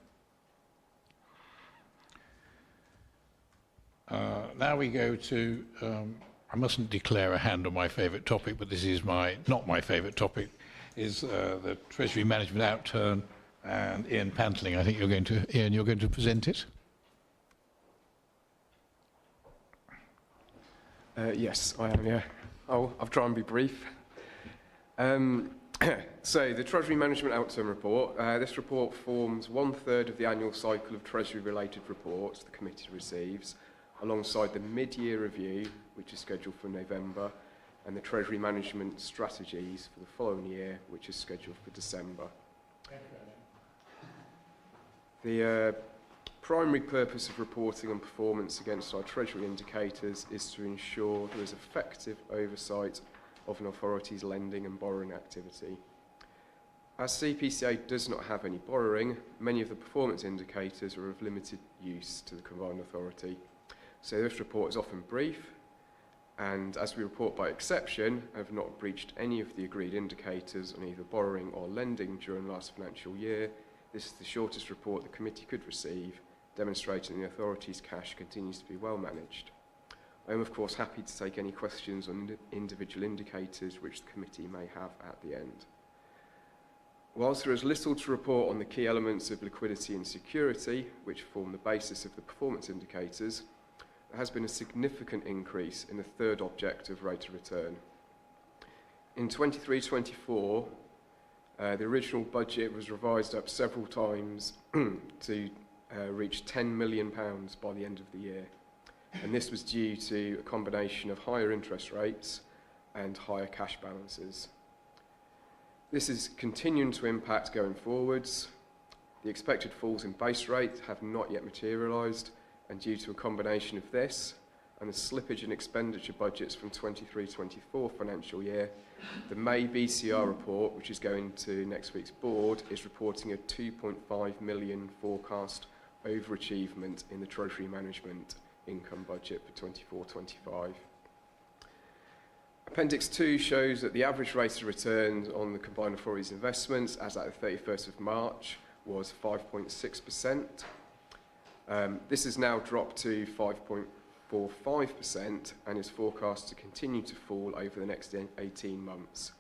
Now we go to, I mustn't declare a hand on my favourite topic, but this is not my favourite topic, is the Treasury Management Outturn and Ian Pantling. I think you're going to present it. Yes, I am, yeah. I'll try and be brief. So, the Treasury Management Outturn Report. This report forms 1/3 of the annual cycle of Treasury-related reports the committee receives, alongside the mid-year review, which is scheduled for November, and the Treasury Management Strategies for the following year, which is scheduled for December. The primary purpose of reporting on performance against our Treasury indicators is to ensure there is effective oversight of an authority's lending and borrowing activity. As CPCA does not have any borrowing, many of the performance indicators are of limited use to the combined authority. So this report is often brief, and as we report by exception, have not breached any of the agreed indicators on either borrowing or lending during the last financial year. This is the shortest report the committee could receive, demonstrating the authority's cash continues to be well managed. I am of course happy to take any questions on individual indicators which the committee may have at the end. Whilst there is little to report on the key elements of liquidity and security, which form the basis of the performance indicators, there has been a significant increase in the third object of rate of return. In 23-24, the original budget was revised up several times to reach £10 million by the end of the year. And this was due to a combination of higher interest rates and higher cash balances. This is continuing to impact going forwards. The expected falls in base rate have not yet materialised, and due to a combination of this and the slippage in expenditure budgets from 23-24 financial year, the May BCR report, which is going to next week's board, is reporting a 2.5 million forecast overachievement in the Treasury Management income budget for 24-25. Appendix 2 shows that the average rate of return on the combined authorities investments as at the 31st of March was 5.6%. This has now dropped to 5.45% and is forecast to continue to fall over the next 18 months.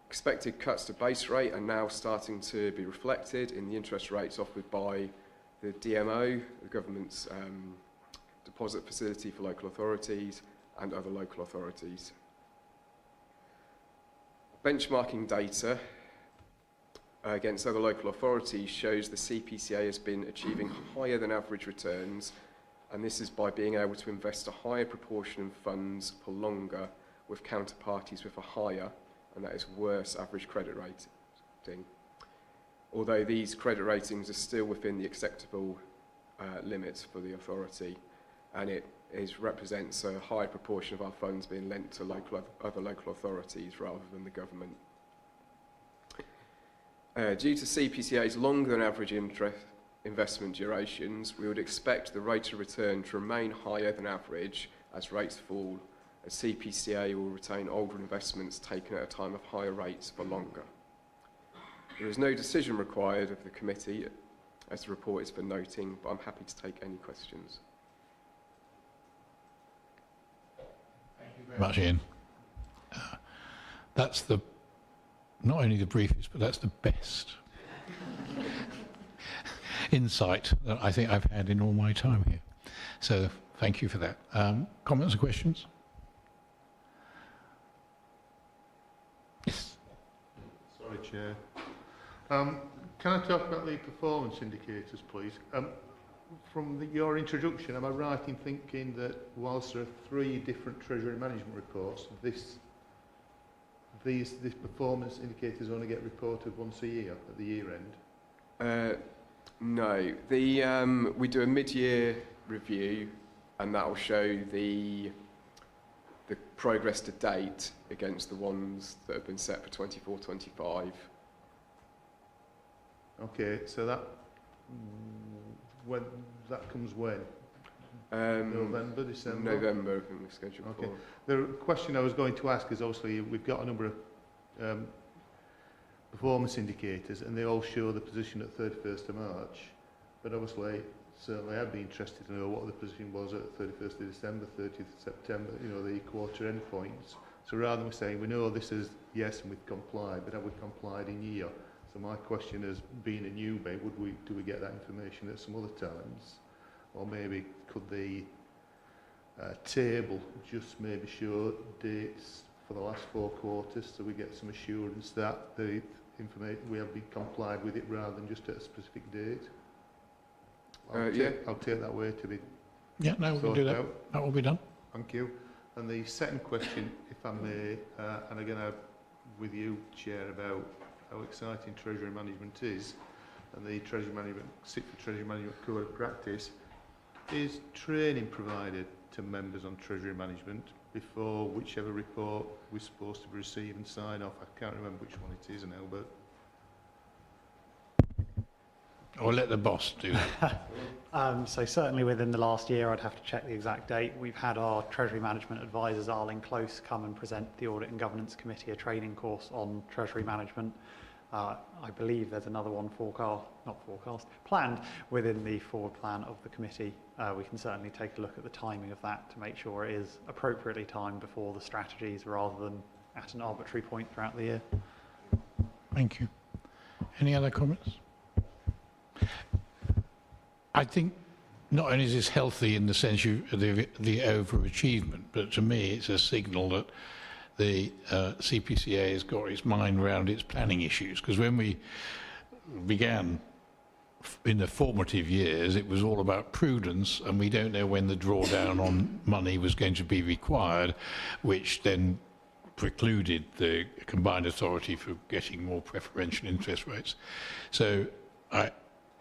Expected cuts to base rate are now starting to be reflected in the interest rates offered by the DMO, the government's deposit facility for local authorities, and other local authorities. Benchmarking data against other local authorities shows the CPCA has been achieving higher than average returns, and this is by being able to invest a higher proportion of funds for longer with counterparties with a higher, and that is worse, average credit rating. Although these credit ratings are still within the acceptable limits for the authority, and it represents a high proportion of our funds being lent to other local authorities rather than the government. Due to CPCA's longer than average investment durations, we would expect the rate of return to remain higher than average as rates fall, as CPCA will retain older investments taken at a time of higher rates for longer. There is no decision required of the committee, as the report is for noting, but I'm happy to take any questions. Much, Ian. That's not only the briefest, but that's the best insight that I think I've had in all my time here. So thank you for that. Comments or questions? Yes. Sorry, Chair. Can I talk about the performance indicators, please? From your introduction, am I right in thinking that whilst there are 3 different Treasury management reports, these performance indicators only get reported once a year at the year end? No. We do a mid-year review, and that will show the progress to date against the ones that have been set for 24-25. Okay, so that comes when? November, December? November, I think we're scheduled okay. for. The question I was going to ask is obviously we've got a number of performance indicators and they all show the position at 31st of March, but obviously certainly I'd be interested to know what the position was at 31st of December, 30th of September, you know, the quarter end points. So rather than saying we know this is yes and we've complied, but have we complied in year? So my question is, being a newbie, do we get that information at some other times? Or maybe could the table just maybe show dates for the last 4 quarters so we get some assurance that the information we have been complied with it rather than just at a specific date? I'll take that way to be. Yeah, no, we can do that. That will be done. Thank you. And the second question, if I may, and again with you, Chair, about how exciting Treasury management is, and the Treasury Management, Treasury Management Code of Practice, is training provided to members on Treasury Management before whichever report we're supposed to receive and sign off? I can't remember which one it is now, but... Or let the boss do that. So certainly within the last year, I'd have to check the exact date. We've had our Treasury Management advisors, Arlene Close, come and present the Audit and Governance Committee a training course on Treasury Management. I believe there's another one planned within the forward plan of the committee. We can certainly take a look at the timing of that to make sure it is appropriately timed before the strategies rather than at an arbitrary point throughout the year. Thank you. Any other comments? I think not only is this healthy in the sense of the overachievement, but to me it's a signal that the CPCA has got its mind around its planning issues. Because when we began in the formative years, it was all about prudence, and we don't know when the drawdown on money was going to be required, which then precluded the combined authority from getting more preferential interest rates. So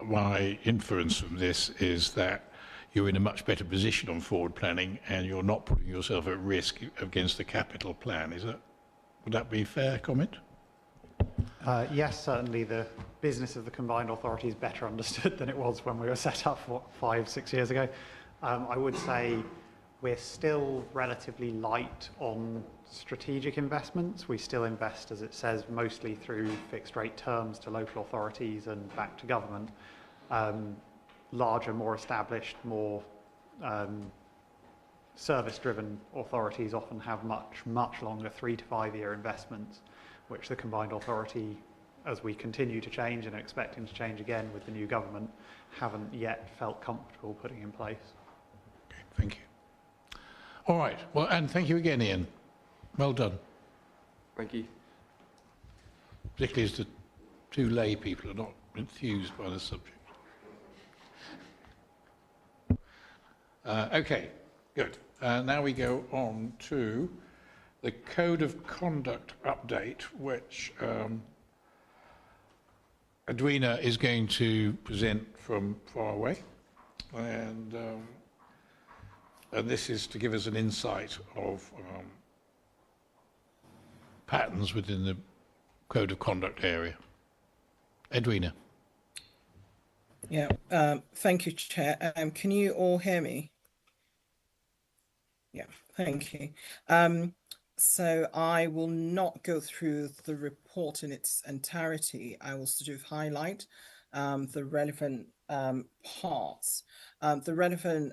my inference from this is that you're in a much better position on forward planning and you're not putting yourself at risk against the capital plan. Would that be a fair comment? Yes, certainly the business of the combined authority is better understood than it was when we were set up 5-6 years ago. I would say we're still relatively light on strategic investments. We still invest, as it says, mostly through fixed rate terms to local authorities and back to government. Larger, more established, more service-driven authorities often have much longer 3 to 5 year investments, which the combined authority, as we continue to change and are expecting to change again with the new government, haven't yet felt comfortable putting in place. Okay, thank you. All right, well, and thank you again, Ian. Well done. Thank you. Particularly as the 2 lay people are not enthused by the subject. Okay, good. Now we go on to the Code of Conduct update, which Edwina is going to present from far away. And this is to give us an insight of patterns within the Code of Conduct area. Edwina. Yeah, thank you, Chair. Can you all hear me? Yeah, thank you. So I will not go through the report in its entirety. I will sort of highlight the relevant parts. The relevant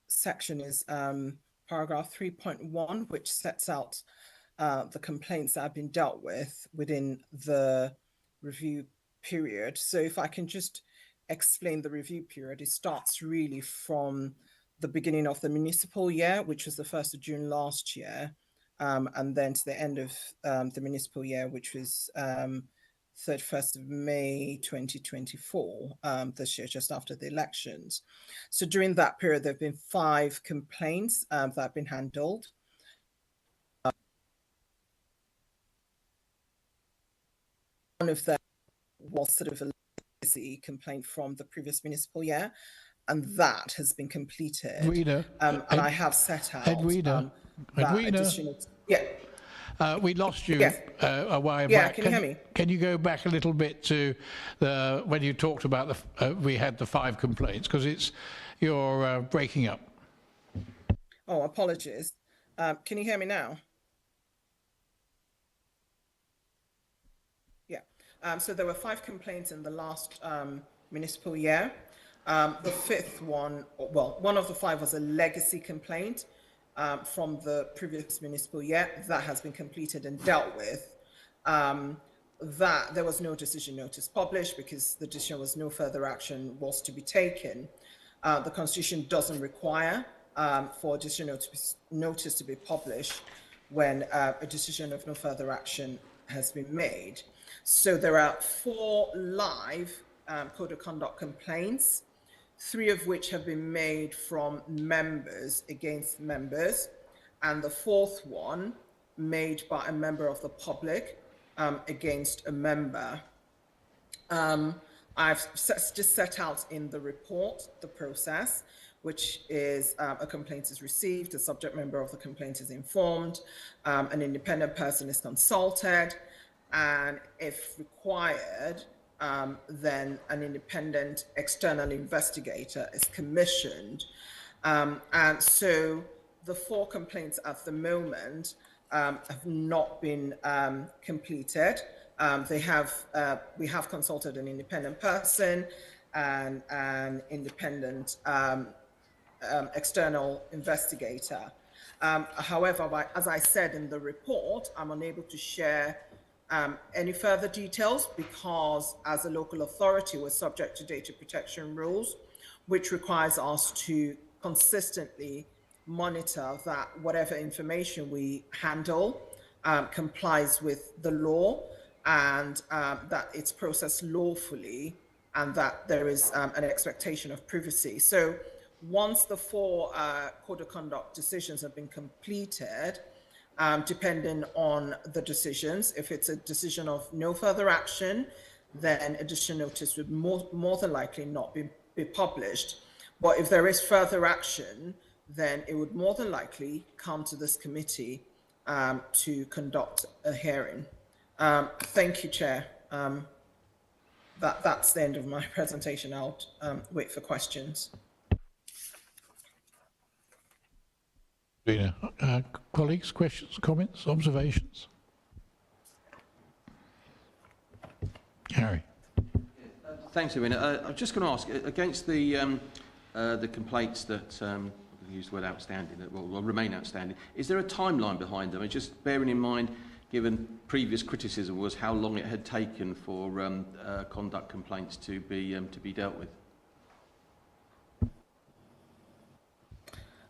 section is paragraph 3.1, which sets out the complaints that have been dealt with within the review period. So if I can just explain the review period, it starts really from the beginning of the municipal year, which was the 1st of June last year, and then to the end of the municipal year, which was 31st of May 2024, this year, just after the elections. So during that period, there have been 5 complaints that have been handled. One of them was sort of a legacy complaint from the previous municipal year, and that has been completed. Edwina, and I have set out Edwina, additional. Yeah. We lost you Yes. a while Yeah, back. can you hear me? Can you go back a little bit to when you talked about we had the 5 complaints, because you're breaking up. Oh, apologies. Can you hear me now? Yeah. So there were 5 complaints in the last municipal year. The 5th one, well, one of the 5 was a legacy complaint from the previous municipal year. That has been completed and dealt with. That there was no decision notice published because the decision was no further action was to be taken. The Constitution doesn't require for a decision notice to be published when a decision of no further action has been made. So there are 4 live code of conduct complaints, 3 of which have been made from members against members, and the 4th one made by a member of the public against a member. I've just set out in the report the process, which is a complaint is received, the subject member of the complaint is informed, an independent person is consulted, and if required, then an independent external investigator is commissioned. And so the 4 complaints at the moment have not been completed. We have consulted an independent person and an independent external investigator. However, as I said in the report, I'm unable to share any further details because as a local authority, we're subject to data protection rules, which requires us to consistently monitor that whatever information we handle complies with the law and that it's processed lawfully and that there is an expectation of privacy. So once the 4 code of conduct decisions have been completed, depending on the decisions, if it's a decision of no further action, then additional notice would more than likely not be published. But if there is further action, then it would more than likely come to this committee to conduct a hearing. Thank you, Chair. That's the end of my presentation. I'll wait for questions. Colleagues, questions, comments, observations? Harry. Thanks, Edwina. I'm just going to ask, against the complaints that I'll use the word outstanding, that will remain outstanding, is there a timeline behind them? And just bearing in mind, given previous criticism was how long it had taken for conduct complaints to be dealt with.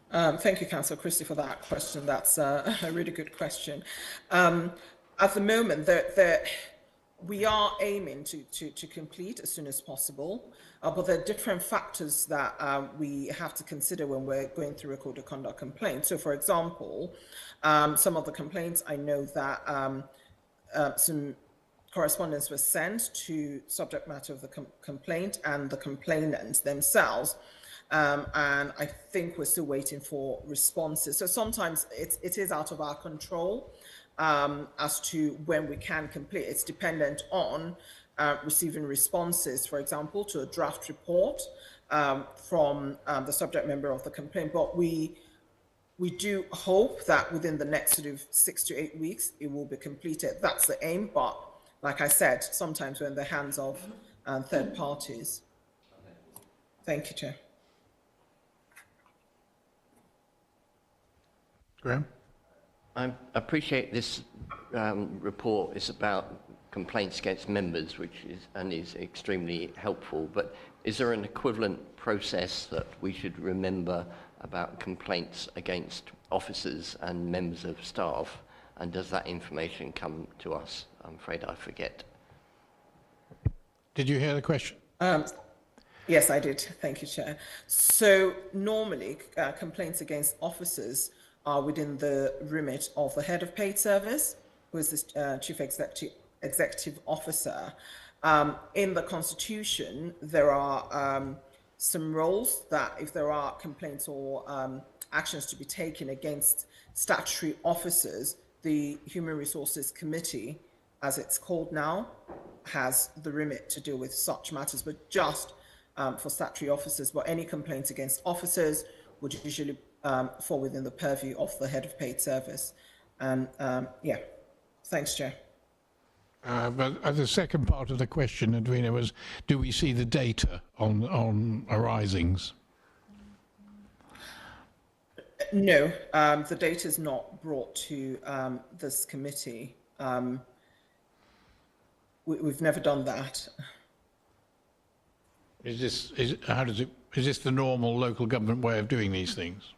Thank you, Councillor Christie, for that question. That's a really good question. At the moment, we are aiming to complete as soon as possible, but there are different factors that we have to consider when we're going through a code of conduct complaint. So, for example, some of the complaints, I know that some correspondence was sent to subject matter of the complaint and the complainants themselves. And I think we're still waiting for responses. So sometimes it is out of our control as to when we can complete. It's dependent on receiving responses, for example, to a draft report from the subject member of the complaint. But we do hope that within the next sort of 6 to 8 weeks, it will be completed. That's the aim. But like I said, sometimes we're in the hands of third parties. Thank you, Chair. Graham? I appreciate this report is about complaints against members, which is extremely helpful. But is there an equivalent process that we should remember about complaints against officers and members of staff? And does that information come to us? I'm afraid I forget. Did you hear the question? Yes, I did. Thank you, Chair. So normally complaints against officers are within the remit of the head of paid service, who is the chief executive officer. In the Constitution, there are some roles that if there are complaints or actions to be taken against statutory officers, the Human Resources Committee, as it's called now, has the remit to deal with such matters, but just for statutory officers. But any complaints against officers would usually fall within the purview of the head of paid service. And yeah, thanks, Chair. But the second part of the question, Edwina, was, do we see the data on arisings? No, the data is not brought to this committee. We've never done that. Is this the normal local government way of doing these things?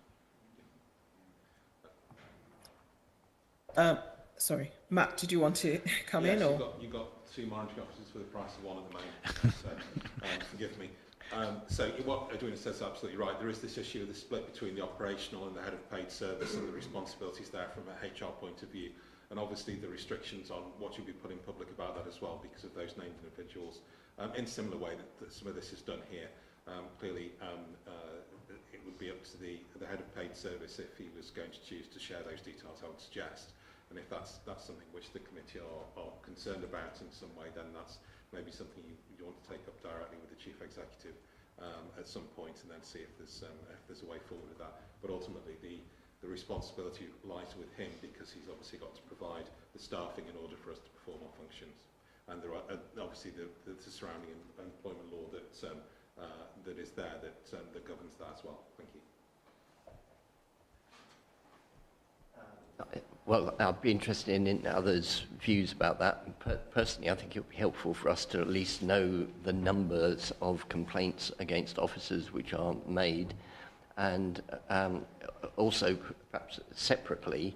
Sorry, Matt, did you want to come in? Or You've got two monitoring officers for the price of one at the moment, so forgive me. So what Edwina says is absolutely right. There is this issue of the split between the operational and the head of paid service and the responsibilities there from an HR point of view. And obviously the restrictions on what you'll be putting public about that as well because of those named individuals. In a similar way that some of this is done here. Clearly, it would be up to the head of paid service if he was going to choose to share those details, I would suggest. And if that's something which the committee are concerned about in some way, then that's maybe something you want to take up directly with the chief executive at some point, and then see if there's a way forward with that. But ultimately, the responsibility lies with him because he's obviously got to provide the staffing in order for us to perform our functions. And there are obviously the surrounding employment law that is there that governs that as well. Thank you. Well, I'd be interested in others' views about that. Personally, I think it would be helpful for us to at least know the numbers of complaints against officers which are made, and also, perhaps separately,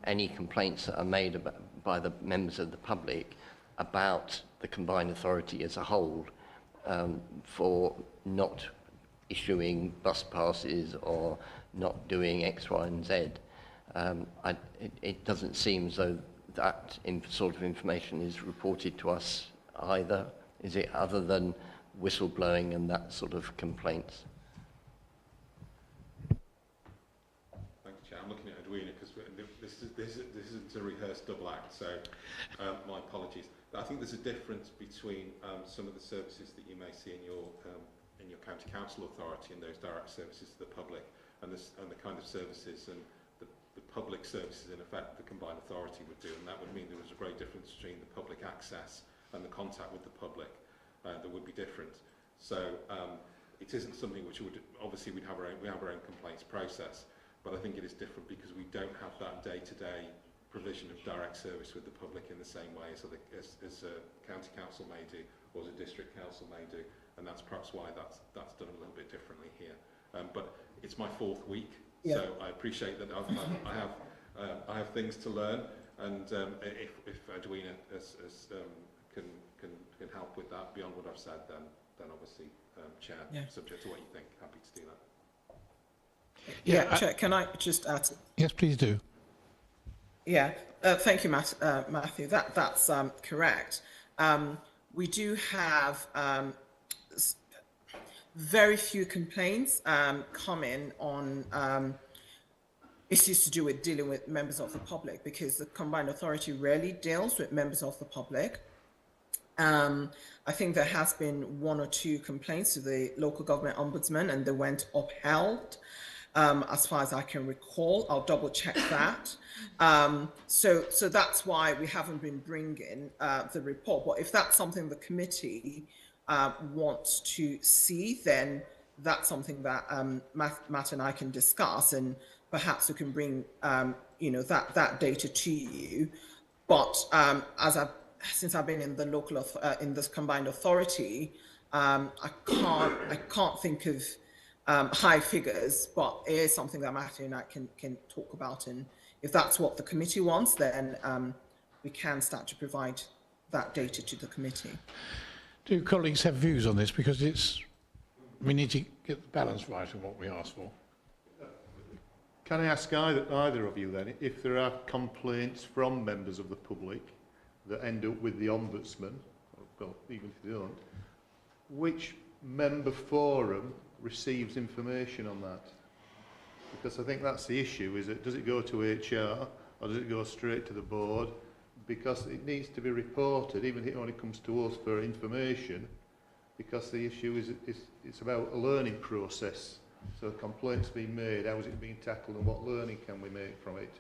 any complaints that are made by the members of the public about the combined authority as a whole for not issuing bus passes or not doing X, Y, and Z. It doesn't seem as though that sort of information is reported to us either. Is it, other than whistleblowing and that sort of complaints? Thank you, Chair. I'm looking at Edwina because this isn't a rehearsed double act, so my apologies. But I think there's a difference between some of the services that you may see in your county council authority and those direct services to the public, and the kind of services and the public services, in effect, the combined authority would do, and that would mean there was a great difference between the public access and the contact with the public that would be different. So it isn't something which would, obviously we have our own complaints process, but I think it is different because we don't have that day-to-day provision of direct service with the public in the same way as a county council may do or as a district council may do, and that's perhaps why that's done a little bit differently here. But it's my fourth week. Yeah. So I appreciate that I have things to learn, and if Edwina can help with that beyond what I've said, then obviously, Chair, subject to what you think, happy to do that. Yeah, Chair, can I just add? Yes, please do. Yeah, thank you, Matthew. That's correct. We do have very few complaints come in on issues to do with dealing with members of the public, because the combined authority rarely deals with members of the public. I think there has been one or two complaints to the local government ombudsman, and they went upheld. As far as I can recall, I'll double check that. So that's why we haven't been bringing the report. But if that's something the committee wants to see, then that's something that Matt and I can discuss, and perhaps we can bring that data to you. But as I've since I've been in the local in this combined authority, I can't think of high figures, but it is something that Matthew and I can talk about. And if that's what the committee wants, then we can start to provide that data to the committee. Do colleagues have views on this? Because we need to get the balance right of what we ask for. Can I ask either of you then, if there are complaints from members of the public that end up with the Ombudsman, well, even if they don't, which member forum receives information on that? Because I think that's the issue, is it, does it go to HR or does it go straight to the board? Because it needs to be reported, even if it only comes to us for information, because the issue is it's about a learning process. So complaints being made, how is it being tackled and what learning can we make from it?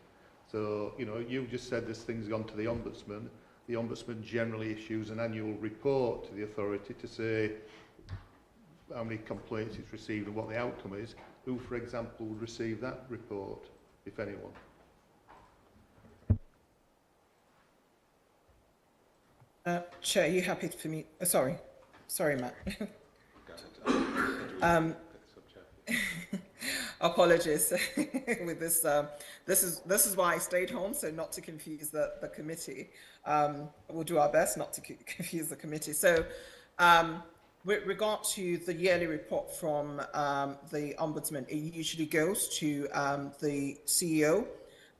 So, you know, you've just said this thing's gone to the Ombudsman. The Ombudsman generally issues an annual report to the authority to say how many complaints it's received and what the outcome is. Who, for example, would receive that report, if anyone? Chair, are you happy for me? Sorry, Matt. Apologies with this. This is why I stayed home, so not to confuse the committee. We'll do our best not to confuse the committee. So, with regard to the yearly report from the Ombudsman, it usually goes to the CEO.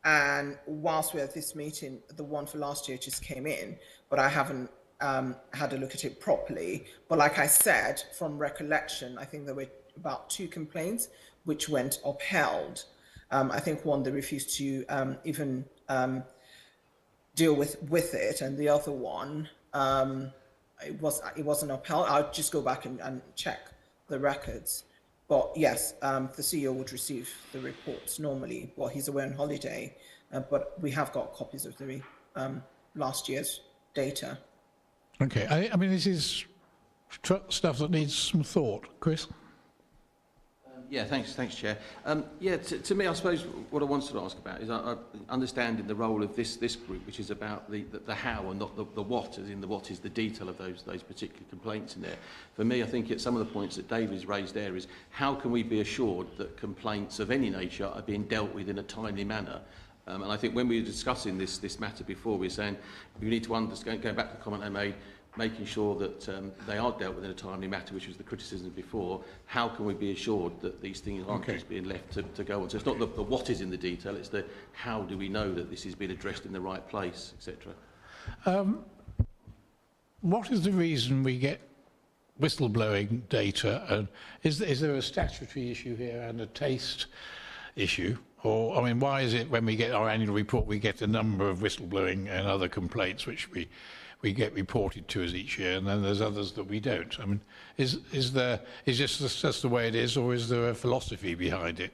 And whilst we're at this meeting, the one for last year just came in, but I haven't had a look at it properly. But like I said, from recollection, I think there were about 2 complaints which went upheld. I think one, they refused to even deal with it, and the other one, it wasn't upheld. I'll just go back and check the records. But yes, the CEO would receive the reports normally. Well, he's away on holiday, but we have got copies of the last year's data. Okay, I mean, this is stuff that needs some thought. Chris? Yeah, thanks, Chair. To me, I suppose what I wanted to ask about is understanding the role of this group, which is about the how and not the what, as in the what is the detail of those particular complaints in there. For me, I think some of the points that David's raised there is how can we be assured that complaints of any nature are being dealt with in a timely manner. And I think when we were discussing this matter before, we were saying we need to understand, going back to the comment I made, making sure that they are dealt with in a timely matter, which was the criticism before. How can we be assured that these things aren't just being left to go on? So it's not the what is in the detail, it's the how do we know that this is being addressed in the right place, etc. What is the reason we get whistleblowing data? And is there a statutory issue here and a taste issue? Or, I mean, why is it when we get our annual report, we get a number of whistleblowing and other complaints which we get reported to us each year, and then there's others that we don't? I mean, is this just the way it is, or is there a philosophy behind it?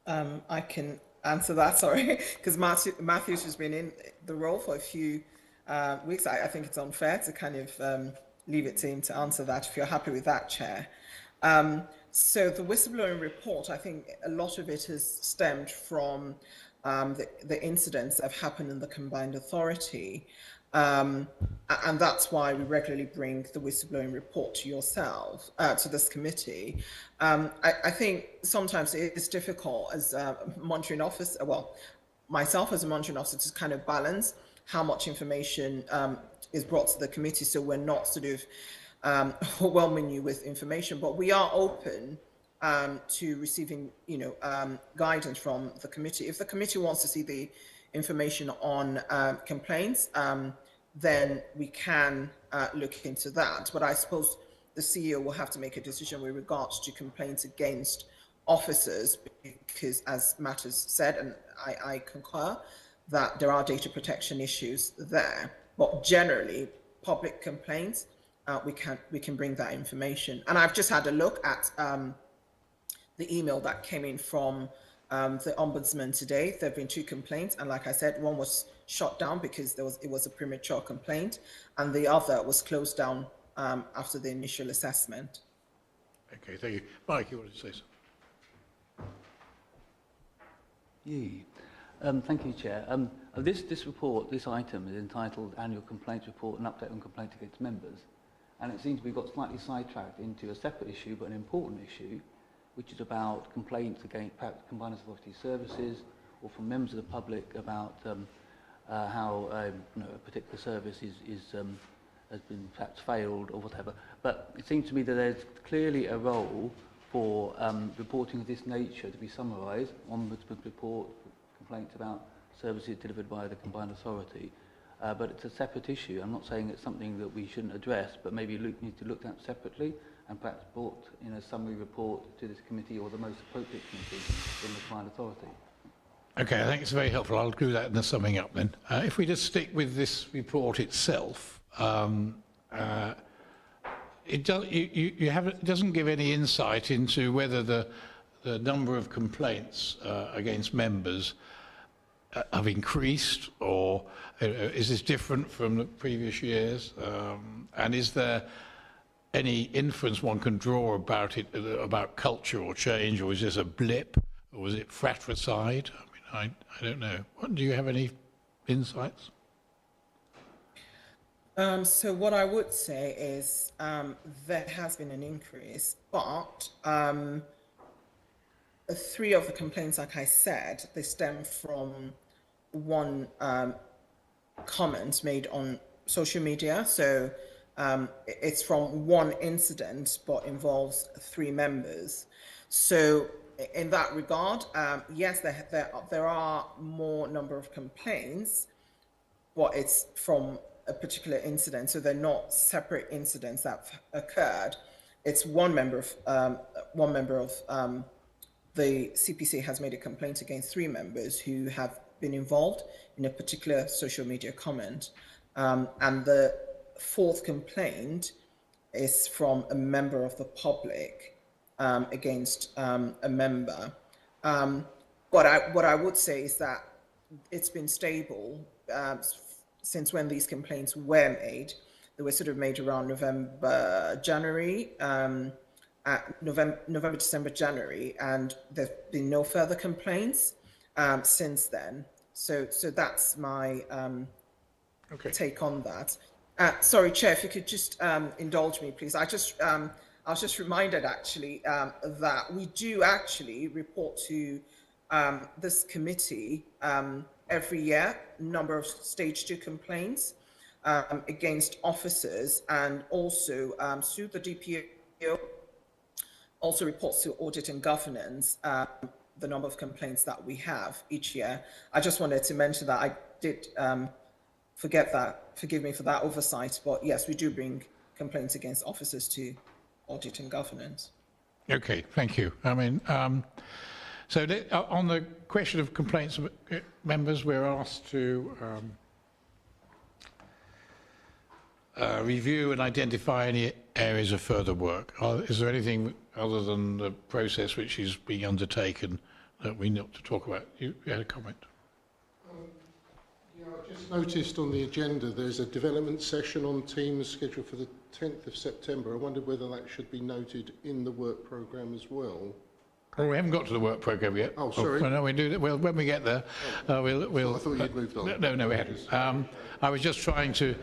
I can answer that, sorry, because Matthew's has been in the role for a few weeks. I think it's unfair to kind of leave it to him to answer that, if you're happy with that, Chair. So the whistleblowing report, I think a lot of it has stemmed from the incidents that have happened in the combined authority. And that's why we regularly bring the whistleblowing report to yourself, to this committee. I think sometimes it is difficult as a monitoring officer, well, myself as a monitoring officer, to kind of balance how much information is brought to the committee, so we're not sort of overwhelming you with information, but we are open to receiving, guidance from the committee. If the committee wants to see the information on complaints, then we can look into that. But I suppose the CEO will have to make a decision with regards to complaints against officers, because as Matt has said, and I concur, that there are data protection issues there. But generally, public complaints, we can bring that information. And I've just had a look at the email that came in from the Ombudsman today. There have been 2 complaints, and like I said, one was shut down because it was a premature complaint, and the other was closed down after the initial assessment. Okay, thank you. Mike, you wanted to say something? Thank you, Chair. This report, this item is entitled Annual Complaints Report and Update on Complaints Against Members. And it seems we got slightly sidetracked into a separate issue, but an important issue, which is about complaints against perhaps combined authority services or from members of the public about how a particular service has been perhaps failed or whatever. But it seems to me that there's clearly a role for reporting of this nature to be summarised, ombudsman report, complaints about services delivered by the combined authority. But it's a separate issue. I'm not saying it's something that we shouldn't address, but maybe need to look at separately and perhaps brought in a summary report to this committee or the most appropriate committee in the combined authority. Okay, I think it's very helpful. I'll do that in the summing up then. If we just stick with this report itself, it doesn't give any insight into whether the number of complaints against members have increased, or is this different from the previous years? And is there any inference one can draw about it, about culture or change, or is this a blip, or was it fratricide? I mean, I don't know. Do you have any insights? So what I would say is there has been an increase, but 3 of the complaints, like I said, they stem from one comment made on social media. So it's from one incident, but involves 3 members. So in that regard, yes, there are more number of complaints, but it's from a particular incident. So they're not separate incidents that have occurred. It's one member of the CPC has made a complaint against 3 members who have been involved in a particular social media comment. And the 4th complaint is from a member of the public against a member. What I would say is that it's been stable since when these complaints were made. They were sort of made around November, December, January, and there've been no further complaints since then. So that's my take on that. Sorry, Chair, if you could just indulge me, please. I was just reminded actually that we do actually report to this committee every year number of stage 2 complaints against officers, and also through the DPO also reports to Audit and Governance the number of complaints that we have each year. I just wanted to mention that. I did forget that. Forgive me for that oversight. But yes, we do bring complaints against officers to Audit and Governance. Okay, thank you. I mean, so on the question of complaints of members, we're asked to review and identify any areas of further work. Is there anything other than the process which is being undertaken that we need to talk about? You had a comment. Yeah, I just noticed on the agenda there's a development session on Teams scheduled for the 10th of September. I wondered whether that should be noted in the work programme as well. Oh, we haven't got to the work programme yet. Oh, sorry. Oh, no, we do. Well, when we get there, we'll. I thought you'd moved on. No, we hadn't. I was just trying to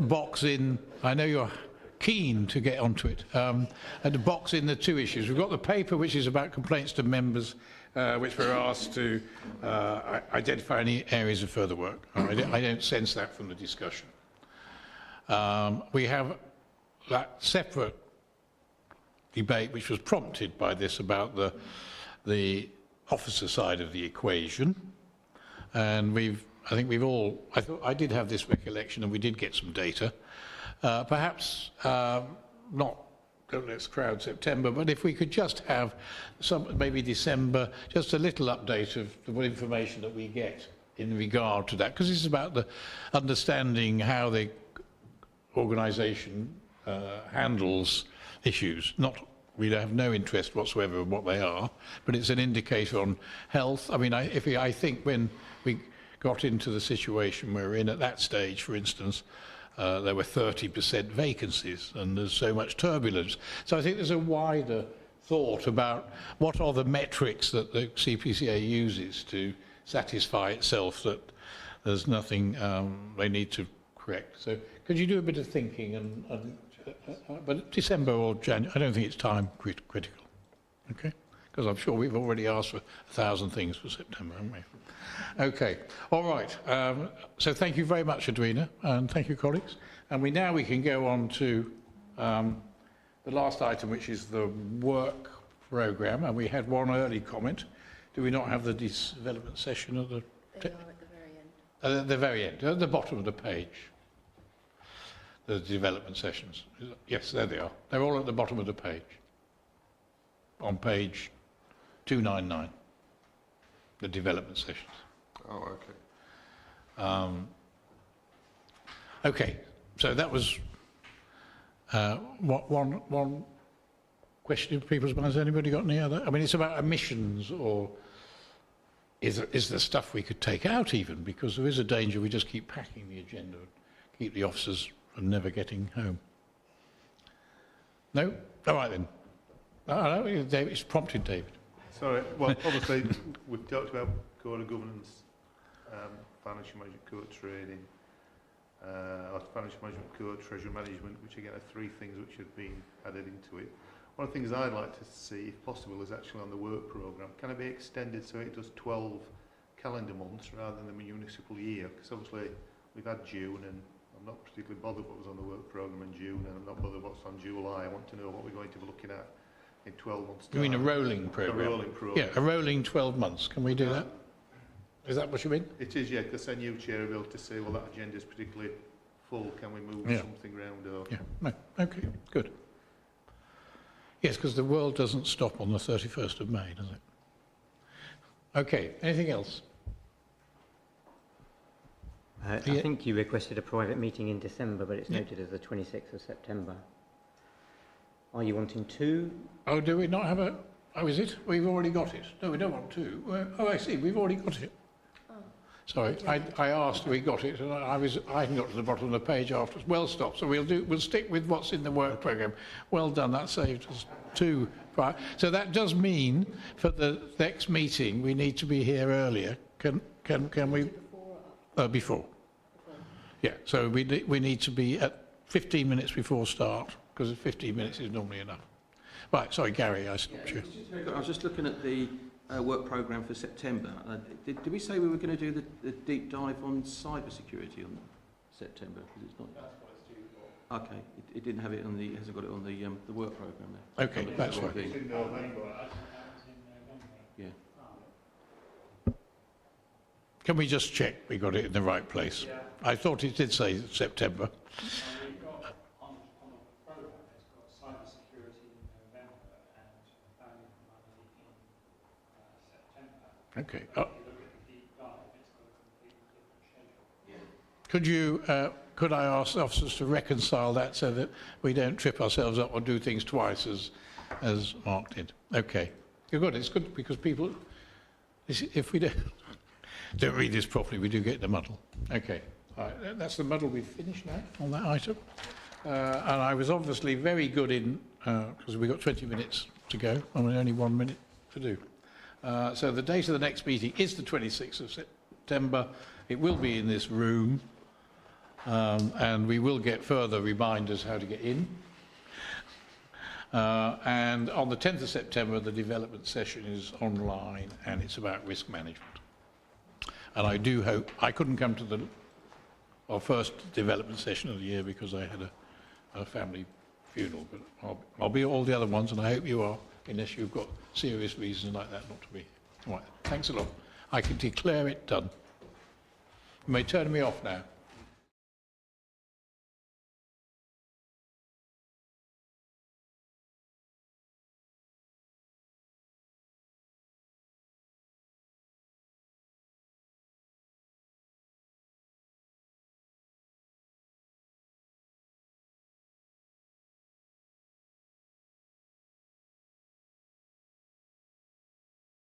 box in. I know you're keen to get onto it, and to box in the 2 issues. We've got the paper which is about complaints to members, which we're asked to identify any areas of further work. I don't sense that from the discussion. We have that separate debate which was prompted by this about the officer side of the equation, and I did have this recollection, and we did get some data. Perhaps not, let's crowd September, but if we could just have maybe December, just a little update of the information that we get in regard to that, because this is about the understanding how the organisation handles issues. We have no interest whatsoever in what they are, but it's an indicator on health. I mean, I think when we got into the situation we're in at that stage, for instance, there were 30% vacancies and there's so much turbulence. So I think there's a wider thought about what are the metrics that the CPCA uses to satisfy itself that there's nothing they need to correct. So could you do a bit of thinking but December or January, I don't think it's time critical, okay? Because I'm sure we've already asked for 1,000 things for September, haven't we? Okay, all right. So thank you very much, Edwina, and thank you, colleagues. And we can go on to the last item, which is the work programme, and we had one early comment. Do we not have the development session at the... They are at the very end. At the very end, at the bottom of the page. The development sessions. Yes, there they are. They're all at the bottom of the page. On page 299. The development sessions. Oh, okay. Okay, so that was one question in people's minds. Has anybody got any other? I mean, it's about emissions, or is there stuff we could take out even? Because there is a danger we just keep packing the agenda and keep the officers from never getting home. No? All right then. No, it's prompted David. Sorry, well, obviously, we've talked about code of governance, financial management code training, financial management code, treasury management, which again are three things which have been added into it. One of the things I'd like to see, if possible, is actually on the work programme. Can it be extended so it does 12 calendar months rather than the municipal year? Because obviously we've had June, and I'm not particularly bothered what was on the work programme in June, and I'm not bothered what's on July. I want to know what we're going to be looking at in 12 months' time. You mean a rolling programme? A rolling programme. Yeah, a rolling 12 months. Can we do that? Is that what you mean? It is, yeah, because then you, Chair, will be able to say, well, that agenda is particularly full. Can we move something round? Or... Yeah, no, okay, good. Yes, because the world doesn't stop on the 31st of May, does it? Okay, anything else? I think you requested a private meeting in December, but it's noted as the 26th of September. Are you wanting two? Oh, do we not have a... Oh, is it? We've already got it. No, we don't want two. Oh, I see. We've already got it. Oh. Sorry, I asked, we got it, and I hadn't got to the bottom of the page after. Well, stop. So we'll stick with what's in the work programme. Well done. That saved us two. So that does mean for the next meeting we need to be here earlier. Can we? Before. Yeah. So we need to be at 15 minutes before start, because 15 minutes is normally enough. Right, sorry, Gary, I stopped you. I was just looking at the work programme for September. Did we say we were going to do the deep dive on cyber security on September? Because it's not. That's what it's due for. Okay, it didn't have it on the. It hasn't got it on the work programme there. Okay, that's right. Yeah. Can we just check we got it in the right place? Yeah. I thought it did say September. Okay. Could I ask officers to reconcile that so that we don't trip ourselves up or do things twice as Mark did? Okay. You're good. It's good because people, if we don't read this properly, we do get the muddle. Okay. All right. That's the muddle we've finished now on that item. And I was obviously very good in, because we've got 20 minutes to go, and only 1 minute to do. So the date of the next meeting is the 26th of September. It will be in this room, and we will get further reminders how to get in. And on the 10th of September, the development session is online, and it's about risk management. And I do hope, I couldn't come to our first development session of the year because I had a family funeral, but I'll be at all the other ones, and I hope you are, unless you've got serious reasons like that not to be. All right, thanks a lot. I can declare it done. You may turn me off now.